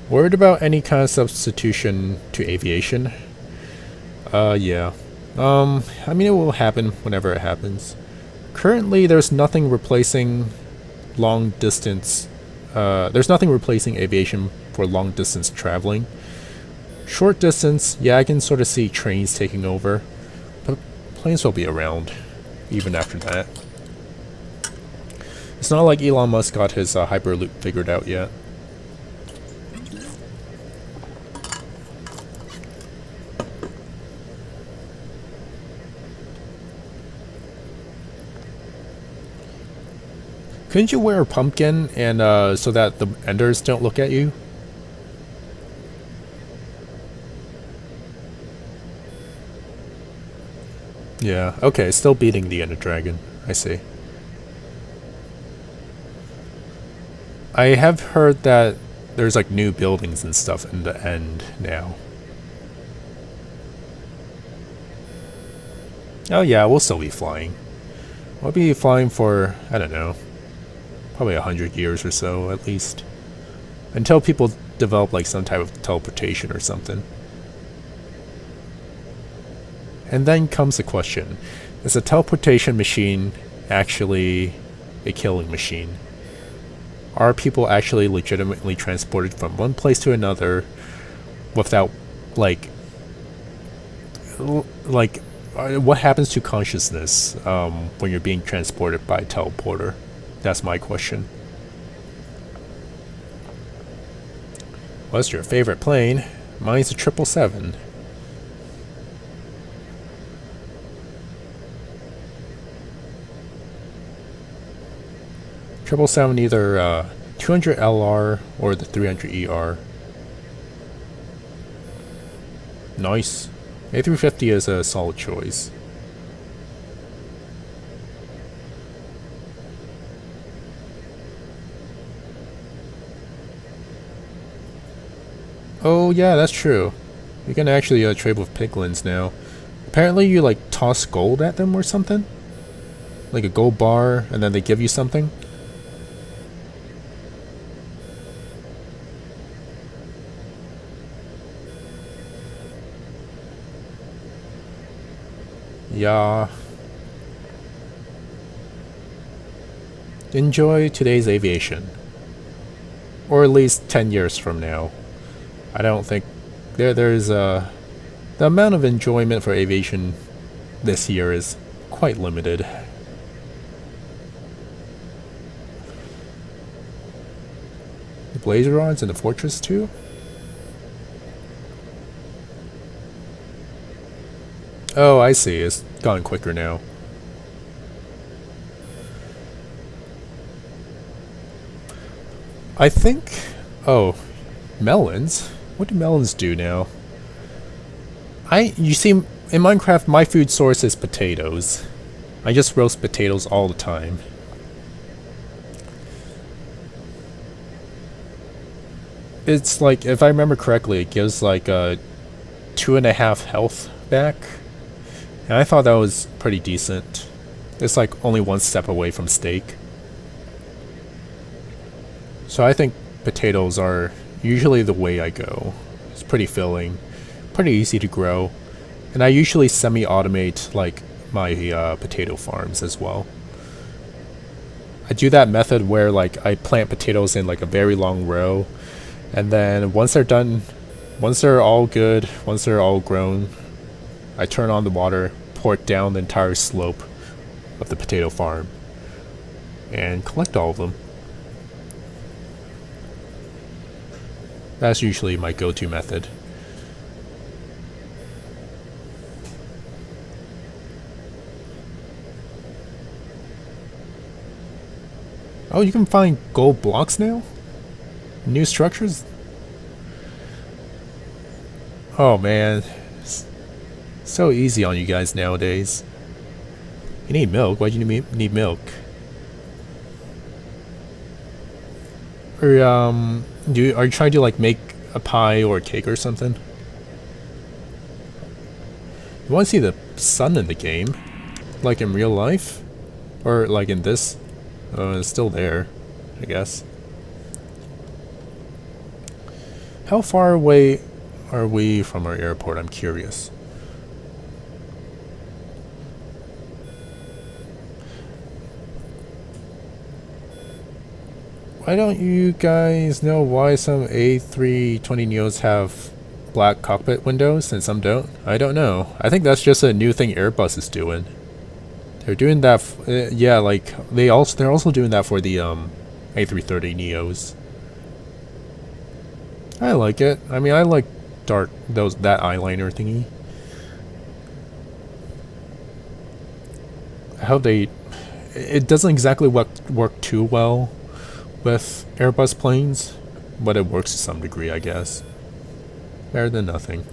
Worried about any kind of substitution to aviation? Yeah. I mean, it will happen whenever it happens. Currently, there's nothing replacing long distance. There's nothing replacing aviation for long distance traveling. Short distance, yeah, I can sort of see trains taking over, but planes will be around even after that. It's not like Elon Musk got his Hyperloop figured out yet. Couldn't you wear a pumpkin and so that the enders don't look at you? Yeah, okay, still beating the Ender Dragon. I see. I have heard that there's like new buildings and stuff in the end now. Oh yeah, we'll still be flying. We'll be flying for, I don't know, probably 100 years or so at least. Until people develop like some type of teleportation or something. And then comes the question, is a teleportation machine actually a killing machine? Are people actually legitimately transported from one place to another without, like, what happens to consciousness when you're being transported by a teleporter? That's my question. What's your favorite plane? Mine's a 777. Triple seven, either 200 LR or the 300 ER. Nice. A350 is a solid choice. Oh yeah, that's true. You can actually trade with piglins now. Apparently you like toss gold at them or something? Like a gold bar and then they give you something? Yeah. Enjoy today's aviation. Or at least 10 years from now. I don't think there's the amount of enjoyment for aviation this year is quite limited. The blazer rods in the Fortress 2? Oh, I see. It's gone quicker now. I think... Oh, melons? What do melons do now? You see, in Minecraft, my food source is potatoes. I just roast potatoes all the time. It's like, if I remember correctly, it gives like 2.5 health back. And I thought that was pretty decent. It's like only one step away from steak. So I think potatoes are usually the way I go. It's pretty filling, pretty easy to grow, and I usually semi-automate like my potato farms as well. I do that method where like I plant potatoes in like a very long row, and then once they're done, once they're all good, once they're all grown, I turn on the water, pour it down the entire slope of the potato farm, and collect all of them. That's usually my go-to method. Oh, you can find gold blocks now? New structures? Oh man. It's so easy on you guys nowadays. You need milk? Why do you need milk? Or, are you trying to like make a pie or a cake or something? You want to see the sun in the game? Like in real life? Or like in this? Oh, it's still there, I guess. How far away are we from our airport? I'm curious. Why don't you guys know why some A320neos have black cockpit windows and some don't? I don't know. I think that's just a new thing Airbus is doing. They're doing that. Yeah, like they're also doing that for the A330neos. I like it. I mean, I like that eyeliner thingy. I hope it doesn't exactly work too well with Airbus planes, but it works to some degree, I guess. Better than nothing.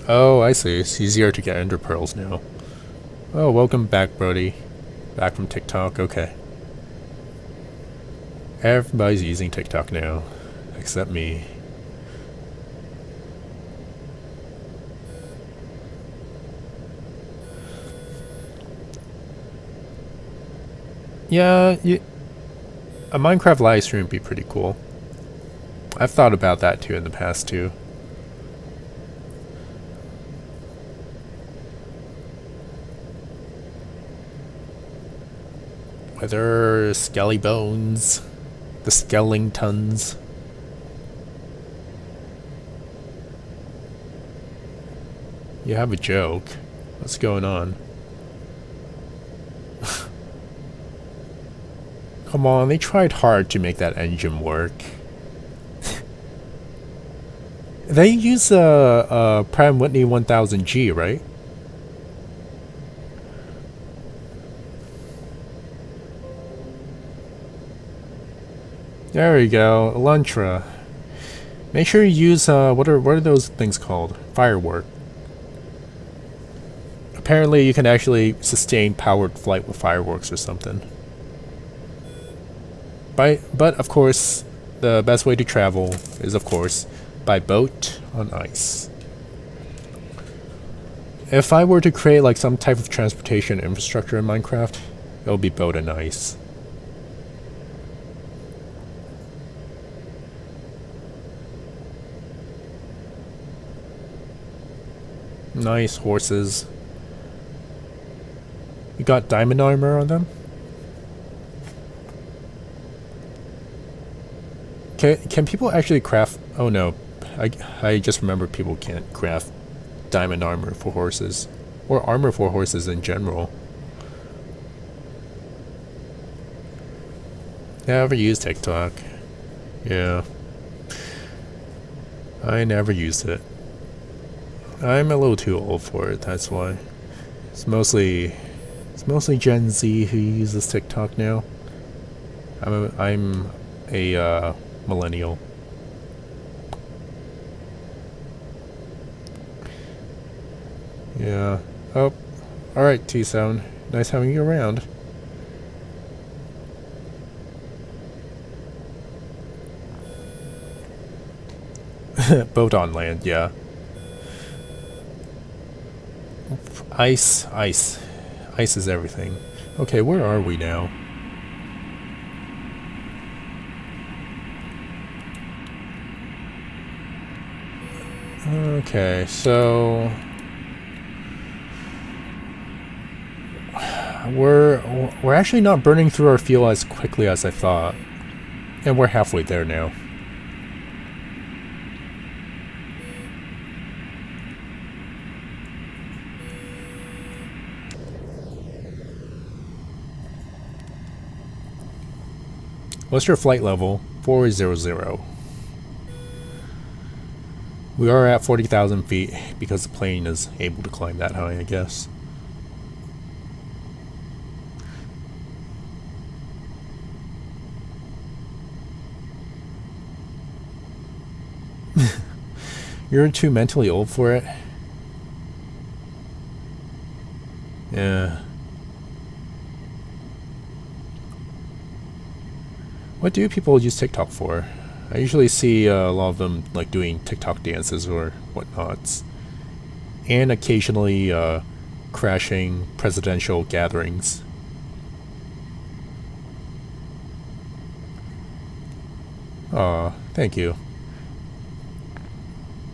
Oh, I see. It's easier to get ender pearls now. Oh, welcome back, Brody. Back from TikTok. Okay. Everybody's using TikTok now, except me. Yeah, a Minecraft live stream would be pretty cool. I've thought about that too in the past too. Whether skelly bones, the skeletons. You have a joke. What's going on? Come on, they tried hard to make that engine work. They use a Pratt & Whitney 1000G, right? There we go, Elantra. Make sure you use what are those things called? Firework. Apparently, you can actually sustain powered flight with fireworks or something. But of course, the best way to travel is, of course, by boat on ice. If I were to create like some type of transportation infrastructure in Minecraft, it would be boat on ice. Nice horses. You got diamond armor on them? Can people actually craft... Oh no, I just remember people can't craft diamond armor for horses. Or armor for horses in general. Never used TikTok. Yeah. I never used it. I'm a little too old for it, that's why. It's mostly Gen Z who uses TikTok now. I'm a millennial. Yeah. Oh. Alright, T-Sound. Nice having you around. Boat on land, yeah. Ice. Ice is everything. Okay, where are we now? Okay, so we're actually not burning through our fuel as quickly as I thought. And we're halfway there now. What's your flight level? 400. We are at 40,000 feet because the plane is able to climb that high, I guess. You're too mentally old for it? Yeah. What do people use TikTok for? I usually see a lot of them like doing TikTok dances or whatnots. And occasionally crashing presidential gatherings. Aw, thank you.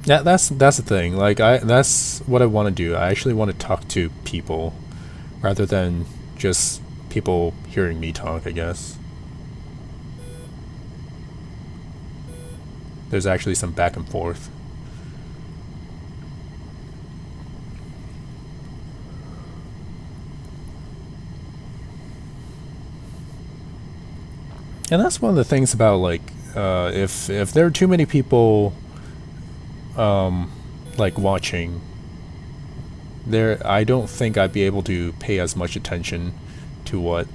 Yeah, that's the thing. Like that's what I want to do. I actually want to talk to people rather than just people hearing me talk, I guess. There's actually some back and forth. And that's one of the things about like if there are too many people like watching there, I don't think I'd be able to pay as much attention to what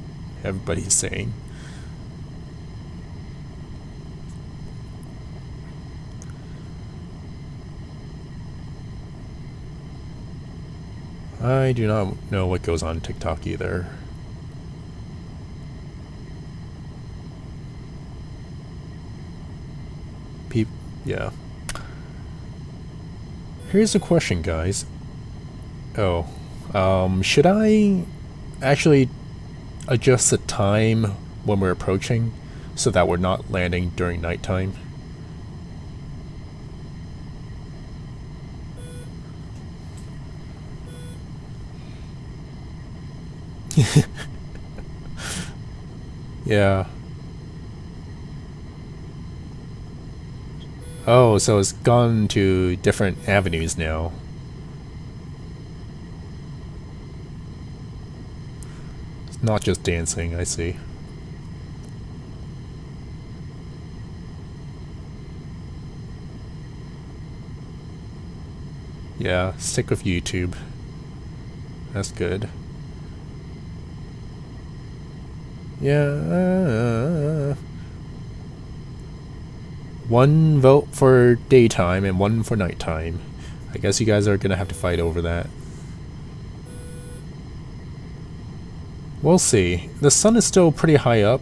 everybody's saying. I do not know what goes on TikTok either. Peep, yeah. Here's a question, guys. Oh, should I actually adjust the time when we're approaching so that we're not landing during nighttime? Yeah. Oh, so it's gone to different avenues now. It's not just dancing, I see. Yeah, stick with YouTube. That's good. Yeah. One vote for daytime and one for nighttime. I guess you guys are gonna have to fight over that. We'll see. The sun is still pretty high up,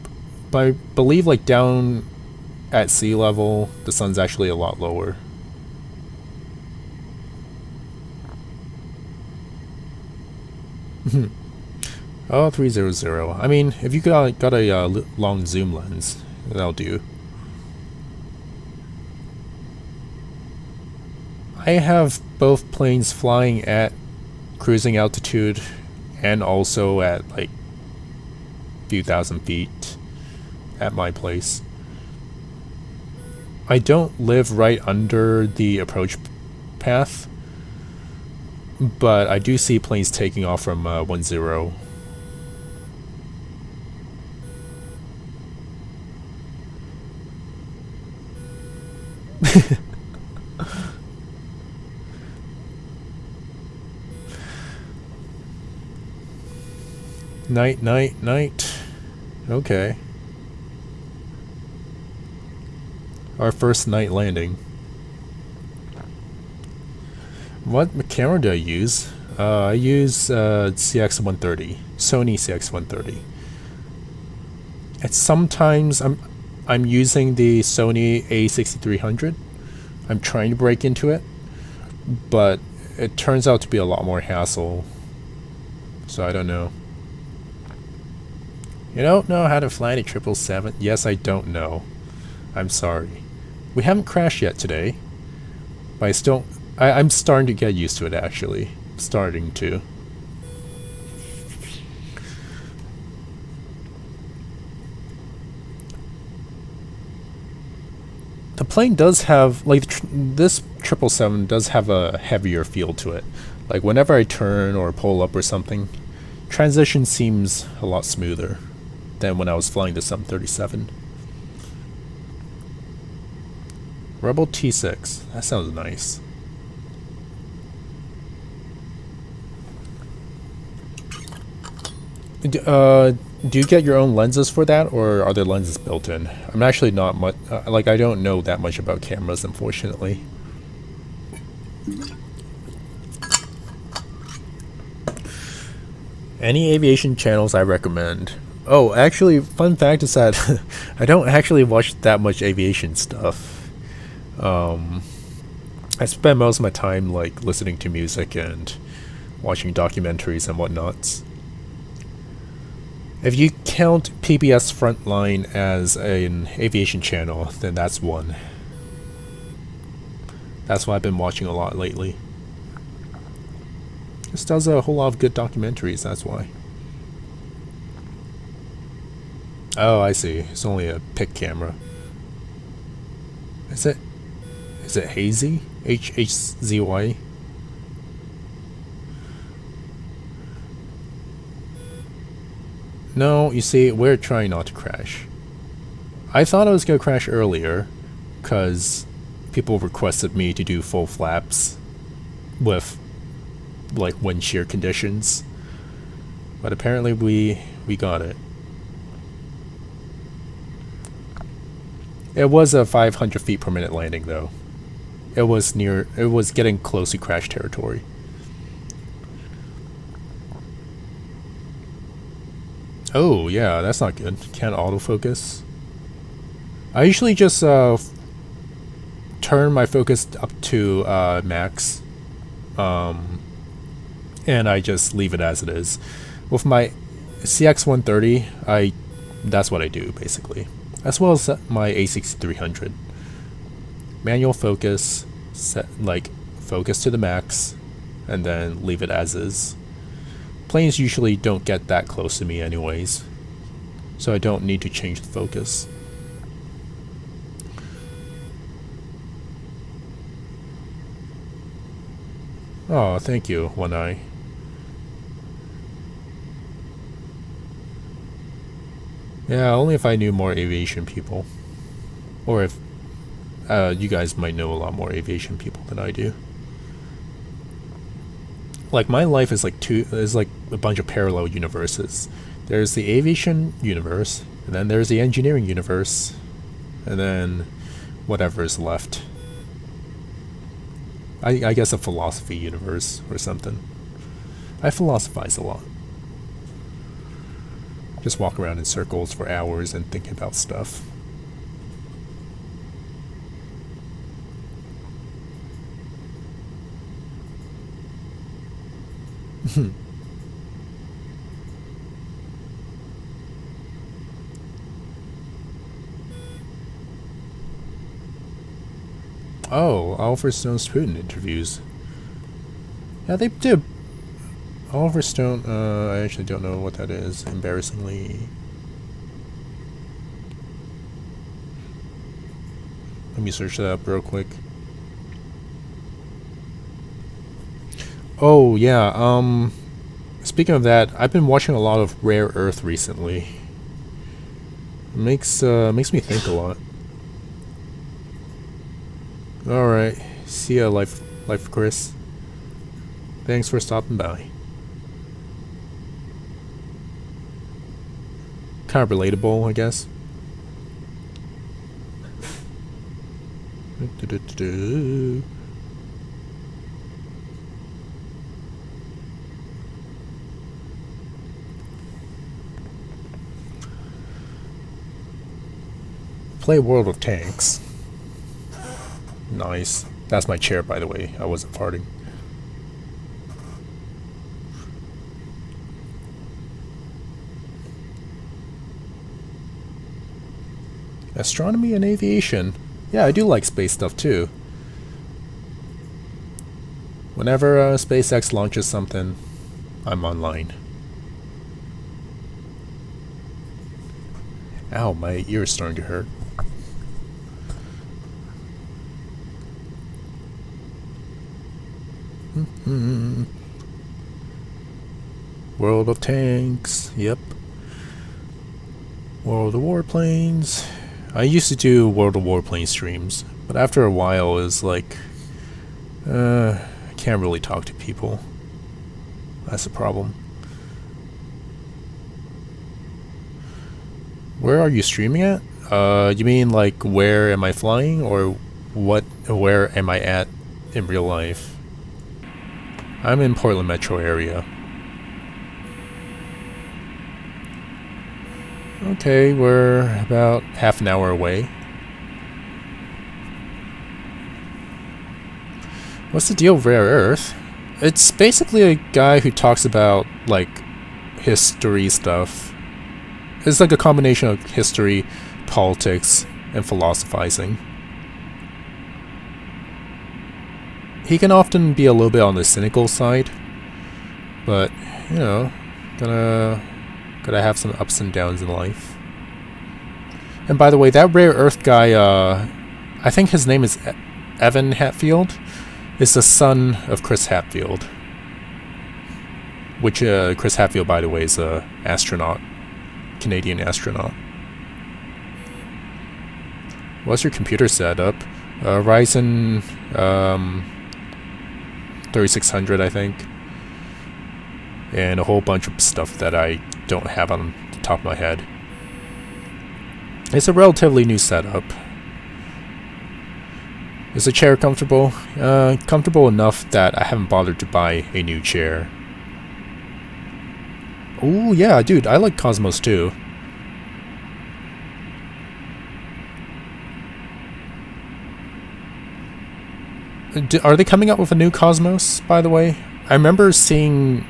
but I believe like down at sea level, the sun's actually a lot lower. Oh, 300. I mean, if you got a long zoom lens, that'll do. I have both planes flying at cruising altitude and also at like few thousand feet at my place. I don't live right under the approach path, but I do see planes taking off from 10. Night, night, night. Okay. Our first night landing. What camera do I use? I use CX130, Sony CX130. And sometimes I'm using the Sony A6300. I'm trying to break into it, but it turns out to be a lot more hassle. So I don't know. You don't know how to fly a 777? Yes, I don't know. I'm sorry. We haven't crashed yet today, but I'm starting to get used to it actually. Starting to. The plane does have, like, this 777 does have a heavier feel to it. Like, whenever I turn or pull up or something, transition seems a lot smoother than when I was flying the 737. Rebel T6. That sounds nice. Do you get your own lenses for that, or are there lenses built in? I'm actually not much, like, I don't know that much about cameras, unfortunately. Any aviation channels I recommend? Oh, actually, fun fact is that I don't actually watch that much aviation stuff. I spend most of my time, like, listening to music and watching documentaries and whatnots. If you count PBS Frontline as an aviation channel, then that's one. That's why I've been watching a lot lately. This does a whole lot of good documentaries, that's why. Oh, I see. It's only a pic camera. Is it hazy? HHZY? No, you see, we're trying not to crash. I thought I was going to crash earlier, because people requested me to do full flaps with, like, wind shear conditions. But apparently we got it. It was a 500 feet per minute landing, though. It was getting close to crash territory. Oh, yeah, that's not good. Can't autofocus. I usually just turn my focus up to max. And I just leave it as it is. With my CX-130, that's what I do, basically. As well as my A6300. Manual focus, focus to the max, and then leave it as is. Planes usually don't get that close to me anyways, so I don't need to change the focus. Oh, thank you, One Eye. Yeah, only if I knew more aviation people. Or if you guys might know a lot more aviation people than I do. Like, my life is like a bunch of parallel universes. There's the aviation universe, and then there's the engineering universe, and then whatever is left. I guess a philosophy universe or something. I philosophize a lot. Just walk around in circles for hours and think about stuff. Oh, Oliver Stone's Putin interviews. Yeah, they did. Oliver Stone, I actually don't know what that is, embarrassingly. Let me search that up real quick. Oh, yeah, speaking of that, I've been watching a lot of Rare Earth recently. It makes me think a lot. Alright, see ya, Life Chris. Thanks for stopping by. Kind of relatable, I guess. Play World of Tanks. Nice. That's my chair, by the way. I wasn't farting. Astronomy and aviation. Yeah, I do like space stuff too. Whenever SpaceX launches something, I'm online. Ow, my ear is starting to hurt. World of Tanks, yep. World of Warplanes. I used to do World of Warplane streams, but after a while it was like, I can't really talk to people. That's a problem. Where are you streaming at? You mean like where am I flying, or where am I at in real life? I'm in Portland metro area. Okay, we're about half an hour away. What's the deal with Rare Earth? It's basically a guy who talks about, like, history stuff. it's like a combination of history, politics, and philosophizing. He can often be a little bit on the cynical side, but you know, gotta have some ups and downs in life. And by the way, that rare earth guy, I think his name is Evan Hatfield, is the son of Chris Hatfield. Which, Chris Hatfield, by the way, is a astronaut. Canadian astronaut. What's your computer setup? Ryzen 3600, I think. And a whole bunch of stuff that I don't have on the top of my head. It's a relatively new setup. Is the chair comfortable? Comfortable enough that I haven't bothered to buy a new chair. Oh yeah, dude, I like Cosmos too. Are they coming out with a new Cosmos, by the way? I remember seeing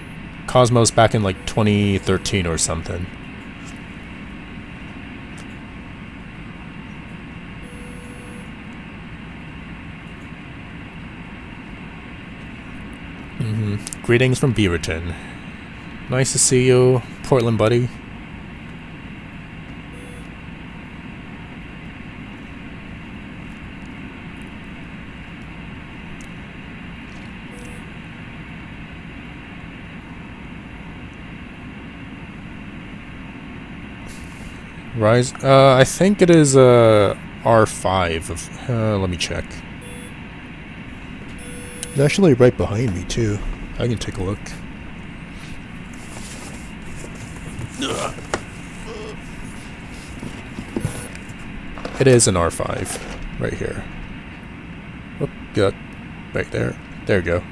Cosmos back in like 2013 or something. Greetings from Beaverton. Nice to see you, Portland buddy. Rise. I think it is R5. Let me check. It's actually right behind me too. I can take a look. It is an R5 right here. Oh, good. Right there. There you go.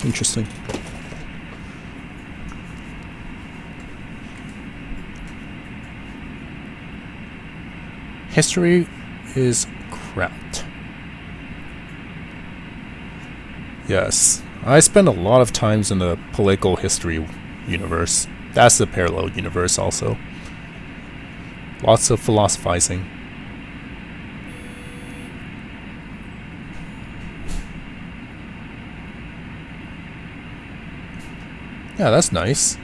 Interesting. History is crap. Yes, I spend a lot of times in the political history universe. That's the parallel universe also. Lots of philosophizing. Yeah, that's nice.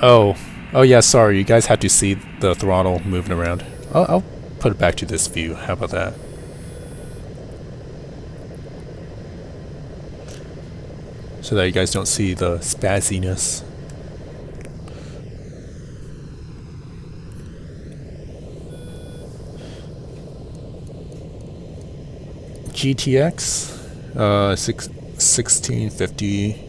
Oh yeah, sorry, you guys had to see the throttle moving around. I'll put it back to this view, how about that? So that you guys don't see the spazziness. GTX 1650.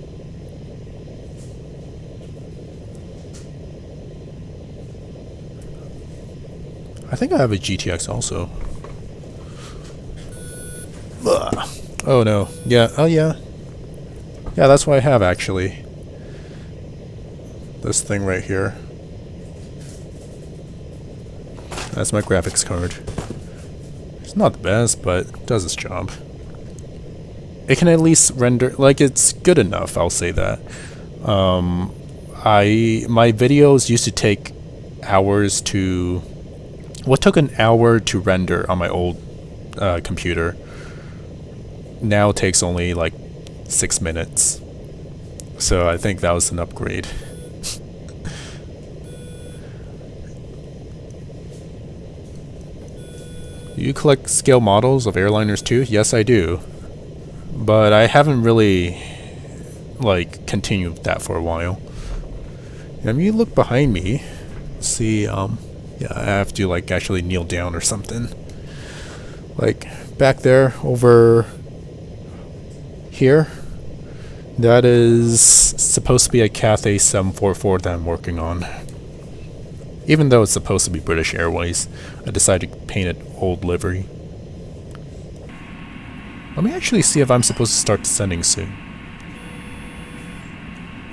I think I have a GTX also. Ugh. Oh no. Yeah. Oh yeah. Yeah, that's what I have actually. This thing right here. That's my graphics card. It's not the best, but it does its job. It can at least render, like, it's good enough, I'll say that. My videos used to take hours to... What took an hour to render on my old computer now takes only like 6 minutes. So I think that was an upgrade. Do you collect scale models of airliners too? Yes, I do. But I haven't really, like, continued that for a while. And you look behind me, see, yeah, I have to, like, actually kneel down or something. Like, back there, over here, that is supposed to be a Cathay 744 that I'm working on. Even though it's supposed to be British Airways, I decided to paint it old livery. Let me actually see if I'm supposed to start descending soon.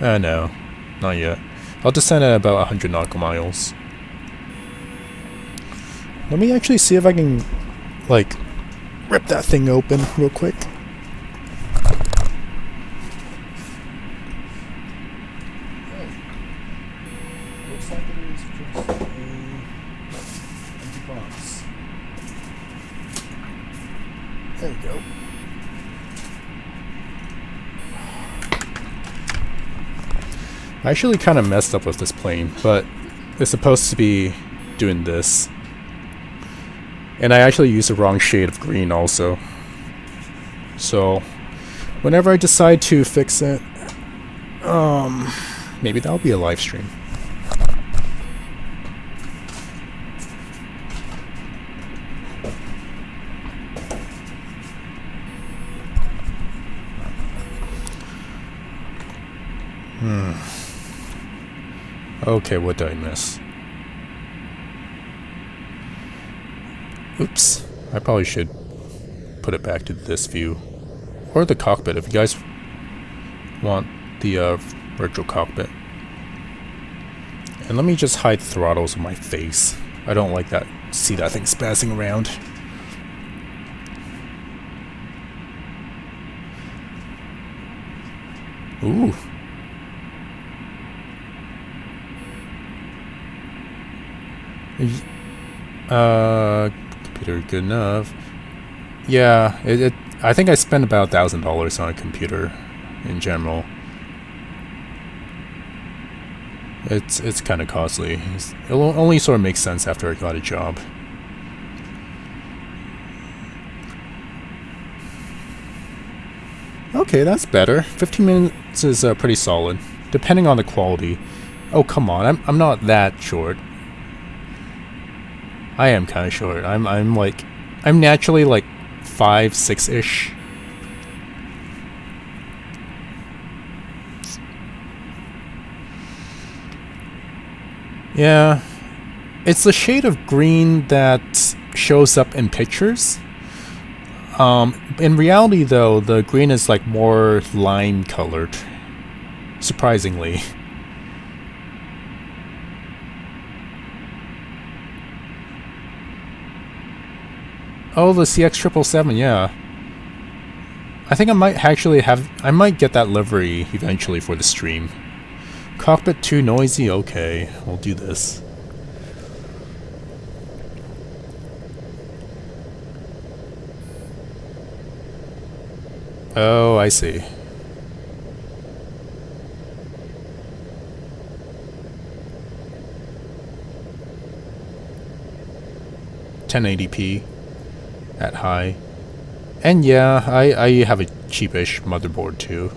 No, not yet. I'll descend at about 100 nautical miles. Let me actually see if I can, like, rip that thing open real quick. Looks like it is just a empty box. There we go. I actually kind of messed up with this plane, but it's supposed to be doing this. And I actually used the wrong shade of green also. So, whenever I decide to fix it, maybe that'll be a live stream. Okay, what did I miss? Oops. I probably should put it back to this view. Or the cockpit, if you guys want the virtual cockpit. And let me just hide throttles on my face. I don't like that. See that thing spazzing around. Ooh. Computer good enough. Yeah, I think I spent about $1,000 on a computer in general. It's kind of costly. It'll only sort of make sense after I got a job. Okay, that's better. 15 minutes is pretty solid, depending on the quality. Oh, come on, I'm not that short. I am kind of short. I'm naturally like 5'6" Yeah, it's the shade of green that shows up in pictures. In reality, though, the green is like more lime colored. Surprisingly. Oh, the CX777, yeah. I think I might actually I might get that livery eventually for the stream. Cockpit too noisy? Okay, we'll do this. Oh, I see. $1080p at high. And yeah, I have a cheapish motherboard too.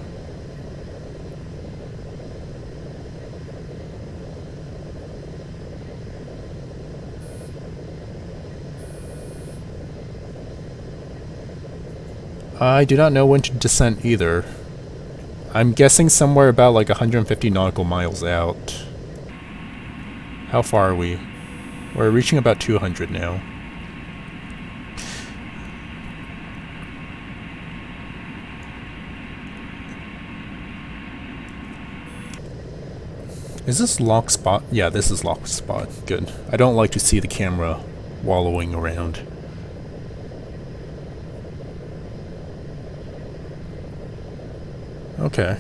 I do not know when to descent either. I'm guessing somewhere about like 150 nautical miles out. How far are we? We're reaching about 200 now. Is this lock spot? Yeah, this is lock spot. Good. I don't like to see the camera wallowing around. Okay.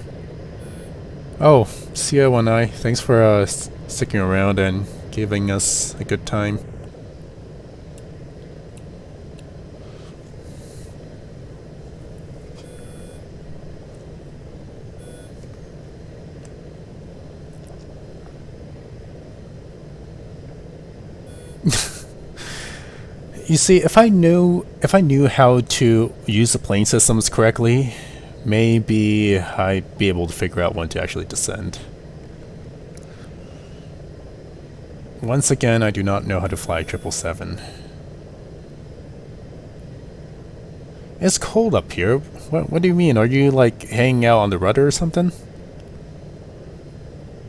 Oh, CO1I, thanks for sticking around and giving us a good time. You see, if I knew how to use the plane systems correctly, maybe I'd be able to figure out when to actually descend. Once again, I do not know how to fly 777. It's cold up here. What do you mean? Are you like hanging out on the rudder or something?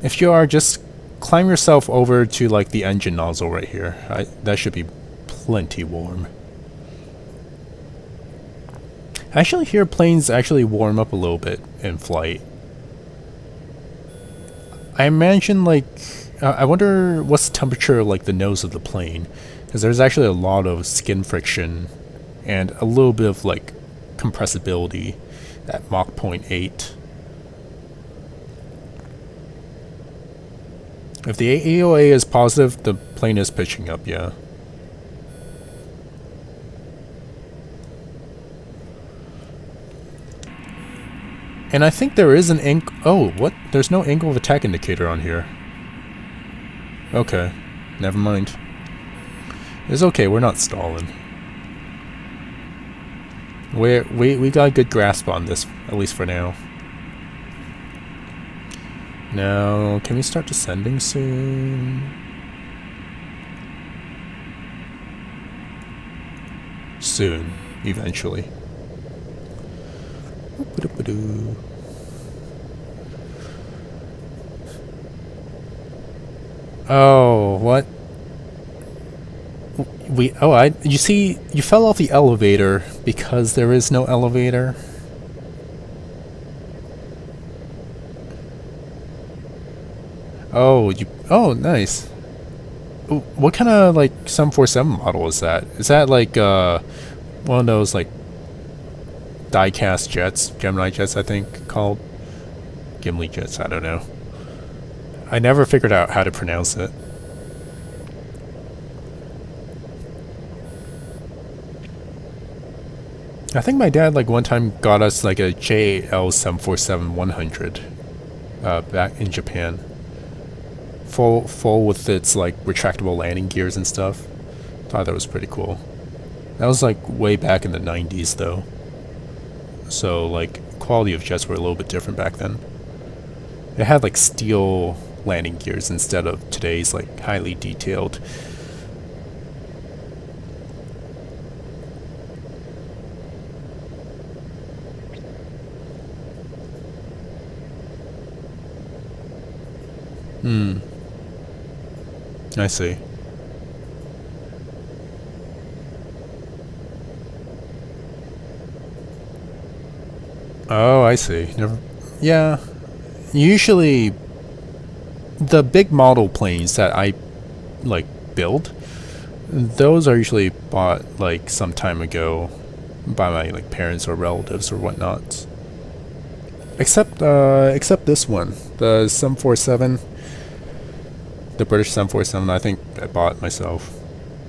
If you are, just climb yourself over to like the engine nozzle right here. That should be plenty warm. I actually hear planes actually warm up a little bit in flight. I imagine like I wonder what's the temperature like the nose of the plane, because there's actually a lot of skin friction and a little bit of like compressibility at Mach 0.8. If the AOA is positive, the plane is pitching up, yeah. And I think there is an oh, what? There's no angle of attack indicator on here. Okay, never mind. It's okay, we're not stalling. We got a good grasp on this, at least for now. Now, can we start descending soon? Soon, eventually. Oh, what? You see, you fell off the elevator because there is no elevator. Oh, nice. What kind of, like, 747 model is that? Is that, like, one of those, like, die-cast jets? Gemini jets, I think, called? Gimli jets, I don't know. I never figured out how to pronounce it. I think my dad, like, one time got us, like, a JL 747-100 back in Japan. Full with its, like, retractable landing gears and stuff. Thought that was pretty cool. That was, like, way back in the 90s, though. So, like, quality of jets were a little bit different back then. It had, like, steel landing gears instead of today's, like, highly detailed. I see. Oh, I see. Yeah. Usually, the big model planes that I, like, build, those are usually bought, like, some time ago by my, like, parents or relatives or whatnot. Except this one, the 747. The British 747, I think I bought myself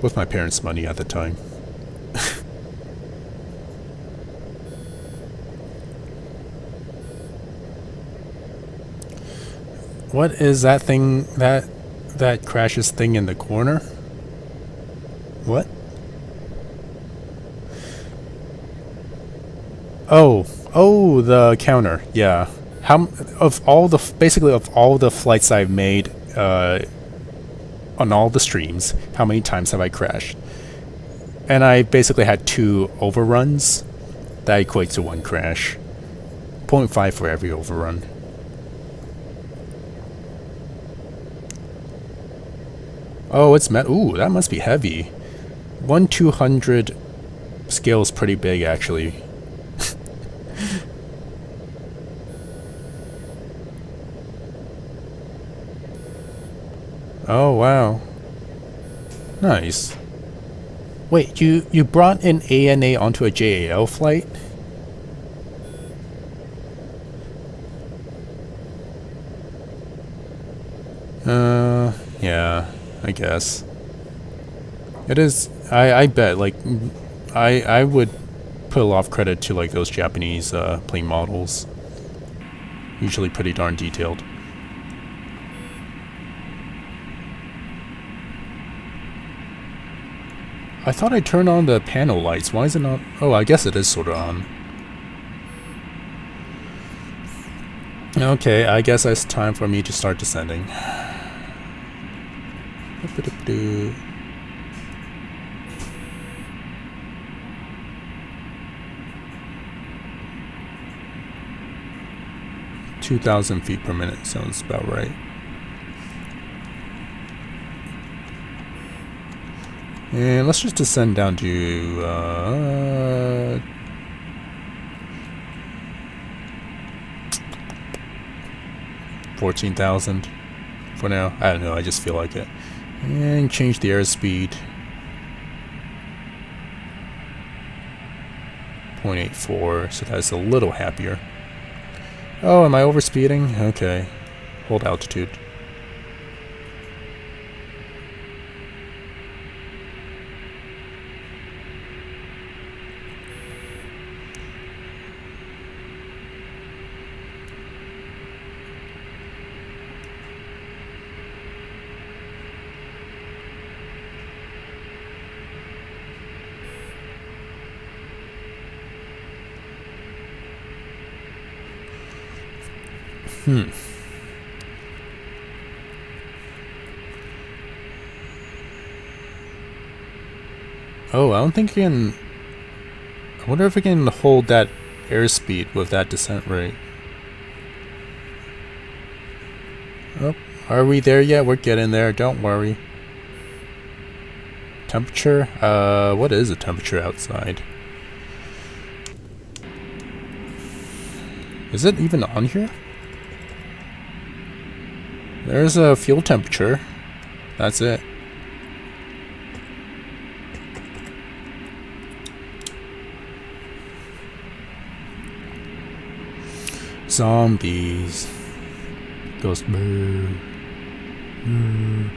with my parents' money at the time. What is that thing that crashes thing in the corner? What? Oh, the counter. Yeah. Basically of all the flights I've made on all the streams, how many times have I crashed? And I basically had 2 overruns. That equates to 1 crash. 0.5 for every overrun. Oh, it's ooh, that must be heavy. 1/200 scale is pretty big, actually. Oh, wow. Nice. Wait, you brought an ANA onto a JAL flight? Yeah, I guess. It is, I bet, like, I would put a lot of credit to, like, those Japanese plane models. Usually pretty darn detailed. I thought I turned on the panel lights. Why is it not? Oh, I guess it is sort of on. Okay, I guess it's time for me to start descending. Doo-ba-doo-ba-doo. 2,000 feet per minute sounds about right. And let's just descend down to 14,000 for now. I don't know, I just feel like it. And change the airspeed. 0.84, so that's a little happier. Oh, am I overspeeding? Okay. Hold altitude. Oh, I don't think I can... I wonder if I can hold that airspeed with that descent rate. Oh, are we there yet? We're getting there, don't worry. Temperature? What is the temperature outside? Is it even on here? There's a fuel temperature. That's it. Zombies. Goes moo. Moo.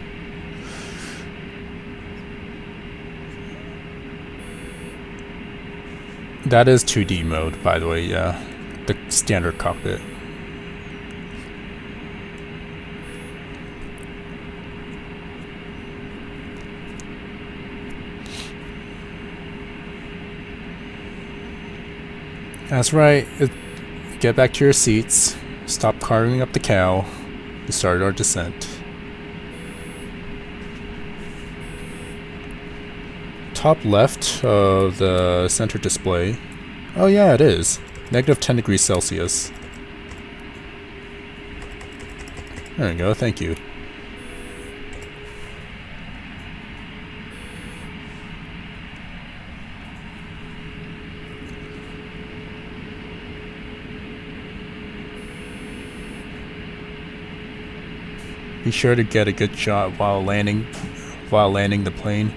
That is 2D mode, by the way, yeah. The standard cockpit. That's right. Get back to your seats. Stop carving up the cow. We started our descent. Top left of the center display. Oh yeah, it is. -10 degrees Celsius. There we go, thank you. Be sure to get a good shot while landing the plane.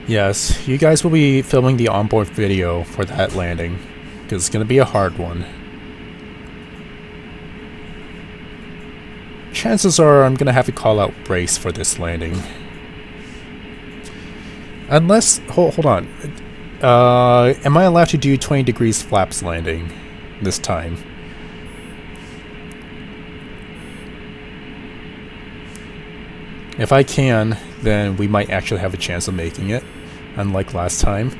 Yes, you guys will be filming the onboard video for that landing, because it's going to be a hard one. Chances are I'm going to have to call out brace for this landing. Unless, hold on. Am I allowed to do 20 degrees flaps landing this time? If I can, then we might actually have a chance of making it, unlike last time.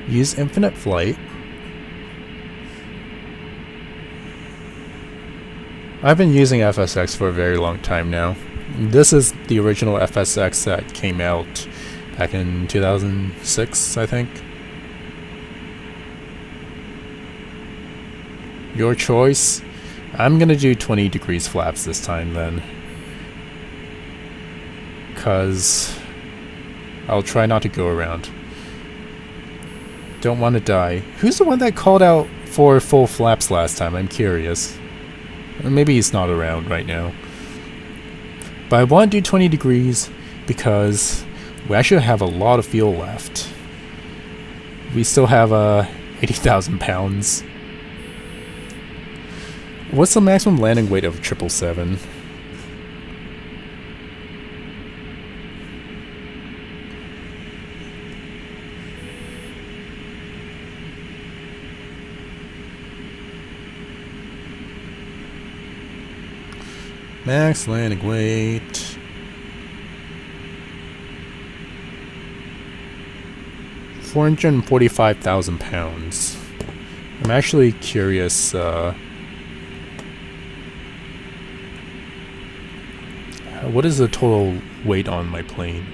Use infinite flight. I've been using FSX for a very long time now. This is the original FSX that came out back in 2006, I think. Your choice. I'm gonna do 20 degrees flaps this time then. Cause I'll try not to go around. Don't want to die. Who's the one that called out for full flaps last time? I'm curious. Maybe he's not around right now. But I want to do 20 degrees because we actually have a lot of fuel left. We still have 80,000 pounds. What's the maximum landing weight of 777? Max landing weight. £445,000. I'm actually curious. What is the total weight on my plane?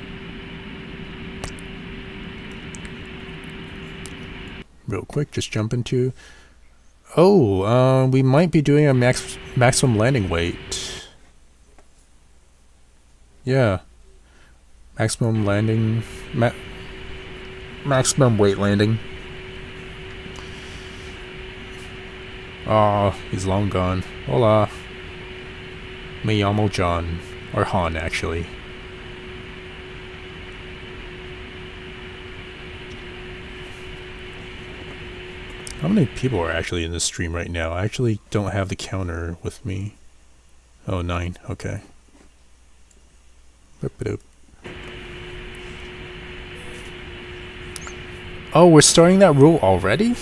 Real quick, just jump into. Oh, we might be doing a maximum landing weight. Yeah, maximum landing. Maximum weight landing. Oh, he's long gone. Hola. Me llamo John. Or Han, actually. How many people are actually in this stream right now? I actually don't have the counter with me. Oh, 9. Okay. Boop-a-doop. Oh, we're starting that rule already?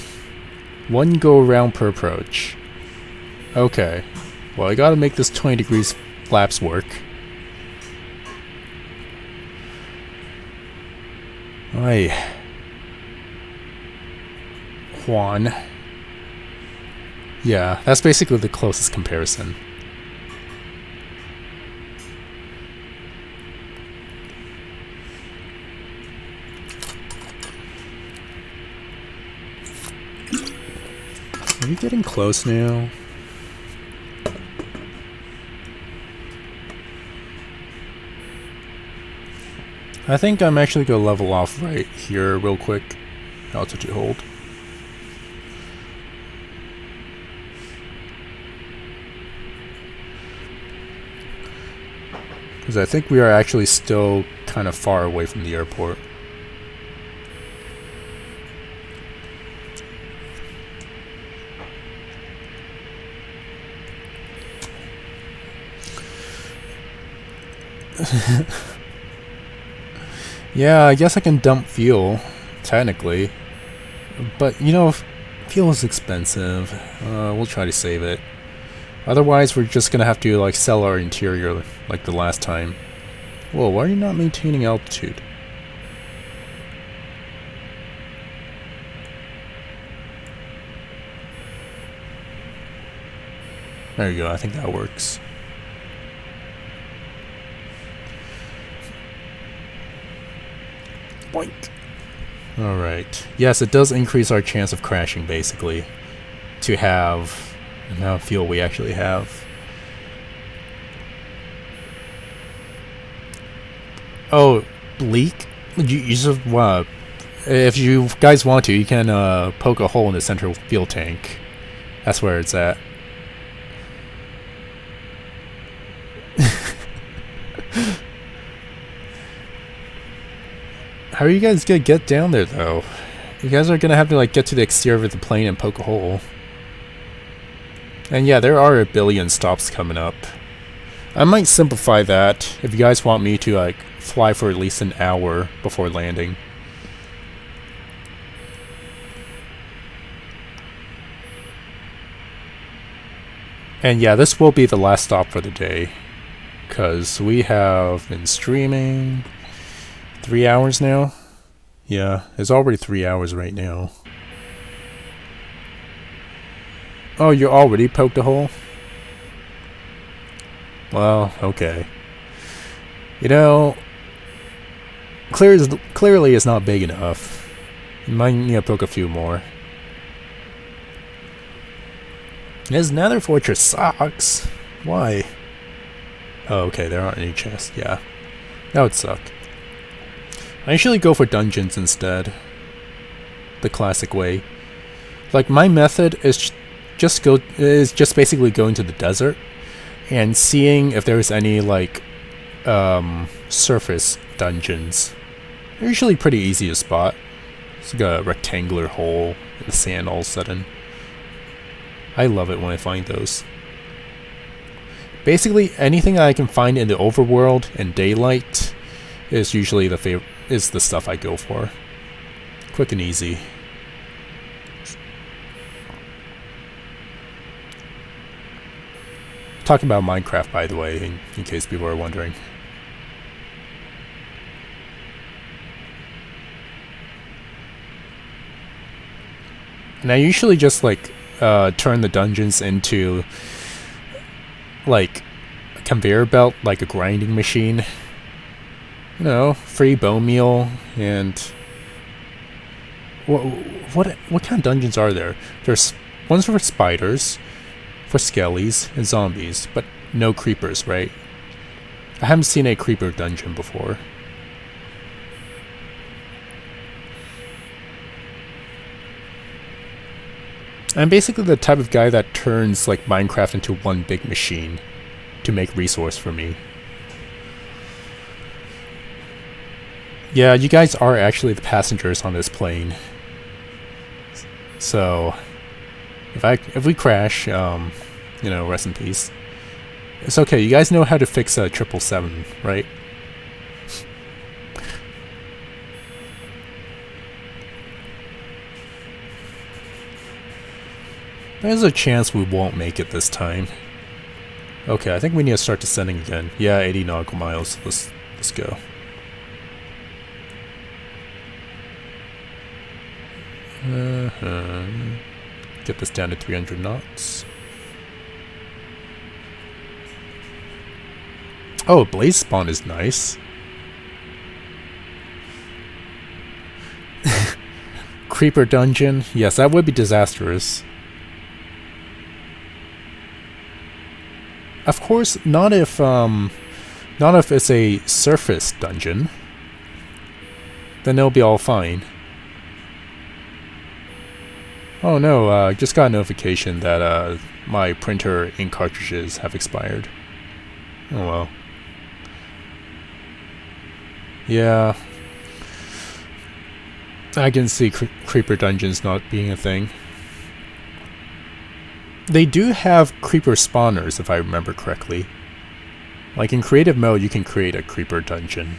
1 go around per approach. Okay. Well, I gotta make this 20 degrees flaps work. Aye. Juan. Yeah, that's basically the closest comparison. Are we getting close now? I think I'm actually going to level off right here real quick. Altitude hold. Because I think we are actually still kind of far away from the airport. Yeah, I guess I can dump fuel, technically. But, you know, fuel is expensive. We'll try to save it. Otherwise, we're just gonna have to, like, sell our interior like the last time. Whoa, why are you not maintaining altitude? There you go, I think that works. Boink. Alright. Yes, it does increase our chance of crashing, basically. To have the amount of fuel we actually have. Oh, leak? You just, if you guys want to, you can poke a hole in the central fuel tank. That's where it's at. How are you guys gonna get down there, though? You guys are gonna have to, like, get to the exterior of the plane and poke a hole. And yeah, there are a billion stops coming up. I might simplify that if you guys want me to, like, fly for at least an hour before landing. And yeah, this will be the last stop for the day. Because we have been streaming 3 hours now? Yeah, it's already 3 hours right now. Oh, you already poked a hole? Well, okay. You know, clearly it's not big enough. You might need to poke a few more. His Nether Fortress sucks. Why? Oh, okay, there aren't any chests. Yeah, that would suck. I usually go for dungeons instead. The classic way. Like, my method is just basically going to the desert and seeing if there's any, like, surface dungeons. They're usually pretty easy to spot. It's like a rectangular hole in the sand all of a sudden. I love it when I find those. Basically, anything I can find in the overworld and daylight is usually is the stuff I go for. Quick and easy. Talking about Minecraft, by the way, in case people are wondering. And I usually just, like, turn the dungeons into, like, a conveyor belt, like a grinding machine. You know, free bone meal and what kind of dungeons are there? There's ones for spiders, for skellies and zombies, but no creepers, right? I haven't seen a creeper dungeon before. I'm basically the type of guy that turns, like, Minecraft into one big machine to make resource for me. Yeah, you guys are actually the passengers on this plane. So, if we crash, you know, rest in peace. It's okay. You guys know how to fix a 777, right? There's a chance we won't make it this time. Okay, I think we need to start descending again. Yeah, 80 nautical miles. Let's go. Get this down to 300 knots. Oh, blaze spawn is nice. Creeper dungeon. Yes, that would be disastrous. Of course, not if it's a surface dungeon. Then it'll be all fine. Oh no, I just got a notification that my printer ink cartridges have expired. Oh well. Yeah. I can see creeper dungeons not being a thing. They do have creeper spawners, if I remember correctly. Like in creative mode, you can create a creeper dungeon.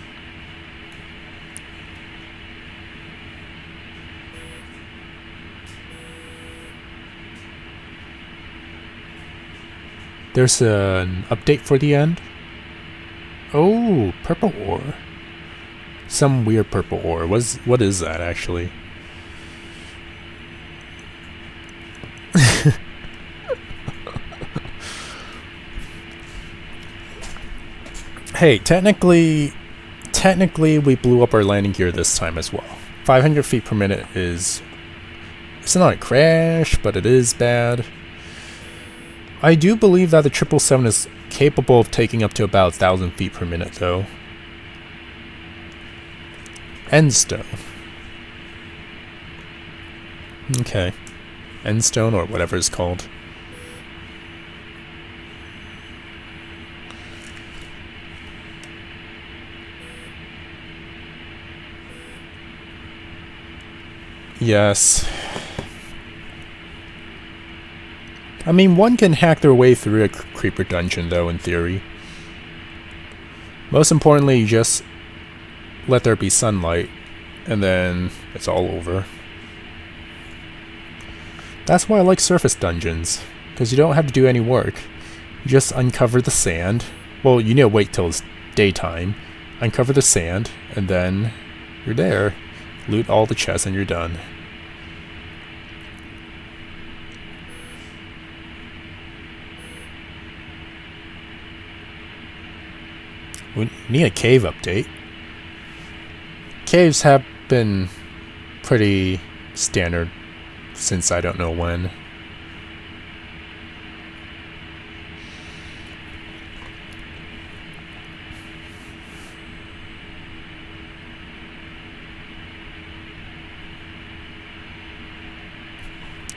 There's an update for the end. Oh, purple ore. Some weird purple ore. What is that actually? Hey, technically we blew up our landing gear this time as well. 500 feet per minute is... It's not a crash, but it is bad. I do believe that the 777 is capable of taking up to about 1,000 feet per minute, though. Endstone. Okay. Endstone, or whatever it's called. Yes. I mean, one can hack their way through a creeper dungeon, though, in theory. Most importantly, you just let there be sunlight, and then it's all over. That's why I like surface dungeons, because you don't have to do any work. You just uncover the sand. Well, you need to wait till it's daytime. Uncover the sand, and then you're there. Loot all the chests, and you're done. We need a cave update. Caves have been pretty standard since I don't know when.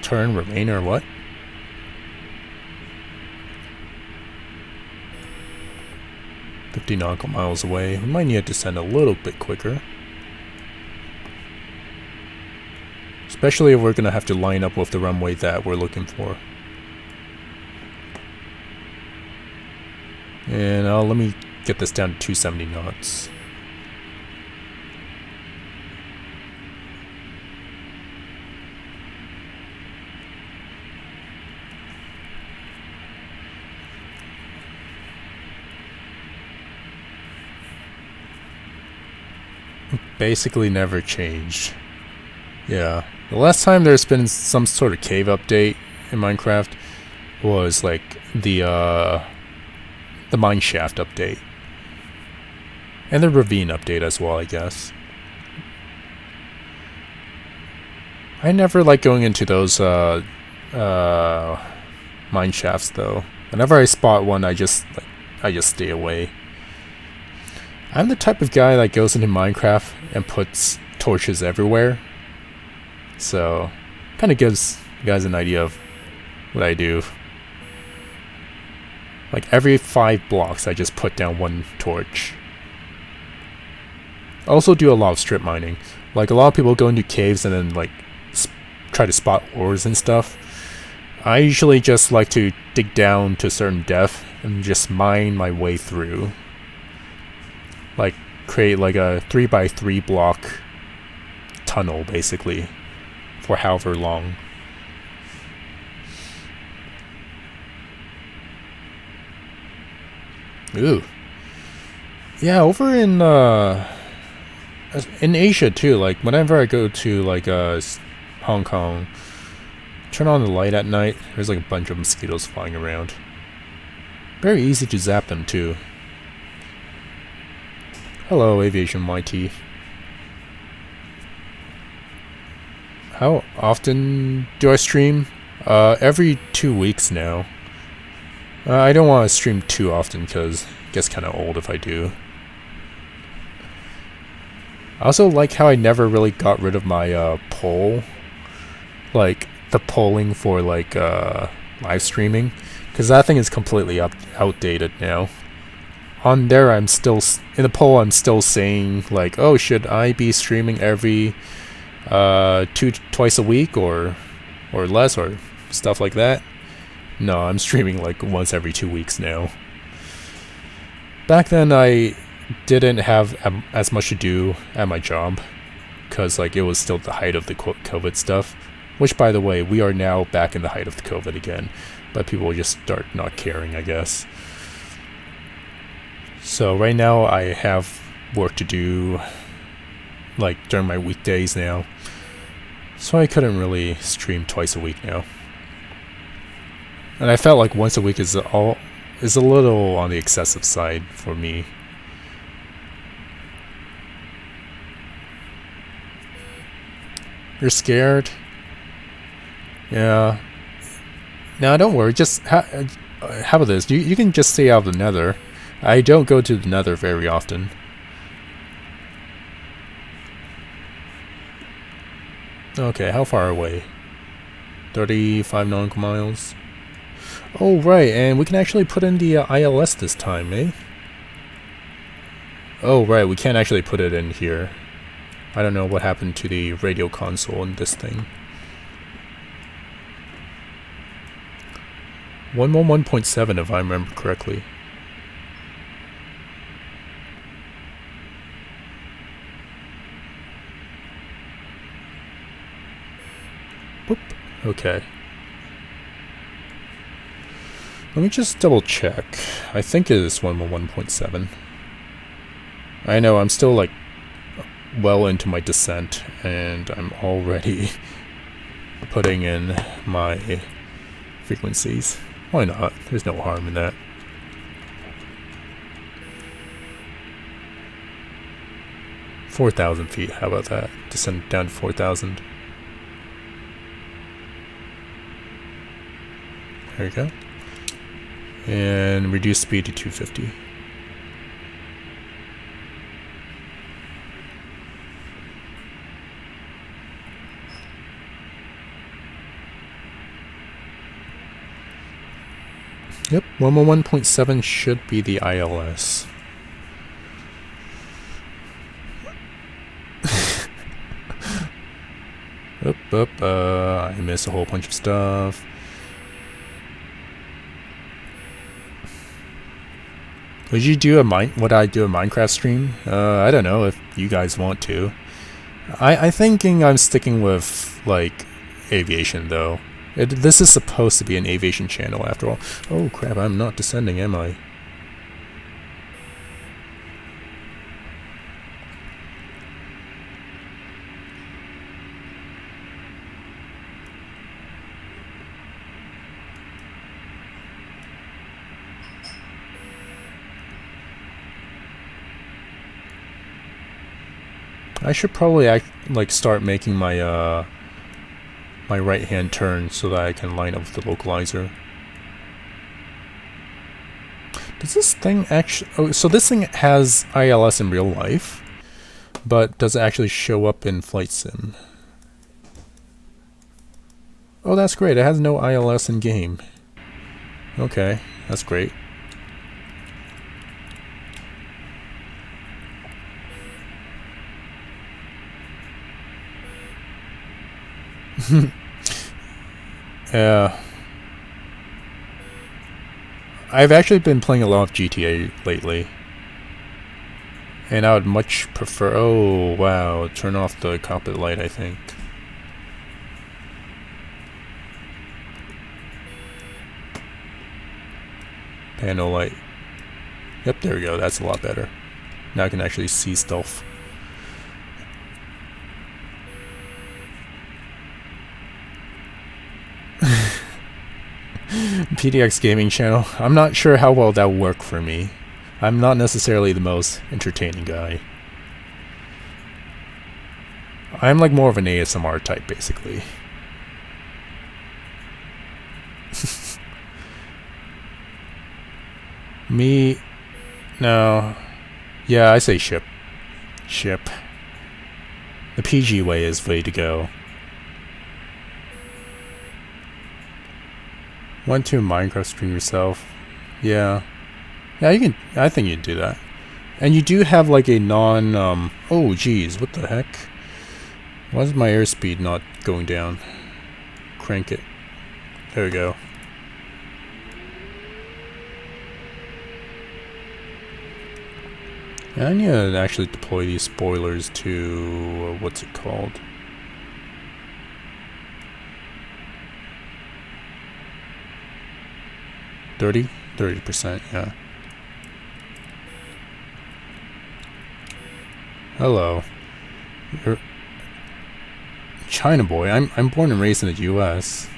Turn, remain, or what? $50 nautical miles away. We might need to descend a little bit quicker. Especially if we're going to have to line up with the runway that we're looking for. And let me get this down to 270 knots. Basically never changed. Yeah. The last time there's been some sort of cave update in Minecraft was like the mine shaft update. And the ravine update as well, I guess. I never like going into those mine shafts though. Whenever I spot one, I just stay away. I'm the type of guy that goes into Minecraft and puts torches everywhere. So, kind of gives you guys an idea of what I do. Like every 5 blocks, I just put down one torch. I also do a lot of strip mining. Like, a lot of people go into caves and then, like, try to spot ores and stuff. I usually just like to dig down to a certain depth and just mine my way through. Like, create like a 3x3 block tunnel, basically, for however long. Ooh. Yeah, over in Asia too, like whenever I go to like Hong Kong, turn on the light at night, there's like a bunch of mosquitoes flying around. Very easy to zap them too. Hello, Aviation YT. How often do I stream? Every 2 weeks now. I don't want to stream too often because it gets kind of old if I do. I also like how I never really got rid of my poll. Like, the polling for like live streaming. Because that thing is completely outdated now. On there, I'm still... in the poll, I'm still saying, like, oh, should I be streaming every... twice a week or less or stuff like that? No, I'm streaming like once every 2 weeks now. Back then I didn't have as much to do at my job because like it was still the height of the COVID stuff, which by the way, we are now back in the height of the COVID again, but people will just start not caring, I guess. So right now I have work to do like during my weekdays now, so I couldn't really stream twice a week now. And I felt like once a week is a little on the excessive side for me. You're scared? Yeah. Now don't worry. Just how about this? You can just stay out of the Nether. I don't go to the Nether very often. Okay, how far away? 35 nautical miles. Oh, right, and we can actually put in the ILS this time, eh? Oh, right, we can't actually put it in here. I don't know what happened to the radio console in this thing. 111.7 if I remember correctly. Whoop. Okay. Let me just double check. I think it is 111.7. I know, I'm still like well into my descent and I'm already putting in my frequencies. Why not? There's no harm in that. $4,000 feet, how about that? Descend down to 4,000. There you go. And reduce speed to 250. Yep, 111.7 should be the ILS. I missed a whole bunch of stuff. Would you do would I do a Minecraft stream? I don't know if you guys want to. I'm thinking I'm sticking with, like, Aviation, though. This is supposed to be an Aviation channel, after all. Oh, crap, I'm not descending, am I? I should probably start making my my right hand turn so that I can line up with the localizer. Does this thing actually... Oh, so this thing has ILS in real life, but does it actually show up in Flight Sim? Oh, that's great. It has no ILS in game. Okay, that's great. Yeah. I've actually been playing a lot of GTA lately. And I would much prefer... Oh, wow. Turn off the cockpit light, I think. Panel light. Yep, there we go. That's a lot better. Now I can actually see stuff. PDX Gaming Channel. I'm not sure how well that will work for me. I'm not necessarily the most entertaining guy. I'm like more of an ASMR type, basically. Me... No. Yeah, I say ship. Ship. The PG way is way to go. Want to Minecraft stream yourself? Yeah. Yeah, you can... I think you can do that. And you do have like a non... Oh, geez. What the heck? Why is my airspeed not going down? Crank it. There we go. I need to actually deploy these spoilers to... what's it called? $30? 30%, yeah. Hello. You're... China boy. I'm born and raised in the US.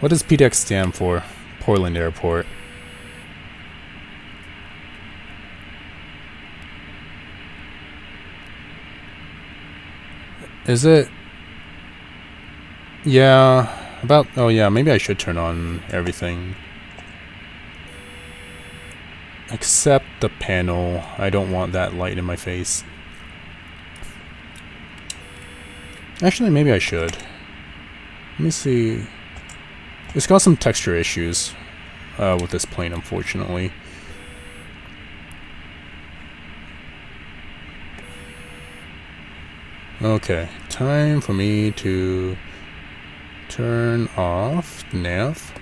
What does PDX stand for? Portland Airport. Is it? Yeah, about... Oh yeah, maybe I should turn on everything. Except the panel. I don't want that light in my face. Actually, maybe I should. Let me see. It's got some texture issues with this plane, unfortunately. Okay, time for me to turn off nav.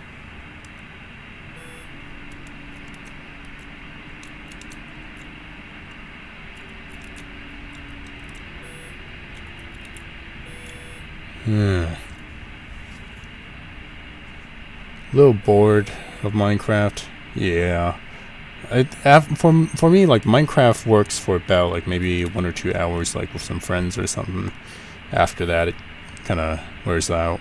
A little bored of Minecraft. Yeah. For me, like, Minecraft works for about, like, maybe 1 or 2 hours, like, with some friends or something. After that, it kind of wears out.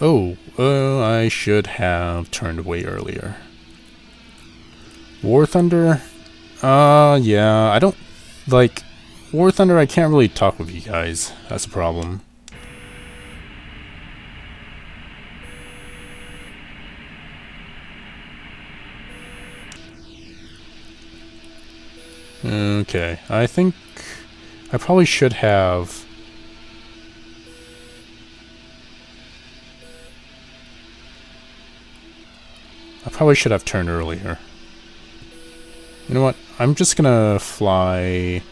Oh, I should have turned away earlier. War Thunder? Yeah, I don't... Like, War Thunder, I can't really talk with you guys. That's a problem. Okay, I think I probably should have... I probably should have turned earlier. You know what? I'm just gonna fly...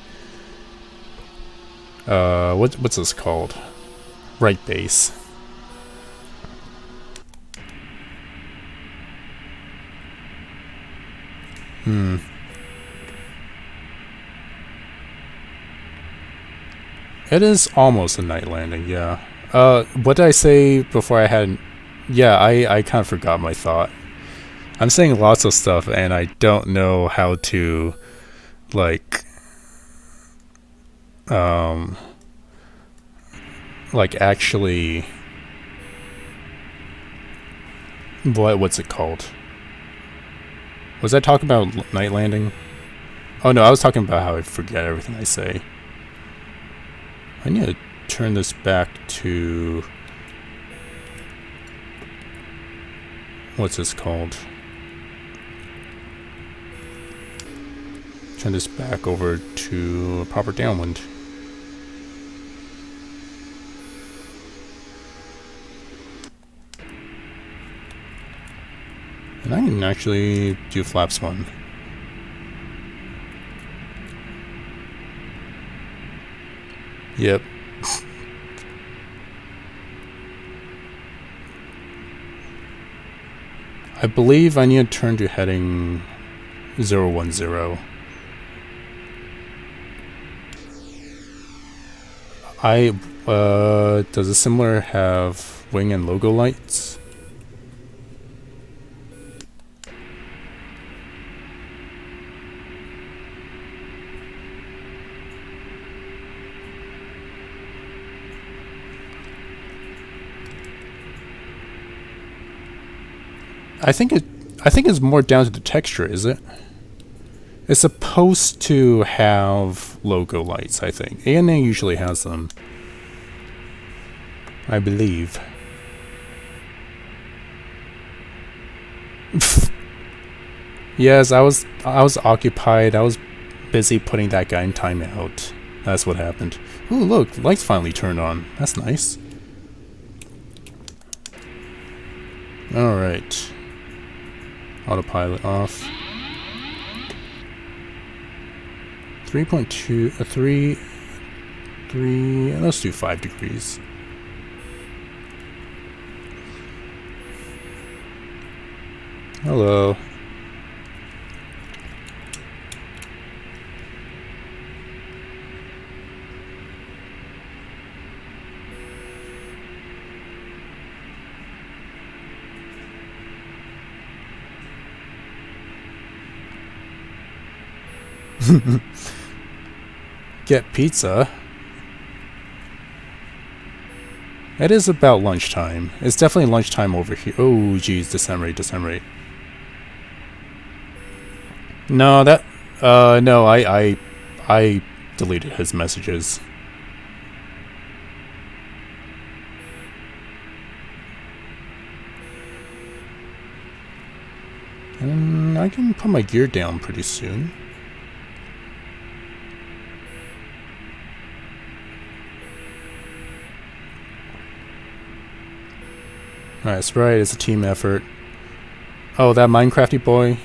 what's this called? Right base. It is almost a night landing, yeah. What did I say before I had... Yeah, I kind of forgot my thought. I'm saying lots of stuff, and I don't know how to, like, actually... What's it called? Was I talking about night landing? Oh no, I was talking about how I forget everything I say. I need to turn this back to... What's this called? Turn this back over to a proper downwind. And I can actually do flaps 1. Yep. I believe I need to turn to heading 010. Does a similar have wing and logo lights? I think it's more down to the texture, is it? It's supposed to have logo lights, I think. ANA usually has them. I believe. Yes, I was occupied. I was busy putting that guy in timeout. That's what happened. Ooh, look, lights finally turned on. That's nice. Alright. Autopilot off. 3.2, 3, let's do 5 degrees. Hello. Get pizza. It is about lunchtime. It's definitely lunchtime over here. Oh, geez, decelerate. No, that, no, I deleted his messages. And I can put my gear down pretty soon. Alright, that's right, it's a team effort. Oh, that Minecrafty boy?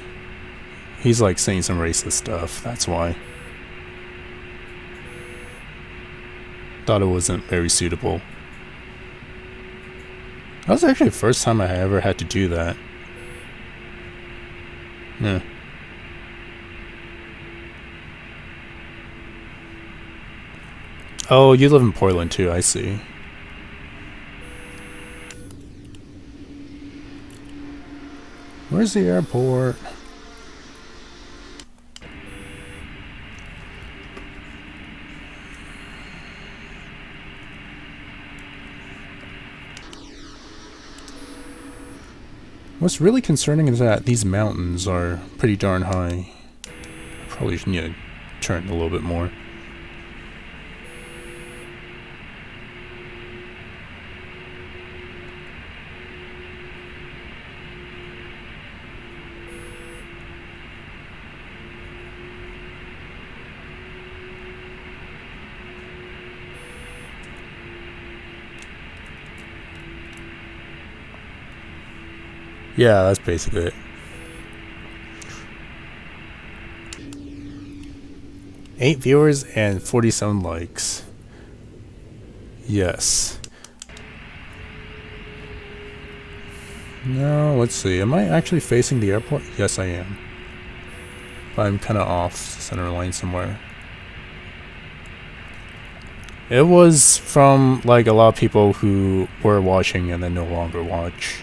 He's like saying some racist stuff, that's why. Thought it wasn't very suitable. That was actually the first time I ever had to do that. Yeah. Oh, you live in Portland too, I see. Where's the airport? What's really concerning is that these mountains are pretty darn high. I probably need to turn a little bit more. Yeah, that's basically it. Eight viewers and 47 likes. Yes. No, let's see. Am I actually facing the airport? Yes, I am. But I'm kind of off center line somewhere. It was from like a lot of people who were watching and then no longer watch.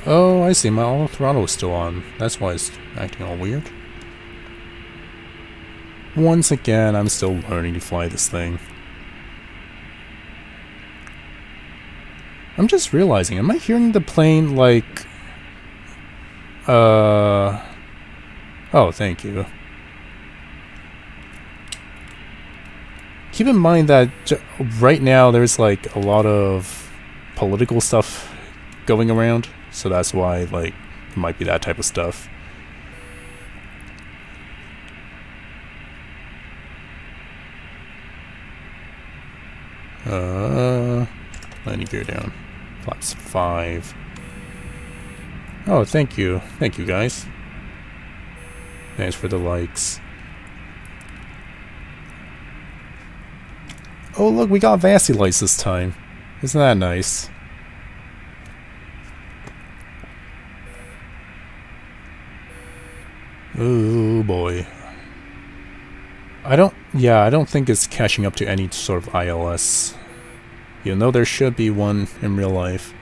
Oh, I see. My auto throttle is still on. That's why it's acting all weird. Once again, I'm still learning to fly this thing. I'm just realizing, am I hearing the plane like... Oh, thank you. keep in mind that right now there's like a lot of political stuff going around, so that's why like it might be that type of stuff. Landing gear down. Flaps 5. Oh, thank you. Thank you, guys. Thanks for the likes. Oh, look, we got Vassy lights this time. Isn't that nice? Oh, boy. I don't think it's catching up to any sort of ILS. Even though there should be one in real life.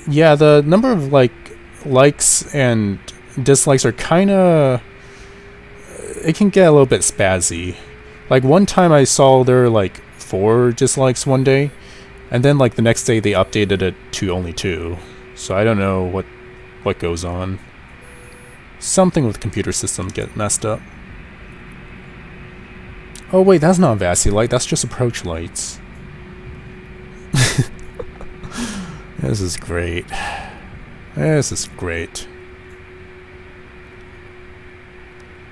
Yeah, the number of likes and dislikes are kinda... It can get a little bit spazzy. Like one time I saw there were like 4 dislikes one day, and then like the next day they updated it to only 2. So I don't know what goes on. Something with the computer system get messed up. Oh wait, that's not Vassy light, that's just approach lights. This is great. This is great.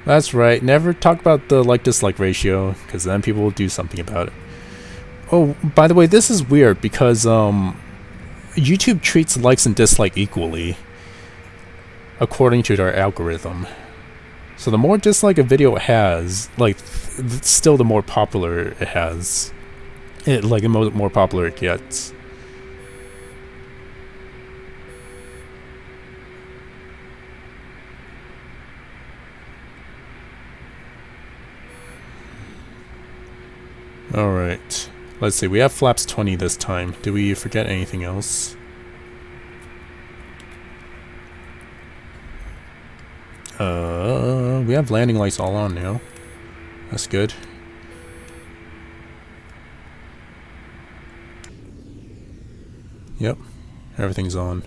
That's right, never talk about the like-dislike ratio, because then people will do something about it. Oh, by the way, this is weird, because YouTube treats likes and dislike equally, according to their algorithm. So the more dislike a video has, like, still the more popular it has. The more popular it gets. Alright. Let's see, we have flaps 20 this time. Do we forget anything else? We have landing lights all on now. That's good. Yep, everything's on.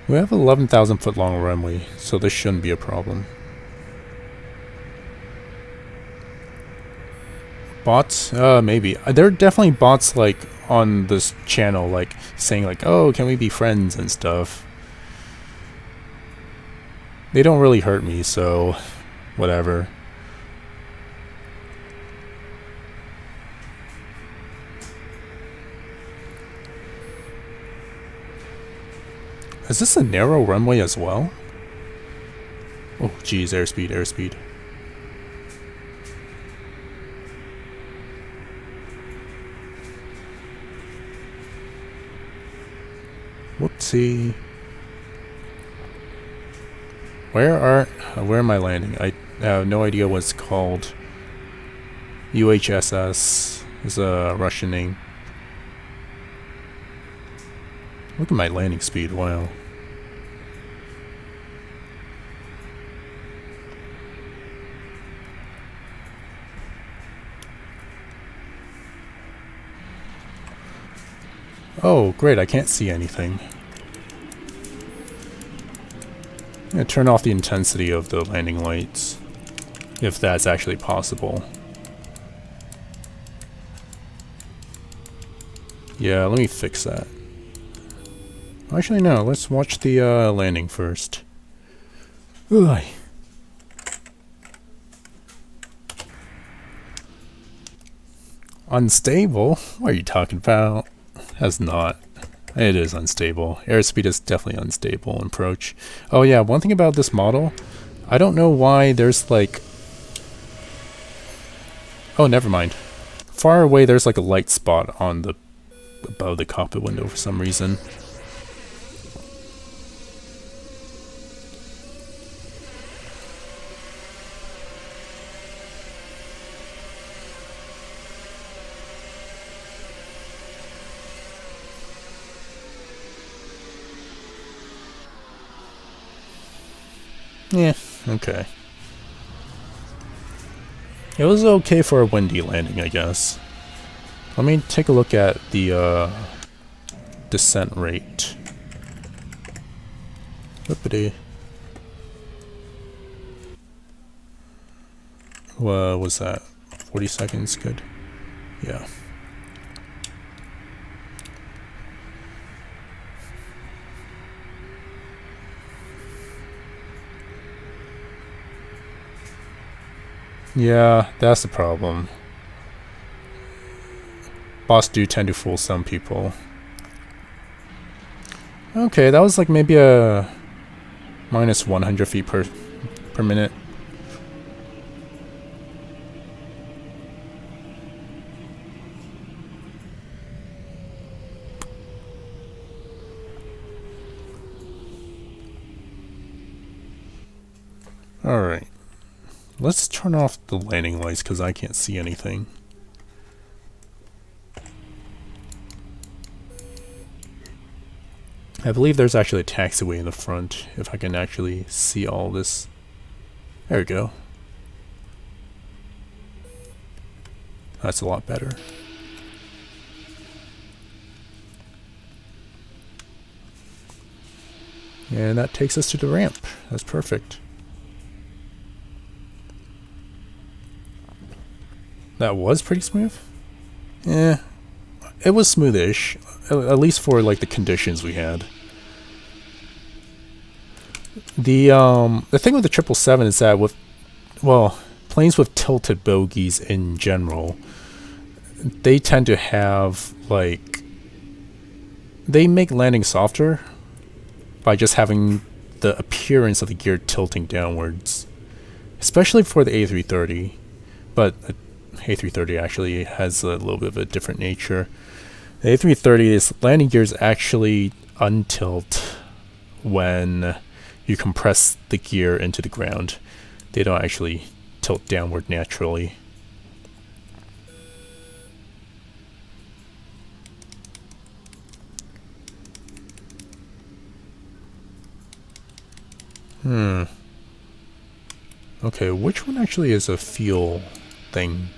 We have 11,000 foot long runway, so this shouldn't be a problem. Bots? Maybe. There are definitely bots like on this channel, like saying like, "Oh, can we be friends?" and stuff. They don't really hurt me, so whatever. Is this a narrow runway as well? Oh, geez, airspeed, airspeed. Whoopsie. Where am I landing? I have no idea what it's called. UHSS is a Russian name. Look at my landing speed, wow. Oh, great, I can't see anything. I'm gonna turn off the intensity of the landing lights, if that's actually possible. Yeah, let me fix that. Actually, no, let's watch the landing first. Ugh. Unstable? What are you talking about? That's not. It is unstable. Airspeed is definitely unstable in approach. Oh yeah, one thing about this model, I don't know why there's like... Oh, never mind. Far away there's like a light spot on the above the cockpit window for some reason. Yeah, okay. It was okay for a windy landing, I guess. Let me take a look at the descent rate. Whoopity. What was that? 40 seconds, good. Yeah. Yeah, that's the problem. Bots do tend to fool some people. Okay, that was like maybe a minus 100 feet per minute. Alright. Let's turn off the landing lights because I can't see anything. I believe there's actually a taxiway in the front, if I can actually see all this. There we go. That's a lot better. And that takes us to the ramp. That's perfect. That was pretty smooth? Yeah, it was smoothish, at least for like the conditions we had. The thing with the 777 is that with, well, planes with tilted bogies in general, they tend to have like, they make landing softer by just having the appearance of the gear tilting downwards, especially for the A330. But A330 actually has a little bit of a different nature. The A330's landing gears actually untilt when you compress the gear into the ground. They don't actually tilt downward naturally. Okay, which one actually is a fuel thing?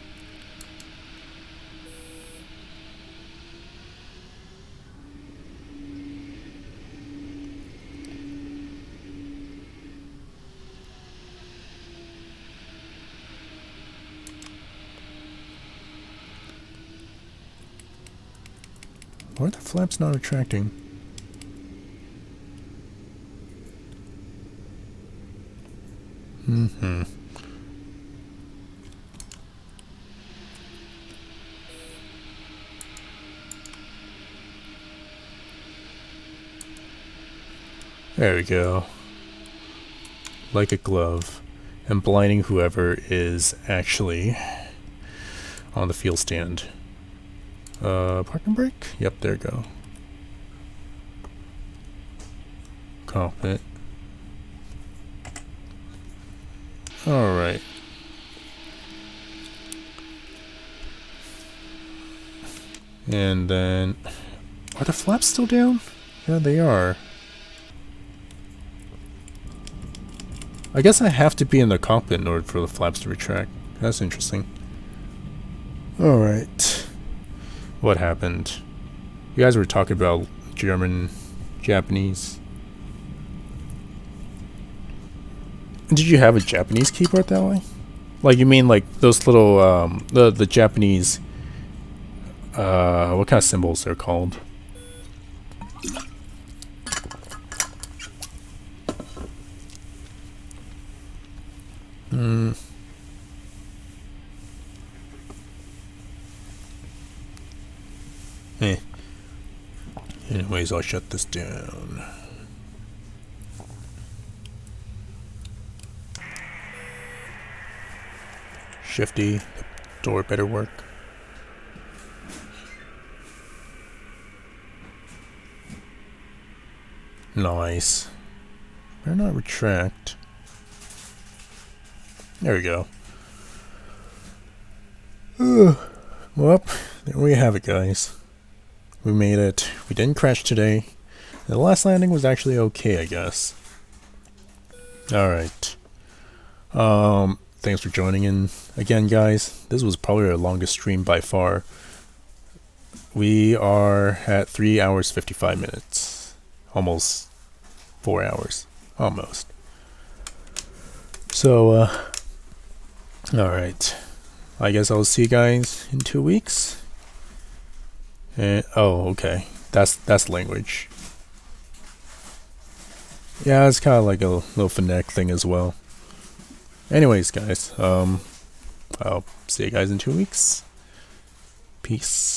Why are the flaps not retracting? There we go. Like a glove. And blinding whoever is actually on the field stand. Parking brake? Yep, there we go. Cockpit. Alright. And then... Are the flaps still down? Yeah, they are. I guess I have to be in the cockpit in order for the flaps to retract. That's interesting. Alright. What happened? You guys were talking about German, Japanese. Did you have a Japanese keyboard that way? Like, you mean like those little, the Japanese, what kind of symbols they're called? Anyways, I'll shut this down. Shifty, the door better work. Nice. Better not retract. There we go. Well, there we have it, guys. We made it. We didn't crash today. The last landing was actually okay, I guess. Alright. Thanks for joining in again, guys. This was probably our longest stream by far. we are at 3 hours 55 minutes. Almost 4 hours. Almost. So, alright. I guess I'll see you guys in 2 weeks. And, oh, okay. That's language. Yeah, it's kind of like a little phonetic thing as well. Anyways, guys, I'll see you guys in 2 weeks. Peace.